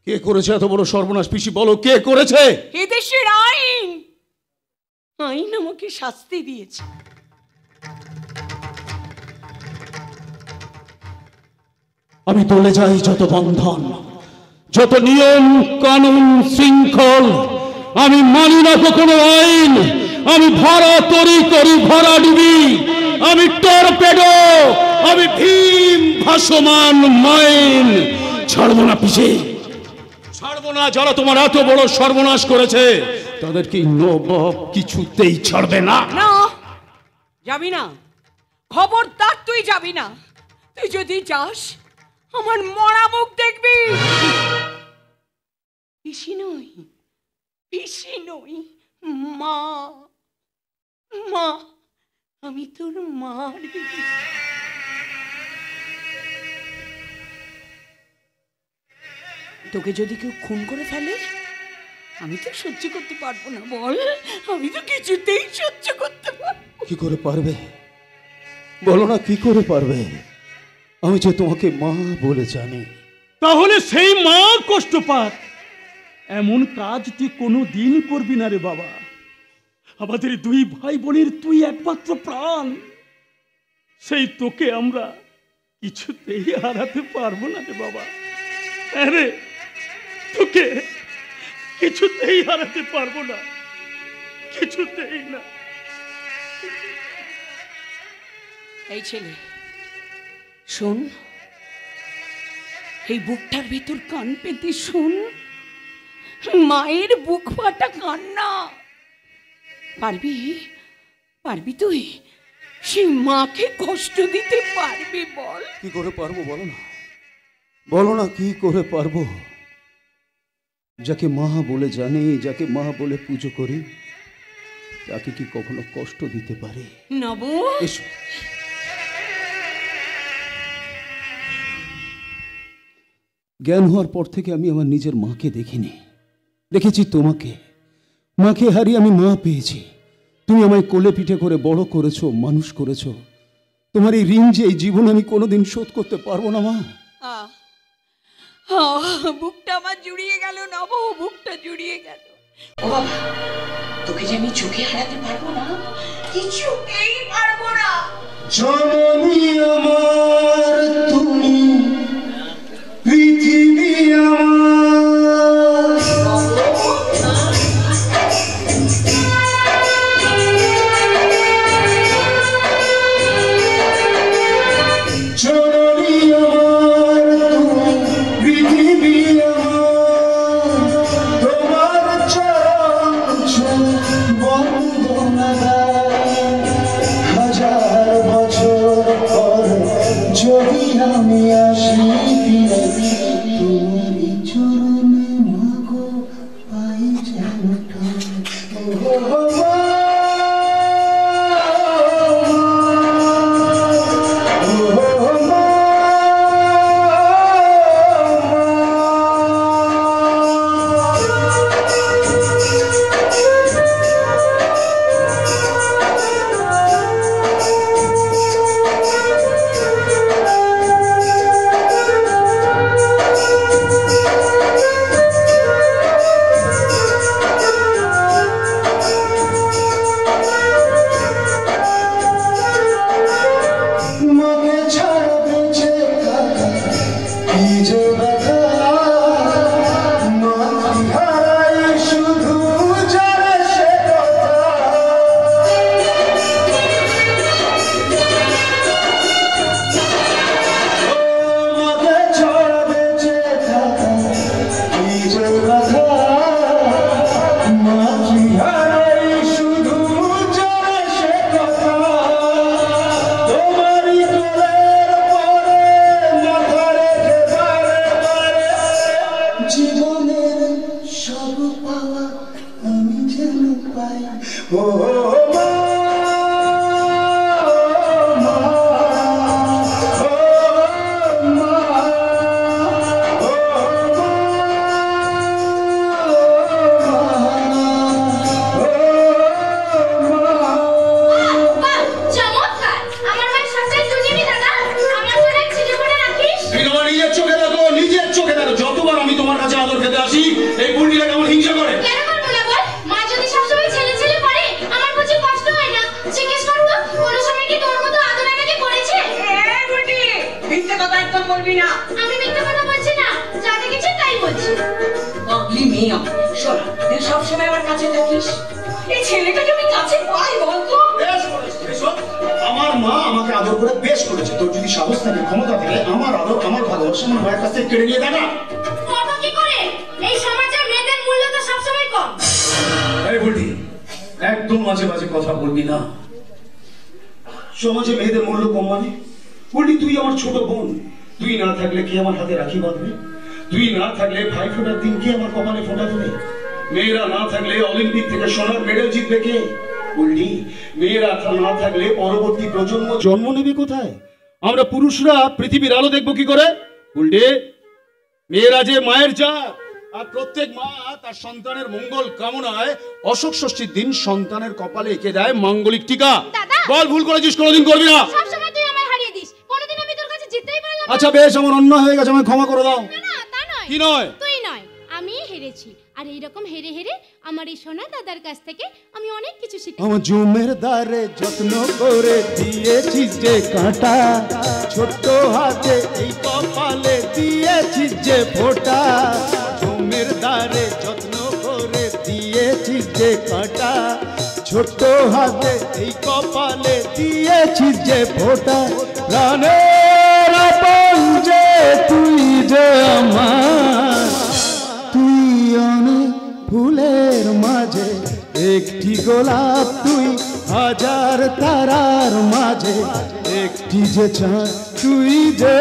কে করেছে এত বড় সর্বনাশ পিসি? বলো কে করেছে? এদেশের আইন, আইন আমাকে শাস্তি দিয়েছে। আমি তোলে যাই যত বন্ধন, যত নিয়ম কানুন শৃঙ্খল, আমি মানি না কখনো আইন। আমি ভরা তরি করি ভরা ডিবি, আমি টর্পেডো, আমি ভীম ভাসমান মাইন। ছাড়বো না পিছে, ছাড়বো না। যারা তোমার এত বড় সর্বনাশ করেছে তাদেরকে নবাব কিছুতেই ছাড়বে না। না, যাবি না, খবরদার তুই যাবি না। তুই যদি যাস আমার মরা মুখ দেখবি। পিসি নই, পিসি নই, মা, মা, আমি তোর মার দিদি। তোকে যদি কেউ খুন করে ফেলে আমি তো সহ্য করতে পারবো না। বল, আমি তো কিছুতেই সহ্য করতে পারবো। কি করে পারবে বলো না, কি করে পারবে? আমি যে তোমাকে মা বলে জানি। তাহলে সেই মা কষ্ট পাক, এমন কাজ তুই কোনো দিন করবি না রে বাবা। আমাদের দুই ভাই বোনের তুই একমাত্র প্রাণ, সেই তোকে আমরা কিছুতেই হারাতে পারবো না রে বাবা। আরে তোকে কিছুতেই হারাতে পারবো না, কিছুতেই না। এই ছেলে শোন, এই বুকটার ভেতর কান পেতে শোন, মায়ের বুক ফাটা কান্না। পারবি? পারবি তুই? সেই মাকে কষ্ট দিতে পারবি? বল। কি করে পারবো বলো না, বলো না কি করে পারবো? যাকে মা বলে জানি, যাকে মা বলে পুজো করি, তাকে কি কখনো কষ্ট দিতে পারি? নব, এসো। জ্ঞান হওয়ার পর থেকে আমি আমার নিজের মাকে দেখিনি, দেখেছি তোমাকে। মাকে হারিয়ে আমি মা পেয়েছি। তুমি আমায় কোলে পিঠে করে বড় করেছো, মানুষ করেছো। তোমার এই ঋণ যে এই জীবন আমি কোনোদিন শোধ করতে পারবো না মা। বুকটা আমার জুড়িয়ে গেল নব, বুকটা জুড়িয়ে গেল। ও বাবা, তোকে যে আমি চোখে হারাতে পারবো না, কিছুতেই পারবো না। জননী আমার তুমি, পৃথিবী আমার, জননী আমার তুমি, পৃথিবী আমার, তোমার চরণ বন্দনা গাই, হাজার বছর পর যদি আমি আসি ফিরে, তোমারই চরণে মাগো পাই যেন একদম মাঝে মাঝে কথা বলবি না। সমাজে মেয়েদের মূল্য কম মানে? বলি তুই আমার ছোট বোন, তুই না থাকলে কি আমার হাতে রাখি বাঁধবে? তুই না থাকলে ভাই ফোটার দিন কি আমার কপালে ফোটা দেবে? মেয়েরা না থাকলে অলিম্পিক থেকে সোনার মেডেল জিতবে কে? বললি মেয়েরা না থাকলে পরবর্তী প্রজন্ম জন্ম নেবে কোথায়? আমরা পুরুষরা পৃথিবীর আলো দেখবো কি করে? উল্টে মেয়েরা যে মায়ের জাত, আর প্রত্যেক মা তার সন্তানের মঙ্গল কামনায় অশোক ষষ্ঠীর দিন সন্তানের কপালে এঁকে দেয় মাঙ্গলিক টিকা। বল, ভুল করেছিস? কোনোদিন করবি না। সবসময় তুই আমায় হারিয়ে দিস, কোনোদিন আমি তোর কাছে জিততেই পারলাম না। আচ্ছা বেশ, আমার অন্যায় হয়ে গেছে, আমায় ক্ষমা করে দাও। না না, তা নয়। কি নয়? তুই নয়, আমি হেরেছি। আর এইরকম হেরে হেরে আমার এই সোনা দাদার কাছ থেকে আমি অনেক কিছু শিখেছি। আমার জমের দ্বারে যত্ন করে দিয়েছিস যে কাঁটা, ছোট্ট হাতে এই কপালে দিয়েছিস যে ফোঁটা। জমের দ্বারে যত্ন করে দিয়েছিস যে কাঁটা, ছোট্ট হাতে এই কপালে দিয়েছিস যে ফোঁটা। প্রাণের মন যে তুই যে আমার, তুই অনেক ফুলের মাঝে একটি গোলাপ, তুই হাজার তারার মাঝে একটি যে চাঁদ, তুই যে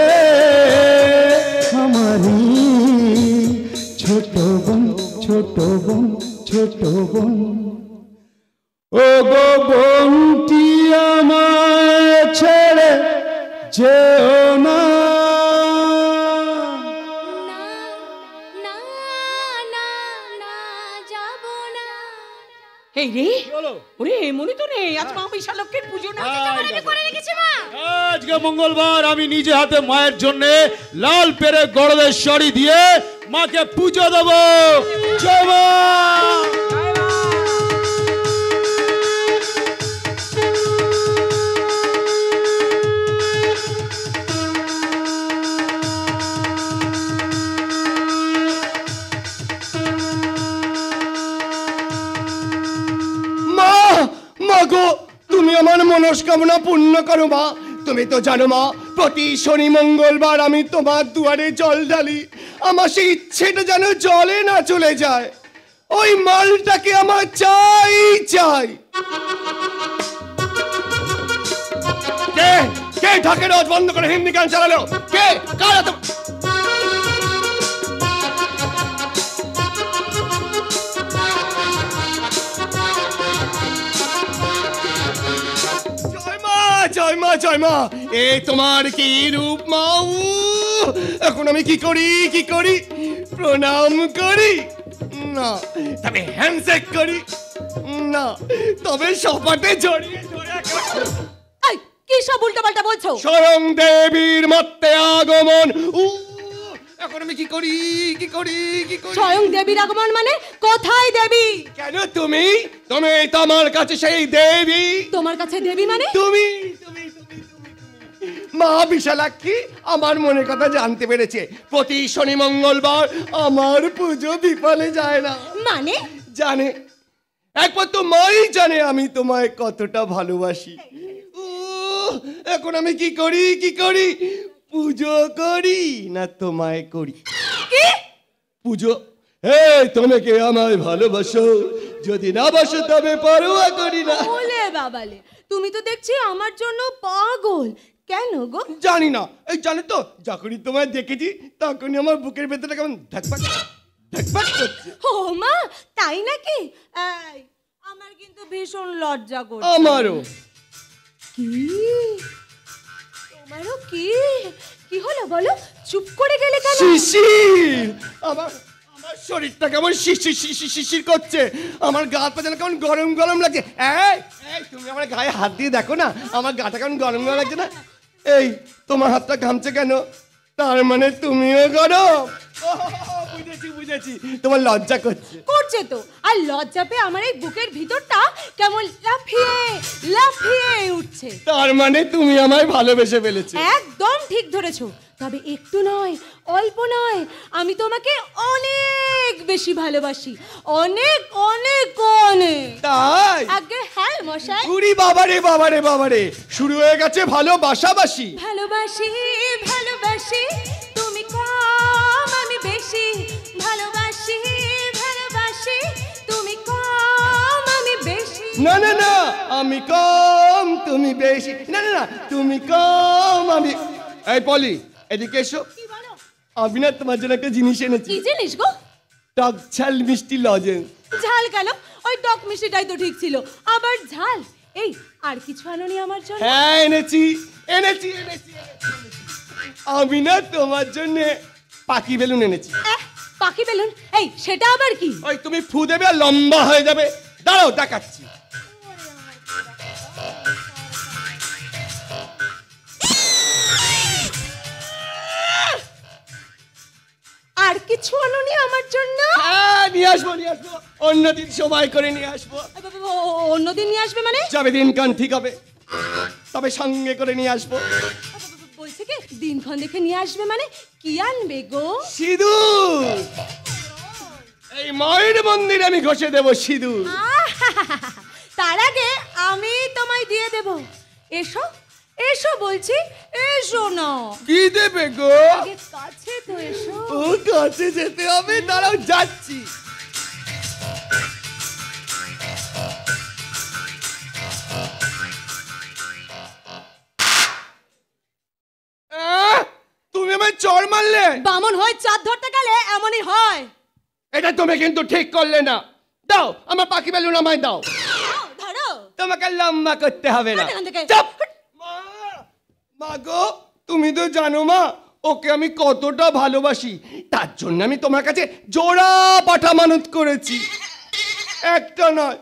আমারি ছোট বোন, ছোট বোন, ছোট বোন। ও গো বোনটি আমায় ছেড়ে যেও না। এই রে, ওরে মনে তো নেই আজ মা বিশালক্ষীর পুজো না? করে রেখেছি মা। আজকে মঙ্গলবার আমি নিজে হাতে মায়ের জন্য লাল পেরে গড়দের শাড়ি দিয়ে মাকে পুজো দেবো। জয় মা। মাগো, তুমি আমার মনস্কামনা পূর্ণ করো মা। তুমি তো জানো মা, প্রতি শনি মঙ্গলবার আমি তোমার দুয়ারে জল ঢালি। আমার সেই ইচ্ছেটা যেন জলে না চলে যায়। ওই মালটাকে আমার চাই চাই। কে কে ঢাকের আওয়াজ বন্ধ করে হিন্দি গান চালালো? কে? কারা? জয় মা, জয় মা। এ তোমার কি রূপ মা! এখন আমি কি করি, কি করি? প্রণাম করি না, তবে হ্যান্ডশেক করি না, তবে সপাটে জড়িয়ে ধরে। এই কি সব উল্টোপাল্টা বলছো? স্বয়ং দেবীর মর্তে আগমন। এখন আমি কি করি, কি করি, কি করি? স্বয়ং দেবীর আগমন মানে? কোথায় দেবী? কেন তুমি? তুমি তো আমার কাছে সেই দেবী। তোমার কাছে দেবী মানে? তুমি মা বিশালাক্ষী আমার মনের কথা জানতে পেরেছে। প্রতি শনি মঙ্গলবার আমার পুজো বিফলে যায় না। মানে? জানে, একমাত্র মাই জানে আমি তোমায় কতটা ভালোবাসি। এখন আমি কি করি, কি করি? পুজো করি না তোমায় করি? কি পুজো? তুমি কি আমায় ভালোবাসো? যদি না বাসো তবে পরোয়া করি না। বলে বাবালে, তুমি তো দেখছি আমার জন্য পাগল। কেন গো? জানি না, এই জানো তো, যখনই তোমায় দেখেছি তখনই আমার বুকের ভেতরটা কেমন ধাকপাক ধাকপাক করছে। ও মা, তাই নাকি? এই আমার কিন্তু ভীষণ লজ্জা করছে। আমারও। কি? তোমারও কি? কি হলো বলো? চুপ করে গেলে কেন? শিশির! আমার শরীরটা কেমন শিশির শিশির শিশির করছে। আমার গা পা যেন কেমন গরম গরম লাগছে। এই তুমি আমার গায়ে হাত দিয়ে দেখো না, আমার গাটা কেমন গরম গরম লাগছে না? এই তোমার হাতটা ঘামছে কেন? তার মানে তুমিও গরম। বুঝেছি বুঝেছি, তোমার লজ্জা করছে। করছে তো, আর লজ্জা পেয়ে আমার এই বুকের ভিতরটা কেমন লাফিয়ে লাফিয়ে উঠছে। তার মানে তুমি আমায় ভালোবেসে ফেলেছো। একদম ঠিক ধরেছো। তবে একটু নয়, অল্প নয়, আমি তোমাকে অনেক বেশি ভালোবাসি। অনেক অনেক অনেক। তাই? আগে হ্যাঁ মশাই। উরি বাবারে বাবারে বাবারে, শুরু হয়ে গেছে ভালোবাসাবাসি। ভালোবাসি ভালোবাসি, তুমি কম আমি বেশি। ভালোবাসি ভালোবাসি, তুমি কম আমি বেশি। না না না, আমি কম তুমি বেশি। না না না, তুমি কম আমি। এই পলি, এদিকে এসো। আমি না তোমার জন্য একটা জিনিস এনেছি। কি জিনিস গো? টক ঝাল মিষ্টি লজেন্স। ঝাল কেন? ওই টক মিষ্টিটাই তো ঠিক ছিল, আবার ঝাল? এই আর কিছু আনোনি আমার জন্য? হ্যাঁ এনেছি এনেছি এনেছি। আমি না তোমার জন্য পাখি বেলুন এনেছি। পাখি বেলুন? এই সেটা আবার কি? ওই তুমি ফু দেবে আর লম্বা হয়ে যাবে। দাঁড়াও দেখাচ্ছি। আর কিছু আনোনি আমার জন্য? হ্যাঁ নিয়ে আসবো নিয়ে আসবো, অন্যদিন সময় করে নিয়ে আসবো। অন্যদিন নিয়ে আসবে মানে? যাবে দিনক্ষণ ঠিক হবে, তবে সঙ্গে করে নিয়ে আসবো। বলছে কি দিনক্ষণ দেখে নিয়ে আসবে মানে? কি আনবে গো? সিঁদুর। এই মায়ের মন্দিরে আমি ঘষে দেবো সিঁদুর। তার আগে আমি তোমায় দিয়ে দেব। এসো এসো বলছি, এসো না। কি দেবে গো? আগে কাছে তো এসো। ও কাছে যেতে হবে, দাঁড়াও যাচ্ছি। তুমি আমায় চড় মারলে। বামন হয়ে চাঁদ ধরতে গেলে এমনই হয়। এটা তুমি কিন্তু ঠিক করলে না। দাও আমার পাখি বেলুন আমায় দাও। ধরো। তোমাকে লম্বা করতে হবে না। এখান থেকে। চাপ। মা গো, তুমি তো জানো মা ওকে আমি কতটা ভালোবাসি, তার জন্য আমি তোমার কাছে জোড়া পাঠা মানত করেছি। একটা নয়,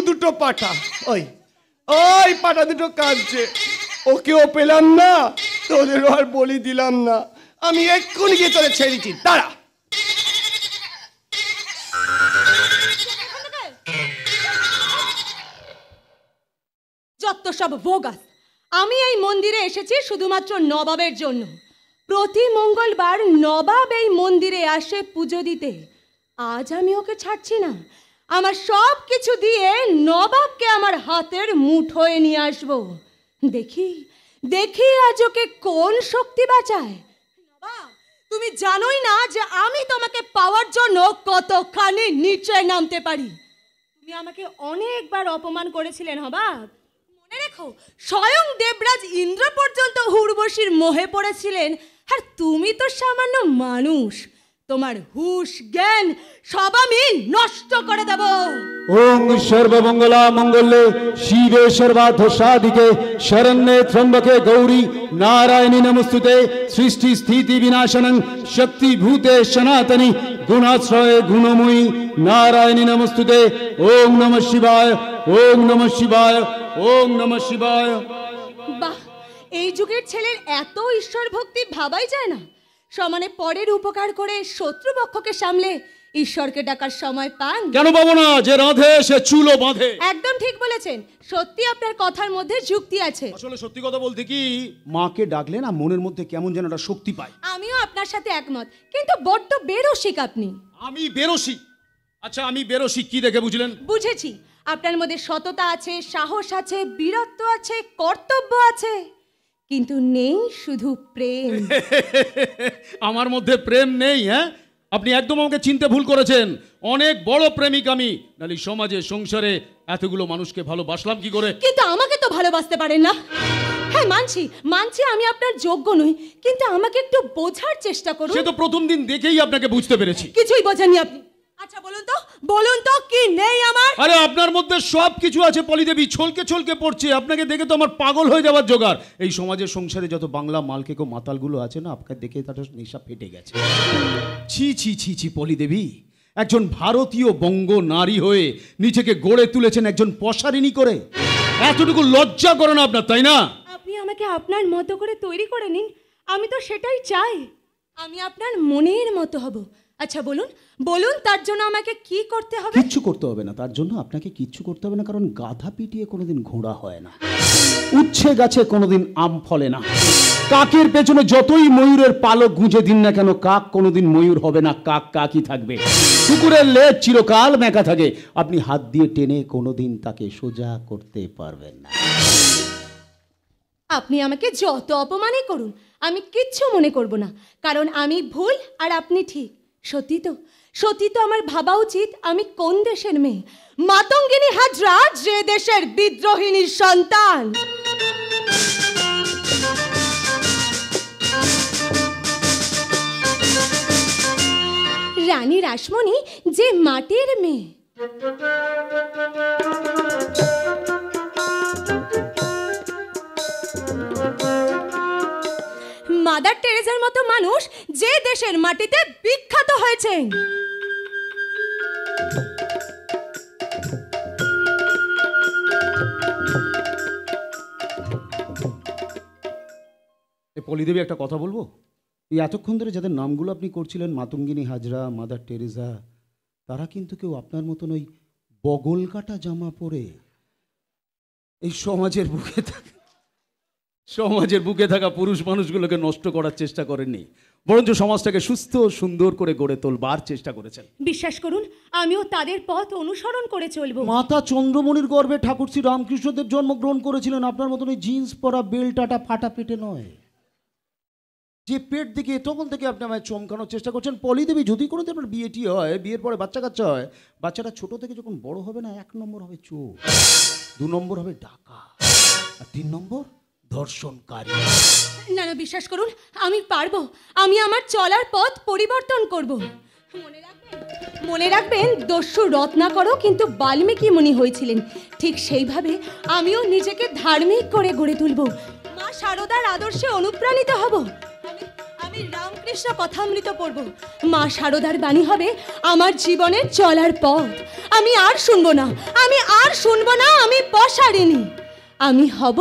দুটো পাঠা। ওই ওই পাঠা দুটো কাঁদছে, ওকেও পেলাম না, তোদেরও আর বলি দিলাম না। আমি এক্ষুনি গিয়ে তোদের ছেড়েছি, দাঁড়া। যত সব বোগাস। আমি এই মন্দিরে এসেছি শুধুমাত্র নবাবের জন্য। প্রতি মঙ্গলবার নবাব এই মন্দিরে আসে পুজো দিতে। আজ আমি ওকে ছাড়ছি না। আমার সব কিছু দিয়ে নবাবকে আমার হাতের মুঠোয় নিয়ে আসবো। দেখি দেখি আজ ওকে কোন শক্তি বাঁচায়। নবাব, তুমি জানোই না যে আমি তোমাকে পাওয়ার জন্য কতখানি নিচে নামতে পারি। তুমি আমাকে অনেকবার অপমান করেছিলেন নবাব। মনে রেখো, স্বয়ং দেবরাজ ইন্দ্র পর্যন্ত উর্বশীর মোহে পড়েছিলেন। আর তুমি তো সামান্য মানুষ, তোমার হুশ জ্ঞান সব আমি নষ্ট করে দেব। ওং সর্বমঙ্গলা মঙ্গলে শিবে সর্বার্থ সাধিকে শরণ্যে ত্র্যম্বকে গৌরী নারায়ণী নমস্তুতে সৃষ্টি স্থিতি বিনাশনং শক্তি ভূতে সনাতনী গুণাশ্রয়ে গুণময়ী নারায়ণী নমস্তুতে। ওং নমঃ শিবায়, ওং নমঃ শিবায়, ওং নমঃ শিবায়। বাহ, এই যুগের ছেলের এত ঈশ্বর ভক্তি ভাবাই যায় না। সমানে পরের উপকার করে শত্রুপক্ষকে সামলে ঈশ্বরকে ডাকার সময় পান? কেন পাবো না? যে রাধে সে চুলো বাঁধে। একদম ঠিক বলেছেন। সত্যি আপনার কথার মধ্যে যুক্তি আছে। আসলে সত্যি কথা বলতে কি, মাকে ডাকলে না মনের মধ্যে কেমন যেন একটা শক্তি পায়। আমিও আপনার সাথে একমত, কিন্তু বড্ড বেরসিক আপনি। আমি বেরসিক? আচ্ছা আমি বেরসিক কি দেখে বুঝলেন? বুঝেছি, আপনার মধ্যে সততা আছে, সাহস আছে, বীরত্ব আছে, কর্তব্য আছে, কিন্তু নেই শুধু প্রেম। আমার মধ্যে প্রেম নেই? হ্যাঁ, আপনি একদম আমাকে চিনতে ভুল করেছেন। অনেক বড় প্রেমিক আমি, নালি সমাজে সংসারে এতগুলো মানুষকে ভালোবাসলাম কি করে? কিন্তু আমাকে তো ভালোবাসতে পারেন না। হ্যাঁ মানছি মানছি আমি আপনার যোগ্য নই, কিন্তু আমাকে একটু বোঝার চেষ্টা করুন। সে তো প্রথম দিন দেখেই আপনাকে বুঝতে পেরেছি। কিছুই বোঝেননি আপনি। আচ্ছা বলুন তো কি নেই আমার? আরে আপনার মধ্যে সব কিছু আছে পলিদেবী, ছলকে ছলকে পড়ছে। আপনাকে দেখে তো আমার পাগল হয়ে যাওয়ার জোগাড়। এই সমাজের সংসারে যত বাংলা মালকেকো মাতালগুলো আছে না, আপনাকে দেখে তাদের নেশা ফেটে গেছে। ছি ছি ছি ছি পলিদেবী, একজন ভারতীয় বঙ্গ নারী হয়ে নিজেকে গড়ে তুলেছেন একজন পশারিনী করে। এতটুকু লজ্জা করে না আপনার, তাই না? আপনি আমাকে আপনার মতো করে তৈরি করে নিন, আমি তো সেটাই চাই। আমি আপনার মনের মতো হব। আচ্ছা বলুন তার জন্য আমাকে কি করতে হবে? কিচ্ছু করতে হবে না তার জন্য, আপনাকে কিচ্ছু করতে হবে না, কারণ গাধা পিটিয়ে কোনোদিন ঘোড়া হয় না, উচ্ছে গাছে কোনোদিন আম ফলে না, কাকের পেছনে যতই ময়ূরের পালক গুঁজে দিন না কেন, কাক কোনোদিন ময়ূর হবে না, কাক কাকই থাকবে। কুকুরের লেজ চিরকাল মেকা থাকে, আপনি হাত দিয়ে টেনে কোনোদিন তাকে সোজা করতে পারবেন না। আপনি আমাকে যত অপমানই করুন আমি কিচ্ছু মনে করব না, কারণ আমি ভুল আর আপনি ঠিক। সত্যি তো আমার ভাবা উচিত আমি কোন দেশের মেয়ে। মাতঙ্গিনী হাজরা যে দেশের বিদ্রোহিনীর সন্তান। রানী রাসমণি যে মাটির মেয়ে। মাদার টেরেসার মতো মানুষ যে দেশের মাটিতে বিখ্যাত হয়েছেন। পলিদেবী একটা কথা বলবো? এই এতক্ষণ ধরে যাদের নামগুলো আপনি করছিলেন, মাতঙ্গিনী হাজরা, মাদার টেরেসা, তারা কিন্তু কেউ আপনার মতন ওই বগল কাটা জামা পরে এই সমাজের বুকে থাকে। সমাজের বুকে থাকা পুরুষ মানুষগুলোকে নষ্ট করার চেষ্টা করেননি, বরঞ্চ সমাজটাকে সুস্থ সুন্দর করে গড়ে তোলবার চেষ্টা করেছেন। বিশ্বাস করুন, আমিও তাদের পথ অনুসরণ করে চলবো। মাতা চন্দ্রমণির গর্ভে ঠাকুর শ্রী রামকৃষ্ণদেব জন্মগ্রহণ করেছিলেন। আপনার মতন ওই জিন্স পরা বেল্টাটা ফাটা পেটে নয়, যে পেট দেখে তখন থেকে আপনি আমায় চমকানোর চেষ্টা করছেন। পলি দেবী, যদি কোনো দিন আপনার বিয়েটি হয়, বিয়ের পরে বাচ্চা কাচ্চা হয়, বাচ্চাটা ছোট থেকে যখন বড় হবে না, 1 নম্বর হবে চোর, 2 নম্বর হবে ডাকা, আর 3 নম্বর ধর্ষণকারী। না না, বিশ্বাস করুন, আমি পারবো। আমি আমার চলার পথ পরিবর্তন করব। মনে রাখবেন, দস্যু রত্নাকরও কিন্তু বাল্মীকি মুনি হয়েছিলেন। ঠিক সেইভাবে আমিও নিজেকে ধার্মিক করে গড়ে তুলব। মা শারদার আদর্শে অনুপ্রাণিত হব। আমি রামকৃষ্ণ কথামৃত পড়ব। মা শারদার বাণী হবে আমার জীবনের চলার পথ। আমি আর শুনবো না, আমি আর শুনবো না আমি পশারিণী, আমি হব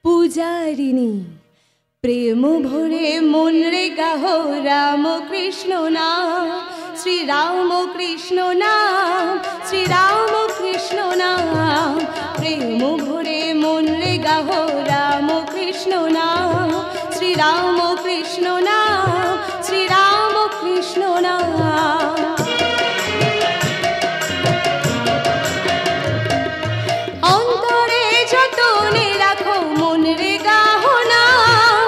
পূজারিণী। প্রেম ভরে মন রে গাহ রাম কৃষ্ণ নাম, শ্রী রাম কৃষ্ণ নাম, শ্রী রাম কৃষ্ণ নাম। প্রেম ভরে মন রে গাহ রাম কৃষ্ণ নাম, শ্রী রাম কৃষ্ণ নাম, শ্রী রাম কৃষ্ণ নাম। অন্তরে যতনে রাখো মন রে গাহ নাম,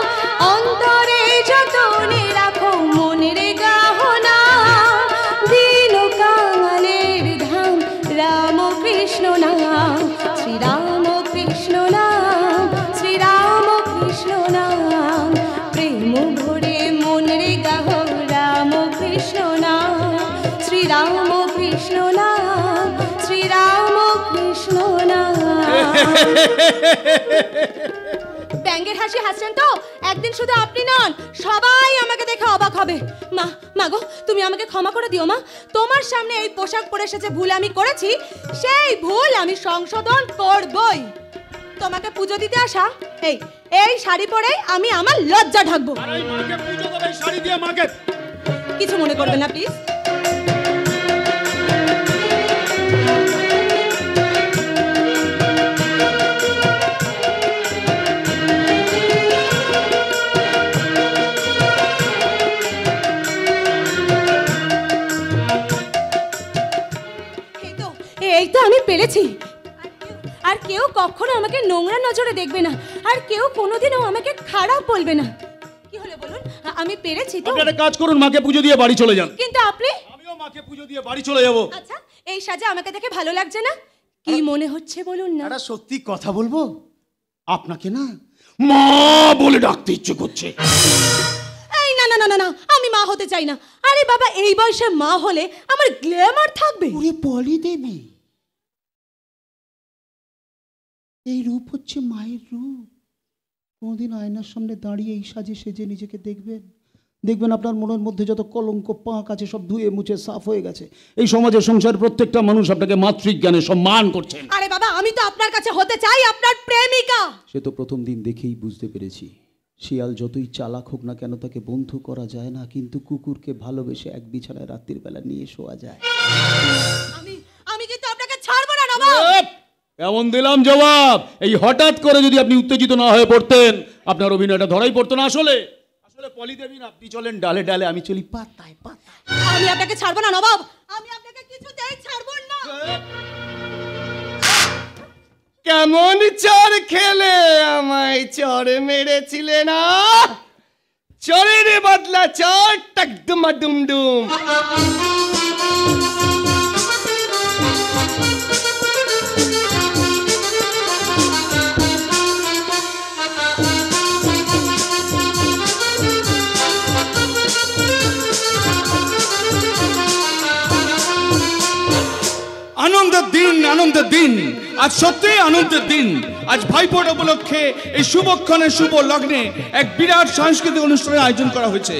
অন্তরে যতনে রাখো মন রে গাহ নাম। দিন কাঙালের ধাম রাম কৃষ্ণ নাম, শ্রী রাম কৃষ্ণ নাম, শ্রী রাম কৃষ্ণ নাম। প্রেম ভরে মন রে গাহ রাম কৃষ্ণ নাম, শ্রী রাম কৃষ্ণ নাম, শ্রী রাম কৃষ্ণ নাম। ব্যাঙ্গের হাসি হাসছেন তো? একদিন শুধু আপনি নন, সবাই আমাকে দেখে অবাক হবে। মা, মাগো, তুমি আমাকে ক্ষমা করে দিও মা। তোমার সামনে এই পোশাক পরে এসে যে ভুল আমি করেছি, সেই ভুল আমি সংশোধন করবই। তোমাকে পুজো দিতে আসা, এই শাড়ি পরে আমি আমার লজ্জা ঢাকবো। কিছু মনে করবে না প্লিজ। এই তো আমি পেরেছি। আর কেউ কখনো আমাকে নোংরা নজরে দেখবে না, আর কেউ কোনোদিনও আমাকে খারাপ বলবে না। কি হলো বলুন? আমি পেরেছি তো। আপনি একটা কাজ করুন, মাকে পুজো দিয়ে বাড়ি চলে যান। কিন্তু আপনি? আমিও মাকে পুজো দিয়ে বাড়ি চলে যাব। আচ্ছা, এই সাজে আমাকে দেখে ভালো লাগছে না? কি মনে হচ্ছে বলুন না? একটা সত্যি কথা বলবো, আপনাকে না মা বলে ডাকতে ইচ্ছে করছে। এই না না না না, আমি মা হতে চাই না। আরে বাবা, এই বয়সে মা হলে আমার গ্ল্যামার থাকবে। ওরে পলি দেবী, এই রূপ হচ্ছে মায়ের রূপ। কোনদিন আয়নার সামনে দাঁড়িয়ে এই সাজে সেজে নিজেকে দেখবেন, দেখবেন আপনার মনের মধ্যে যত কলঙ্ক পাঁক আছে সব ধুয়ে মুছে সাফ হয়ে গেছে। এই সমাজের সংসার প্রত্যেকটা মানুষ আপনাকে মাতৃজ্ঞানে সম্মান করছেন। আরে বাবা, আমি তো আপনার কাছে হতে চাই আপনার প্রেমিকা। সে তো প্রথম দিন দেখেই বুঝতে পেরেছি, শিয়াল যতই চালাক হোক না কেন তাকে বন্ধু করা যায় না, কিন্তু কুকুরকে ভালোবেসে এক বিছানায় রাত্রির বেলা নিয়ে শোয়া যায়। আমি কিন্তু আপনাকে ছাড়বো না নবাব। এমন দিলাম জবাব, এই হঠাৎ করে যদি আপনি উত্তেজিত না হয়ে পড়তেন, আপনার অভিনয়টা ধরাই পড়তো না। আসলে পলি দেবী, আপনি চলেন ডালে ডালে, আমি চলি পাতায় পাতায়। আমি আপনাকে ছাড়বো না নবাব, আমি আপনাকে কিছুতেই ছাড়বো না। কেমন চর খেলে আমায় চর মেরেছিলে না? চরের বদলা চর, টাকডুমা ডুমডুম। আনন্দের দিন, আনন্দের দিন, আজ সত্যি আনন্দের দিন। আজ ভাইফোঁটা উপলক্ষে এই শুভক্ষণে শুভ লগ্নে এক বিরাট সাংস্কৃতিক অনুষ্ঠানের আয়োজন করা হয়েছে।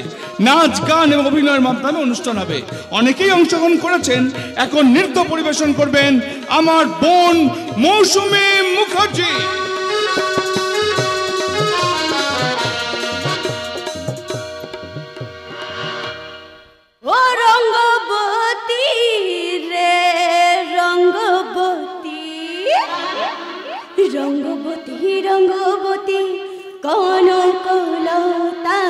নাচ, গান এবং অভিনয়ের মাধ্যমে অনুষ্ঠান হবে। অনেকেই অংশগ্রহণ করেছেন। এখন নৃত্য পরিবেশন করবেন আমার বোন মৌসুমী মুখার্জি। ও রঙ্গবতী রে রঙ্গবতী, রঙ্গবতী রঙ্গবতী কনকলতা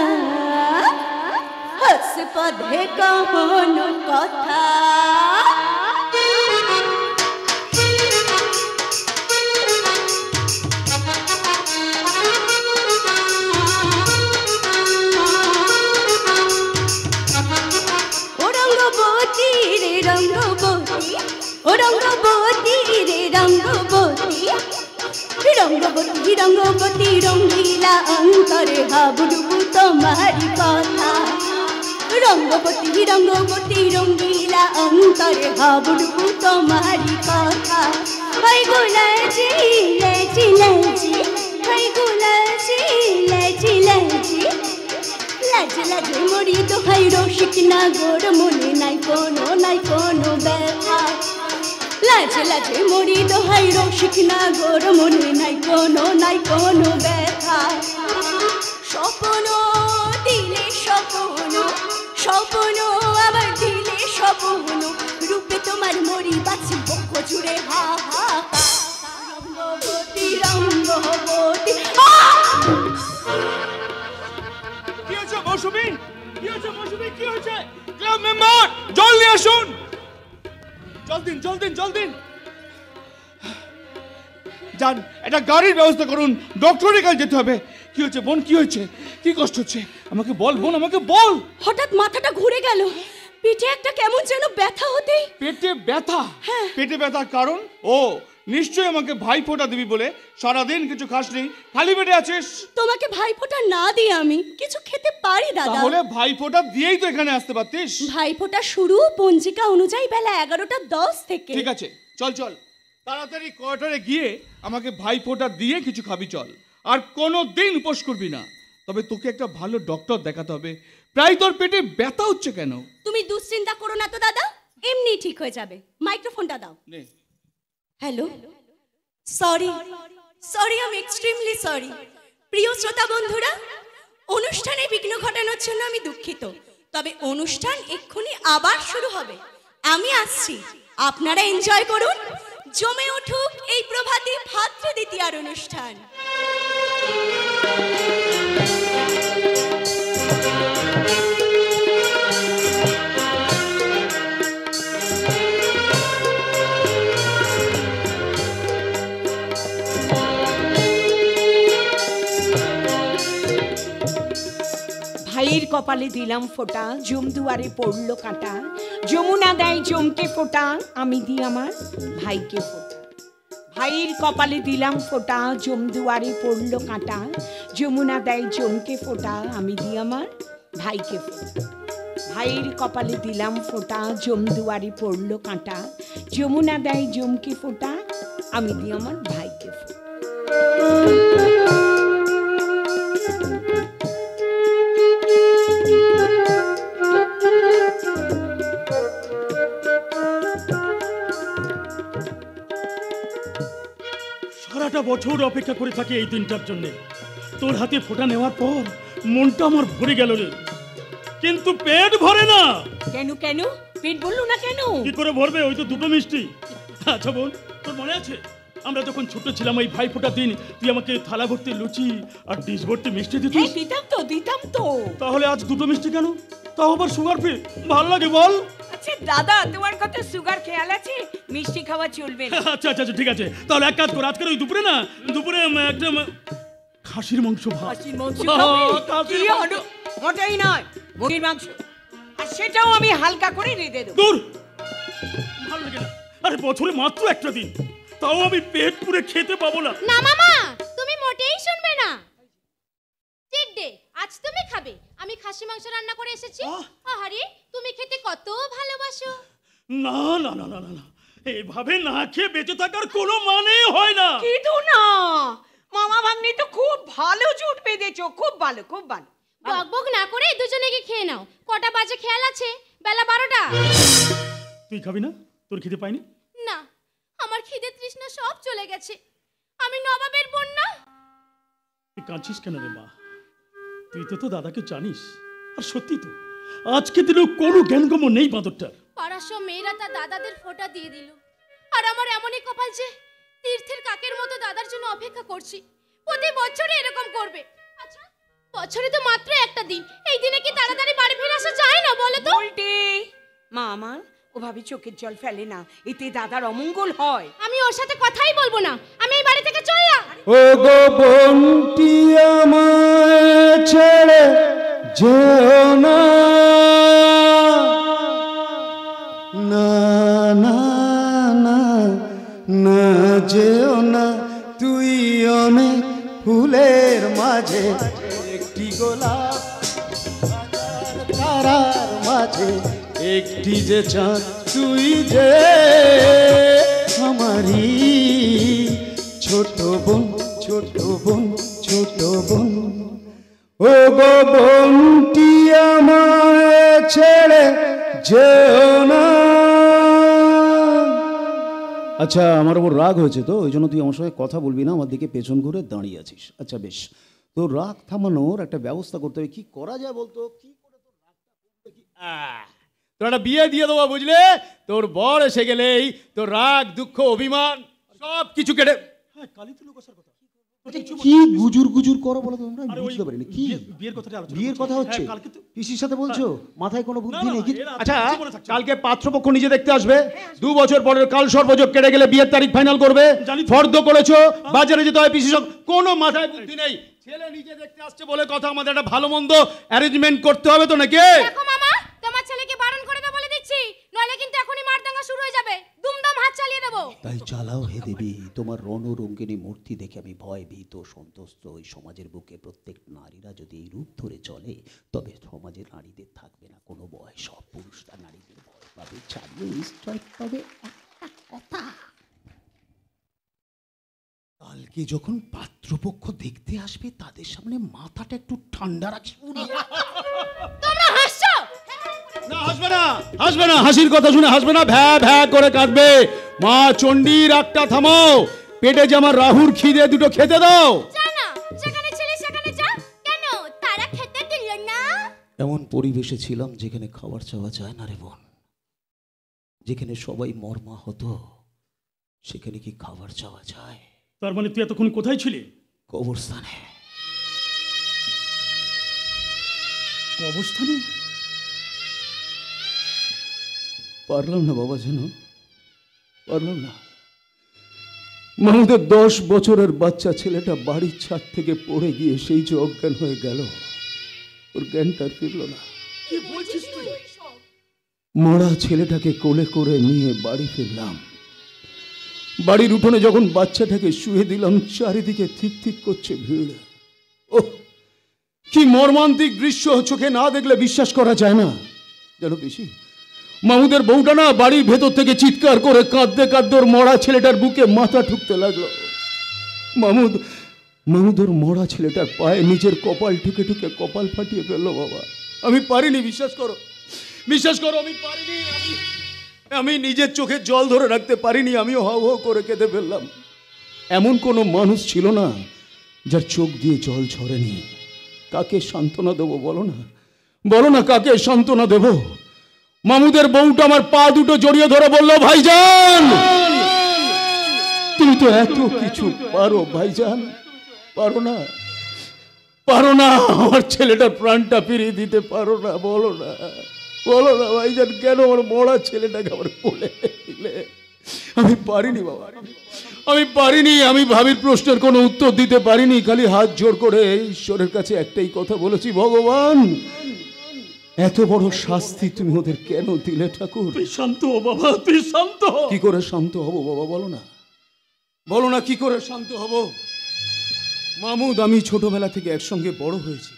হাসপদে কহন কথা রঙ্গবতী রঙ্গবতী রঙ্গিলা অন্তরে হাবুডুবু তোমারি কথা রঙ্গবতী রঙ্গবতী রঙ্গিলা অন্তরে হাবুডুবু তোমারি কথা হাই গোলাজি লেজি লেজি হাই গোলাজি লেজি লেজি লাজে লাজে মরি তো হাই রসিক না গোর মনে নাই কোনো ব্যথা লাজে লাজে মরি তো হাই রসিক না গোর মনে নাই কোনো ব্যথা স্বপ্ন দিলে স্বপ্ন আবার দিলে স্বপ্ন রূপে তোমার মরি বাঁচি বক্ষ জুড়ে হা হা রঙ্গবতী রঙ্গবতী কি হয়েছে মৌসুমী? কি হয়েছে মৌসুমী? কি হয়েছে? ক্লাব মেম্বার জল নিয়ে আসুন। জল দিন যান, একটা গাড়ির ব্যবস্থা করুন, ডক্টরের কাছে যেতে হবে। কি হয়েছে বোন? কি হয়েছে? কি কষ্ট হচ্ছে? আমাকে বল বোন, আমাকে বল। হঠাৎ মাথাটা ঘুরে গেল, পিঠে একটা কেমন যেন ব্যথা হতেই। পেটে ব্যথা? হ্যাঁ। পেটে ব্যথার কারণ? ও নিশ্চয়ই আমাকে ভাইফোঁটা দিবি বলে সারাদিন কিছু খাসনি, খালি পেটে আছিস। তোমাকে ভাইফোঁটা না দিয়ে আমি কিছু খেতে পারি দাদা। তাহলে ভাইফোঁটা দিয়েই তো এখানে আসতে পারতিস। ভাইফোঁটা শুরু পঞ্জিকা অনুযায়ী বেলা 11:10 থেকে। ঠিক আছে, চল তাড়াতাড়ি কোয়ার্টারে গিয়ে আমাকে ভাইফোঁটা দিয়ে কিছু খাবি চল। আর কোনো দিন উপোস করবি না। তবে তোকে একটা ভালো ডক্টর দেখাতে হবে। প্রায় তোর পেটে ব্যথা হচ্ছে কেন? তুমি দুশ্চিন্তা করো না তো দাদা, এমনি ঠিক হয়ে যাবে। মাইক্রোফোনটা দাও। হ্যালো, সরি আমি এক্সট্রিমলি সরি। প্রিয় শ্রোতা বন্ধুরা, অনুষ্ঠানে বিঘ্ন ঘটানোর জন্য আমি দুঃখিত। তবে অনুষ্ঠান এক্ষুনি আবার শুরু হবে, আমি আসছি। আপনারা এনজয় করুন, জমে উঠুক এই প্রভাতী ভাদ্র দ্বিতীয়ার অনুষ্ঠান। ভাইয়ের কপালে দিলাম ফোঁটা, জম দুয়ারে পড়লো কাঁটা। যমুনা দেয় জমকে ফোঁটা, আমি দিই আমার ভাইকে ফোঁটা। ভাইয়ের কপালে দিলাম ফোঁটা, জম দুয়ারে পড়লো কাঁটা। যমুনা দেয় জমকে ফোঁটা, আমি দিই আমার ভাইকে ফোঁটা। ভাইয়ের কপালে দিলাম ফোঁটা, জম দুয়ারে পড়লো কাঁটা। যমুনা দেয় জমকে ফোঁটা, আমি দিই আমার ভাইকে ফোঁটা। সারাটা বছর অপেক্ষা করে থাকি এই দিনটার জন্য। তোর হাতে ফোঁটা নেওয়ার পর মনটা আমার ভরে গেল রে, কিন্তু পেট ভরে না। কেন পেট বললো না কেন? কি করে ভরবে? ওই তো দুটো মিষ্টি। আচ্ছা বোন, তোর মনে আছে আমরা যখন ছোট ছিলাম ওই ভাইফোঁটার দিন তুই আমাকে থালা ভর্তি লুচি আর ডিশ ভর্তি মিষ্টি দিতিস? দিতাম তো। তাহলে আজ দুটো মিষ্টি কেন? তাও আবার সুগার ফ্রি। ভালো লাগে বল? আচ্ছা দাদা, তোমার কথা সুগার খেয়াল আছে? মিষ্টি খাওয়া চলবে না। আচ্ছা ঠিক আছে, তাহলে এক কাজ কর, আজকের ওই দুপুরে একটা খাসির মাংস ভাত। মোটেই নয়, মুরগির মাংস, আর সেটাও আমি হালকা করে রেঁধে দেবো। দূর, ভালো লাগে না। আরে বছরে মাত্র একটা দিন, তাও আমি পেট পুরে খেতে পাবো না। না মামা, তুমি মোটেই শুনবে না। চিট ডে, আজ তুমি খাবে। আমি খাসি মাংস রান্না করে এসেছি। আহারে, তুমি খেতে কত ভালোবাসো। না, এইভাবে না খেয়ে বেঁচে থাকার কোনো মানে হয় না। কিন্তু না, মামা ভাগ্নি তো খুব ভালো জুট বেঁধেছো, খুব ভালো। বকবক না করে দুজনে গিয়ে খেয়ে নাও। কটা বাজে খেয়াল আছে? বেলা 12টা। তুই খাবি না? তোর খিদে পাইনি? না, আমার খিদে তৃষ্ণা সব চলে গেছে। আমি নবাবের বোন না। তুই কাঁদছিস কেন রে মা? তুই তো দাদাকে জানিস। আর সত্যি তো আজকে দিলেও কোনো জ্ঞানগম্য নেই বাঁদরটার। পাড়ার সব মেয়েরা তার দাদাদের ফোঁটা দিয়ে দিল, আর আমার এমনই কপাল যে তীর্থের কাকের মতো দাদার জন্য অপেক্ষা করছি। প্রতি বছরই এরকম করবে। বছরে তো মাত্র একটা দিন, এই দিনে কি তাড়াতাড়ি বাড়ি ফিরে আসা যায় না বলো তো? উল্টে মা আমার ওভাবে চোখের জল ফেলে না, এতে দাদার অমঙ্গল হয়। আমি ওর সাথে কথাই বলবো না, আমি এই বাড়ি থেকে চললাম। ও গো বন্টি আমায় ছেড়ে যেও না, না না না না যেও না, তুই অনেক ফুলের মাঝে একটি গোলাপ, তারার মাঝে একটি যে চাঁদ, তুই যে আমারি ছোট বোন, ছোট বোন, ছোট বোন। ও গো বন্টি আমায় ছেড়ে যেও না। আচ্ছা, আমার ওপর রাগ হয়েছে তো, ওই জন্য তুই আমার সঙ্গে কথা বলবি না, আমার দিকে পেছন ঘুরে দাঁড়িয়ে আছিস। আচ্ছা বেশ, তোর রাগ থামানোর একটা ব্যবস্থা করতে হবে। কি করা যায় বলতো? কি করে তোর রাগটা কমবে? কি তোর একটা বিয়ে দিয়ে দেবো, বুঝলে? তোর বর এসে গেলেই তোর রাগ, দুঃখ, অভিমান সব কিছু কেটে। হ্যাঁ, কালী তো লোকের কথা। কি গুজুর গুজুর করো বলো তো? আমরা বুঝতে পারিনি কি বিয়ের কথাটা আলোচনা, বিয়ের কথা হচ্ছে? পিসির সাথে বলছো? মাথায় কোনো বুদ্ধি নেই? আচ্ছা, কালকে পাত্রপক্ষ নিজে দেখতে আসবে। 2 বছর পরের কাল সর্বযোগ কেটে গেলে বিয়ের তারিখ ফাইনাল করবে। ফর্দ করেছো, বাজারে যেতে হয় পিসির সঙ্গে, কোনো মাথায় বুদ্ধি নেই। ছেলে নিজে দেখতে আসছে বলে কথা, আমাদের একটা ভালো মন্দ অ্যারেঞ্জমেন্ট করতে হবে তো নাকি? দেখো মামা, তোমার ছেলেকে বারণ করে দাও বলে দিচ্ছি, নইলে কিন্তু এখনই মারদাঙ্গা শুরু হয়ে যাবে, দুমদাম হাত চালিয়ে দেবো। তাই চালাও হে দেবী, তোমার রণরঙ্গিনী মূর্তি দেখে আমি ভয় ভীত সন্তুষ্ট। ওই সমাজের বুকে প্রত্যেক নারীরা যদি এই রূপ ধরে চলে, তবে সমাজের নারীদের থাকবে না কোনো ভয়। সব পুরুষরা নারীদের ভয় পাবে, ছাড়িয়ে নিশ্চয় পাবে। কথা, কালকে যখন পাত্রপক্ষ দেখতে আসবে, তাদের সামনে মাথাটা একটু ঠান্ডা রাখি। তোমরা হাসছো? না, হাসবে না, হাসবে না, হাসির কথা শুনে হাসবে না, ভ্যা ভ্যা করে কাটবে। মা চণ্ডী, রাগটা থামাও, পেটে যে আমার রাহুর খিদে, দুটো খেতে দাও। জানা, যেখানে ছেলে সেখানে যা, কেন তারা খেতে দিল না? এমন পরিবেশে ছিলাম যেখানে খাবার চাওয়া যায় না রে বোন, যেখানে সবাই মর্মা হতো, সেখানে কি খাবার চাওয়া যায়? তার মানে তুই এতক্ষণ কোথায় ছিলি? কবরস্থানে। কবরস্থানে? পারলাম না বাবা, যেন পারলাম না। মাহুদের 10 বছরের বাচ্চা ছেলেটা বাড়ির ছাদ থেকে পড়ে গিয়ে সেই যে অজ্ঞান হয়ে গেল, ওর জ্ঞানটা ফিরল না। কি বলছিস তুই? মরা ছেলেটাকে কোলে করে নিয়ে বাড়ি ফিরলাম। বাড়ির উঠোনে যখন বাচ্চাটাকে শুয়ে দিলাম, চারিদিকে ঠিক ঠিক করছে ভিড়। ওহ, কি মর্মান্তিক দৃশ্য, চোখে না দেখলে বিশ্বাস করা যায় না। জানো বেশি, মাহুদের বউটা না বাড়ির ভেতর থেকে চিৎকার করে কাঁদতে কাঁদতে ওর মরা ছেলেটার বুকে মাথা ঠুকতে লাগলো। মাহুদের মরা ছেলেটার পায়ে নিজের কপাল ঠুকে ঠুকে কপাল ফাটিয়ে ফেললো। বাবা, আমি পারিনি, বিশ্বাস করো, বিশ্বাস করো, আমি পারিনি। আমি নিজের চোখে জল ধরে রাখতে পারিনি, আমিও হাউ হাউ করে কেঁদে ফেললাম। এমন কোনো মানুষ ছিল না যার চোখ দিয়ে জল ঝরেনি। কাকে সান্ত্বনা দেবো বলো না, বলো না, কাকে সান্ত্বনা দেব? মামুদের বউটা আমার পা দুটো জড়িয়ে ধরে বলল, ভাইজান তুমি তো এত কিছু পারো, ভাইজান পারো না, পারো না আমার ছেলেটার প্রাণটা ফিরিয়ে দিতে পারো না? বলো না, বলো না ভাইজান, কেন আমার মরা ছেলেটাকে আমার কোলে দিলে? আমি পারিনি বাবা, আমি পারিনি। আমি ভাবির প্রশ্নের কোনো উত্তর দিতে পারিনি, খালি হাত জোর করে ঈশ্বরের কাছে একটাই কথা বলেছি, ভগবান এত বড় শাস্তি তুমি ওদের কেন দিলে ঠাকুর? তুই শান্ত হ বাবা, তুই শান্ত হ। কি করে শান্ত হব বাবা, বলো না, বলো না, কি করে শান্ত হব? মামুদ আমি ছোটবেলা থেকে একসঙ্গে বড় হয়েছি,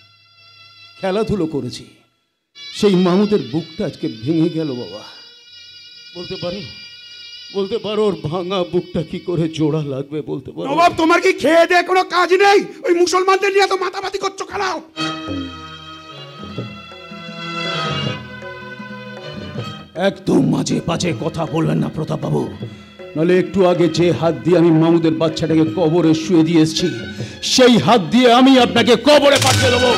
খেলাধুলো করেছি। সেই মামুদের বুকটা আজকে ভেঙে গেল বাবা। বলতে পারো, বলতে পারো ওর ভাঙা বুকটা কি করে জোড়া লাগবে? বলতে পারো? নবাব, তোমার কি খেয়ে দিয়ে কোনো কাজ নেই? ওই মুসলমানদের নিয়ে তো মাতামাতি করছো কেন? একদম মাঝে পাঝে কথা বলবেন না প্রতাপ বাবু, নাহলে একটু আগে যে হাত দিয়ে আমি মামুদের বাচ্চাটাকে কবরে শুয়ে দিয়ে এসেছি, সেই হাত দিয়ে আমি আপনাকে কবরে পাঠিয়ে দেবো।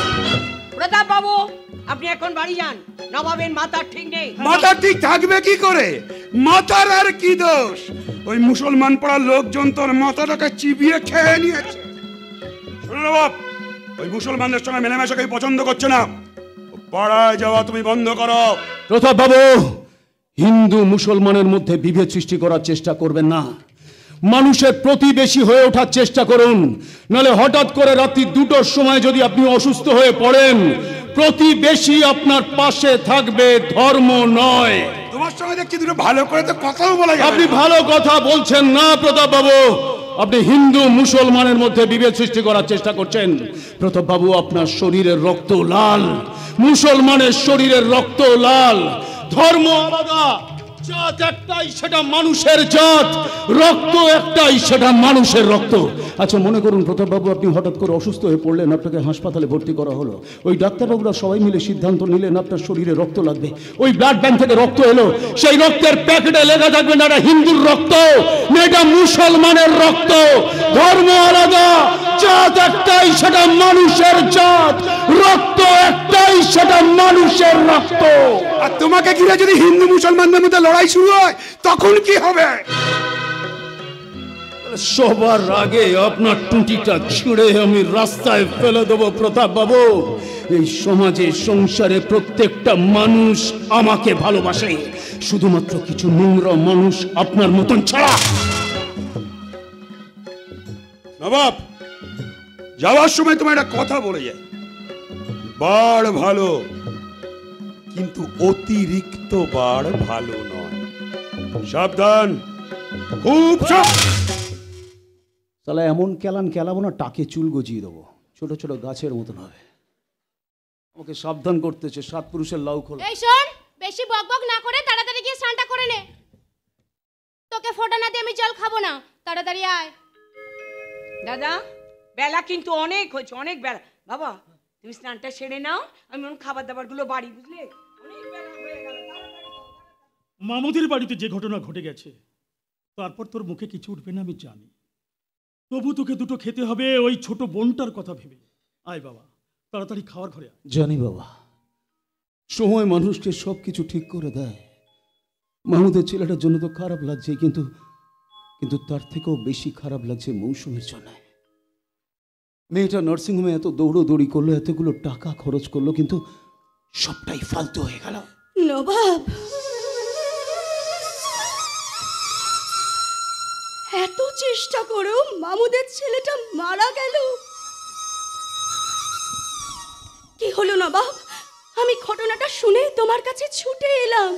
প্রতাপ বাবু, আপনি এখন বাড়ি যান, নবাবের মাথার ঠিক নেই। মাথা ঠিক থাকবে কি করে? মাথার আর কি দোষ? ওই মুসলমান পড়ার লোকজন তোর মাথাটাকে চিবিয়ে খেয়ে নিয়েছে। শোনো নবাব, ওই মুসলমানদের সঙ্গে মেলামেশাকে পছন্দ করছে না। পাড়ায় যাওয়া তুমি বন্ধ করো। প্রতাপ বাবু, হিন্দু মুসলমানের মধ্যে বিভেদ সৃষ্টি করার চেষ্টা করবেন না। মানুষের প্রতিবেশী হয়ে ওঠার চেষ্টা করুন। নাহলে হঠাৎ করে রাত্রি 2টোর সময় যদি আপনি অসুস্থ হয়ে পড়েন, প্রতিবেশী আপনার পাশে থাকবে, ধর্ম নয়। তোমার সঙ্গে দেখছি দুটো ভালো করে তো কথাও বলা যাবে না। আপনি ভালো কথা বলছেন না প্রতাপ বাবু, আপনি হিন্দু মুসলমানের মধ্যে বিভেদ সৃষ্টি করার চেষ্টা করছেন। প্রতাপ বাবু, আপনার শরীরের রক্ত লাল, মুসলমানের শরীরের রক্ত লাল। ধর্ম আলাদা, জাত একটাই, সেটা মানুষের জাত। রক্ত একটাই, সেটা মানুষের রক্ত। আচ্ছা মনে করুন প্রতাপ বাবু, আপনি হঠাৎ করে অসুস্থ হয়ে পড়লেন, আপনাকে হাসপাতালে ভর্তি করা হলো। ওই ডাক্তারবাবুরা সবাই মিলে সিদ্ধান্ত নিলেন আপনার শরীরে রক্ত লাগবে। ওই ব্লাড ব্যাংক থেকে রক্ত এলো, সেই রক্তের প্যাকেটে লেখা থাকবে না এটা হিন্দুর রক্ত, না এটা মুসলমানের রক্ত। ধর্ম আলাদা, জাত একটাই, সেটা মানুষের জাত। রক্ত একটাই, সেটা মানুষের রক্ত। আর তোমাকে ঘিরে যদি হিন্দু মুসলমানদের মধ্যে লড়াই শুরু হয় তখন কি হবে? সবার আগে আপনার টুটিটা ছিঁড়ে আমি রাস্তায় ফেলে দেবো প্রতাপ বাবু। এই সমাজে সংসারে প্রত্যেকটা মানুষ আমাকে ভালোবাসে, শুধুমাত্র কিছু নোংরা মানুষ আপনার মতন ছাড়া। নবাব, যাওয়ার সময় তোমার একটা কথা বলে যায়, বাড় ভালো কিন্তু অতিরিক্ত বাড় ভালো নয়। সাবধান, খুব তাহলে এমন কেলাবো না, টাকে চুল গজিয়ে দেবো, ছোট ছোট গাছের মতন হবে। আমাকে সাবধান করতেছে, 7 পুরুষের লাউ খোলা। এই শোন, বেশি বকবক না করে তাড়াতাড়ি গিয়ে স্নানটা করে নে। তোকে ফোঁটা না দিয়ে আমি জল খাবো না, তাড়াতাড়ি আয়। দাদা, বেলা কিন্তু অনেক হয়েছে, অনেক বেলা। বাবা তুমি স্নানটা সেরে নাও, আমি ওর খাবার দাবার গুলো বাড়ি, বুঝলে? অনেক বেলা হয়ে গেল। মামুদের বাড়িতে যে ঘটনা ঘটে গেছে, তারপর তোর মুখে কিছু উঠবে না আমি জানি, তবু তোকে দুটো খেতে হবে ওই ছোট বোনটার কথা ভেবে। আয় বাবা, তাড়াতাড়ি খাওয়ার ঘরে আয়। জানি বাবা, সময় মানুষকে সব কিছু ঠিক করে দেয়। মাহমুদের ছেলেটার জন্য তো খারাপ লাগছে, কিন্তু কিন্তু তার থেকেও বেশি খারাপ লাগছে মৌসুমীর জন্য। মেয়েটা নার্সিংহোমে এত দৌড়োদৌড়ি করলো, এতগুলো টাকা খরচ করলো, কিন্তু সবটাই ফালতু হয়ে গেল। নবাব, এত চেষ্টা করেও মামুদের ছেলেটা মারা গেল। কি হলো নবাব? আমি ঘটনাটা শুনে তোমার কাছে ছুটে এলাম।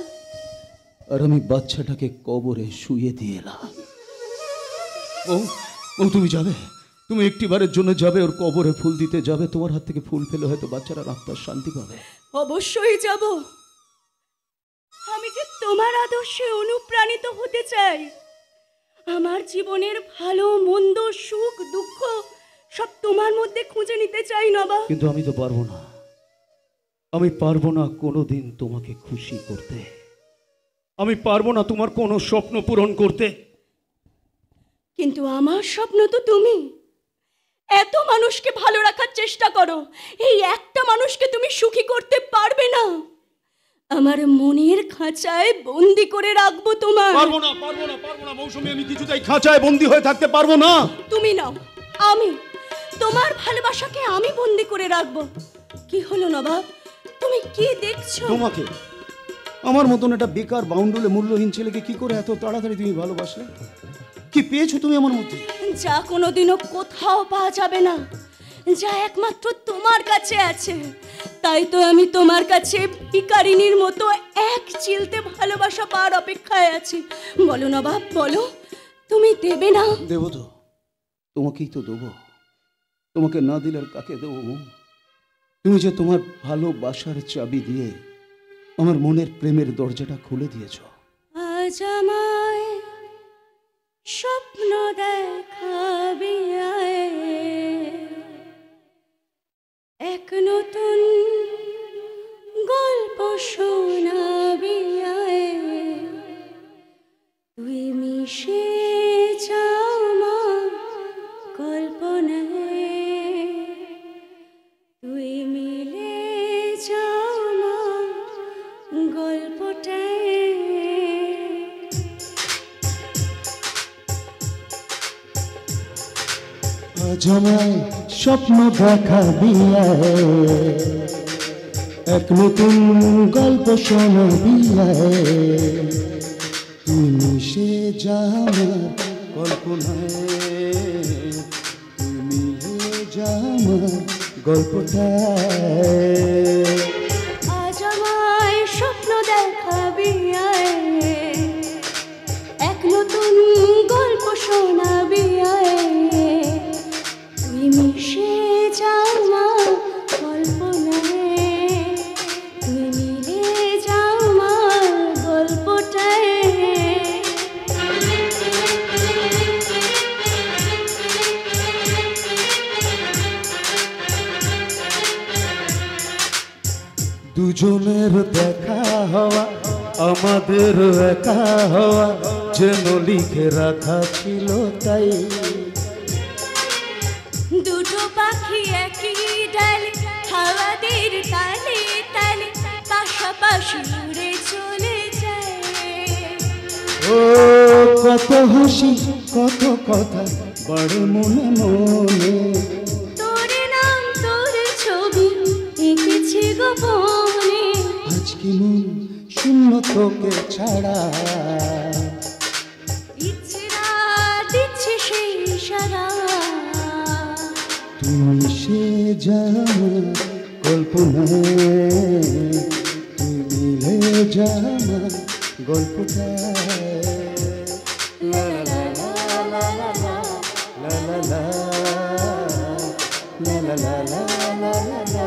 আর আমি বাচ্চাটাকে কবরে শুয়ে দিয়ে এলাম। ও তুমি যাবে, তুমি একটিবারের জন্য যাবে, ওর কবরে ফুল দিতে যাবে। তোমার হাত থেকে ফুল পেলে হয়তো বাচ্চারা আত্মার শান্তি পাবে। অবশ্যই যাব। আমি যে তোমার আদর্শে অনুপ্রাণিত হতে চাই। আমার জীবনের ভালো মন্দ, সুখ দুঃখ সব তোমার মধ্যে খুঁজে নিতে চাই নবাব। কিন্তু আমি তো পারবো না, আমি পারবো না কোনোদিন তোমাকে খুশি করতে। আমি পারবো না তোমার কোনো স্বপ্ন পূরণ করতে। কিন্তু আমার স্বপ্ন তো তুমি। এত মানুষকে ভালো রাখার চেষ্টা করো, এই একটা মানুষকে তুমি সুখী করতে পারবে না। আমার মনের খাঁচায় বন্দি করে রাখবো তোমার। পারবো না মৌসুমী, আমি কিছুতেই খাঁচায় বন্দি হয়ে থাকতে পারবো না। তুমি নাও, আমি তোমার ভালোবাসাকে আমি বন্দি করে রাখবো। কি হলো নবাব, তুমি কি দেখছো? তোমাকে, আমার মতন একটা বেকার বাউন্ডুলে মূল্যহীন ছেলেকে কি করে এত তাড়াতাড়ি তুমি ভালোবাসলে? কি পেয়েছো তুমি আমার মধ্যে? যা কোনোদিনও কোথাও পাওয়া যাবে না, যা একমাত্র তোমার কাছে আছে। তাই তো আমি তোমার কাছে ভিখারিনীর মতো এক চিলতে ভালোবাসা পাওয়ার অপেক্ষায় আছি। বলো নবাব, বলো, তুমি দেবে না? দেবো তো, তোমাকেই তো দেবো। তোমাকে না দিলে আর কাকে দেবো? তুমি যে তোমার ভালোবাসার চাবি দিয়ে আমার মনের প্রেমের দরজাটা খুলে দিয়েছো। আজ আমায় স্বপ্ন দেখাবি, এক নতুন গল্প শোনাবি, তুই মিশে যাও আমার কল্পনায়, তুই মিলে যাও আমার গল্পটায়। জমায় স্বপ্ন দেখা দিয়া এক নতুন গল্প শোনা দিয়া তুই মিশে যা আমার কল্পনায় তুই মিলে যা আমার গল্পটায় আজ আমায় স্বপ্ন দেখাবি এক নতুন গল্প শোনাবি তুই মিশে যা আমার কল্পনায় তুই মিলে যা আমার গল্পটায় দুজনের দেখা হওয়া আমাদের একা হওয়া যেন লিখে রাখা ছিল তাই দুটো পাখি একই ডালে হাওয়াদের তালে তালে পাশাপাশি উড়ে চলে যায় ও কত হাসি কত কথা বড় মনে মনে তোর নাম তোর ছবি এঁকেছি গোপনে আজকে মন শূন্য তোকে ছাড়া ইচ্ছে রাত ইচ্ছে সেই সারা তুমি সে যা কল্পনায় তুই মিলে যা গল্পটায় লা লা লা লা লা লা লা লা লা লা লা লা লা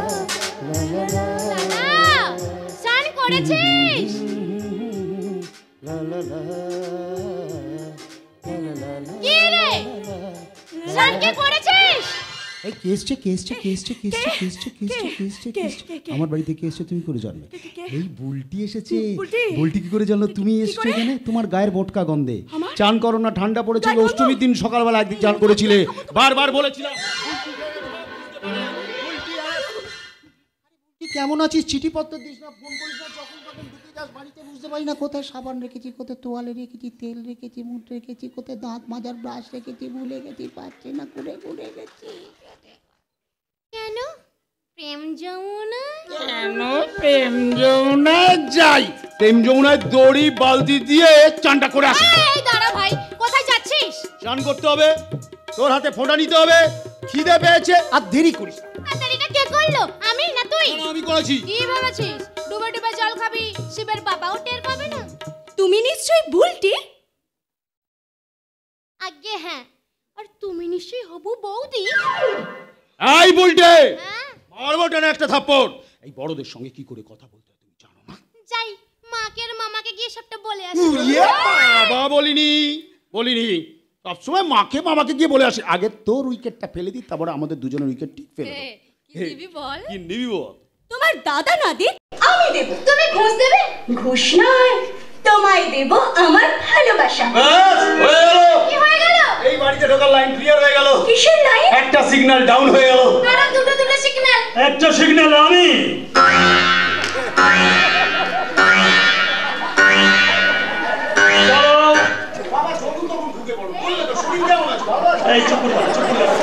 লা লা স্নান করেছিস? লা লা লা কি রে স্নান কি করেছিস? এই আমার বাড়িতে কে এসছে তুমি করে জানবে এই বুলটি এসেছে বুলটি কি করে জানলো তুমি এসছো এখানে তোমার গায়ের বোটকা গন্ধে চান করো না ঠান্ডা পড়েছিল অষ্টমীর দিন সকালবেলা একদিন চান করেছিলে বারবার বলেছিলাম কেমন আছিস চিঠিপত্র দিস না ফোন করিস না যখন তখন ঢুকে যাস বাড়িতে বুঝতে পারি না কোথায় সাবান রেখেছি কোথায় তোয়ালে রেখেছি তেল রেখেছি মুঠ রেখেছি কোথায় দাঁত মাজার ব্রাশ রেখেছি ভুলে গেছি পাচ্ছি না করে ঘুরে গেছি কেন প্রেম যমুনা? কেন প্রেম যমুনায় যাই প্রেম যমুনায় দড়ি বালতি দিয়ে চানটা করে আসি এই দাঁড়া ভাই, কোথায় যাচ্ছিস? চান করতে হবে তোর হাতে ফোঁটা নিতে হবে খিদে পেয়েছে আর দেরি করিস না। আর দেরিটা কে করলো, আমি না তুই? আমি করেছি। কি ভেবেছিস ডুবে ডুবে জল খাবি, শিবের বাবাও টের পাবে না? তুমি নিশ্চয়ই বুলটি? আগে হ্যাঁ, আর তুমি নিশ্চয়ই হবু বৌদি। এই বুলটে হ্যাঁ মারবো টেনে একটা থাপ্পড়। এই বড়দের সঙ্গে কি করে কথা বলতে হয় তুমি জানো না? যাই মাকে আর মামাকে গিয়ে সবটা বলে আসি। বাবা বলিনি সবসময় মাকে মামাকে গিয়ে বলে আসে আগে তোর উইকেটটা ফেলে দিই তারপরে আমাদের দুজনের উইকেট ঠিক ফেলে দেবো। কি দিবি বল? কি নিবি বল? তোমার দাদা না দিক আমি দেব। তুমি ঘুষ দেবে? ঘুষ নয়, তোমায় দেব আমার ভালোবাসা। কি হয়ে গেল? এই বাড়িতে ঢোকার লাইন ক্লিয়ার হয়ে গেল। কিসের লাইন? একটা সিগন্যাল ডাউন হয়ে গেল। আরে দুটো দুটো সিগন্যাল। একটা সিগন্যাল আমি বাবা চলুন তখন ঢুকে পড়ো বললে তো শরীর কেমন আছে বাবা? এই চুপ করে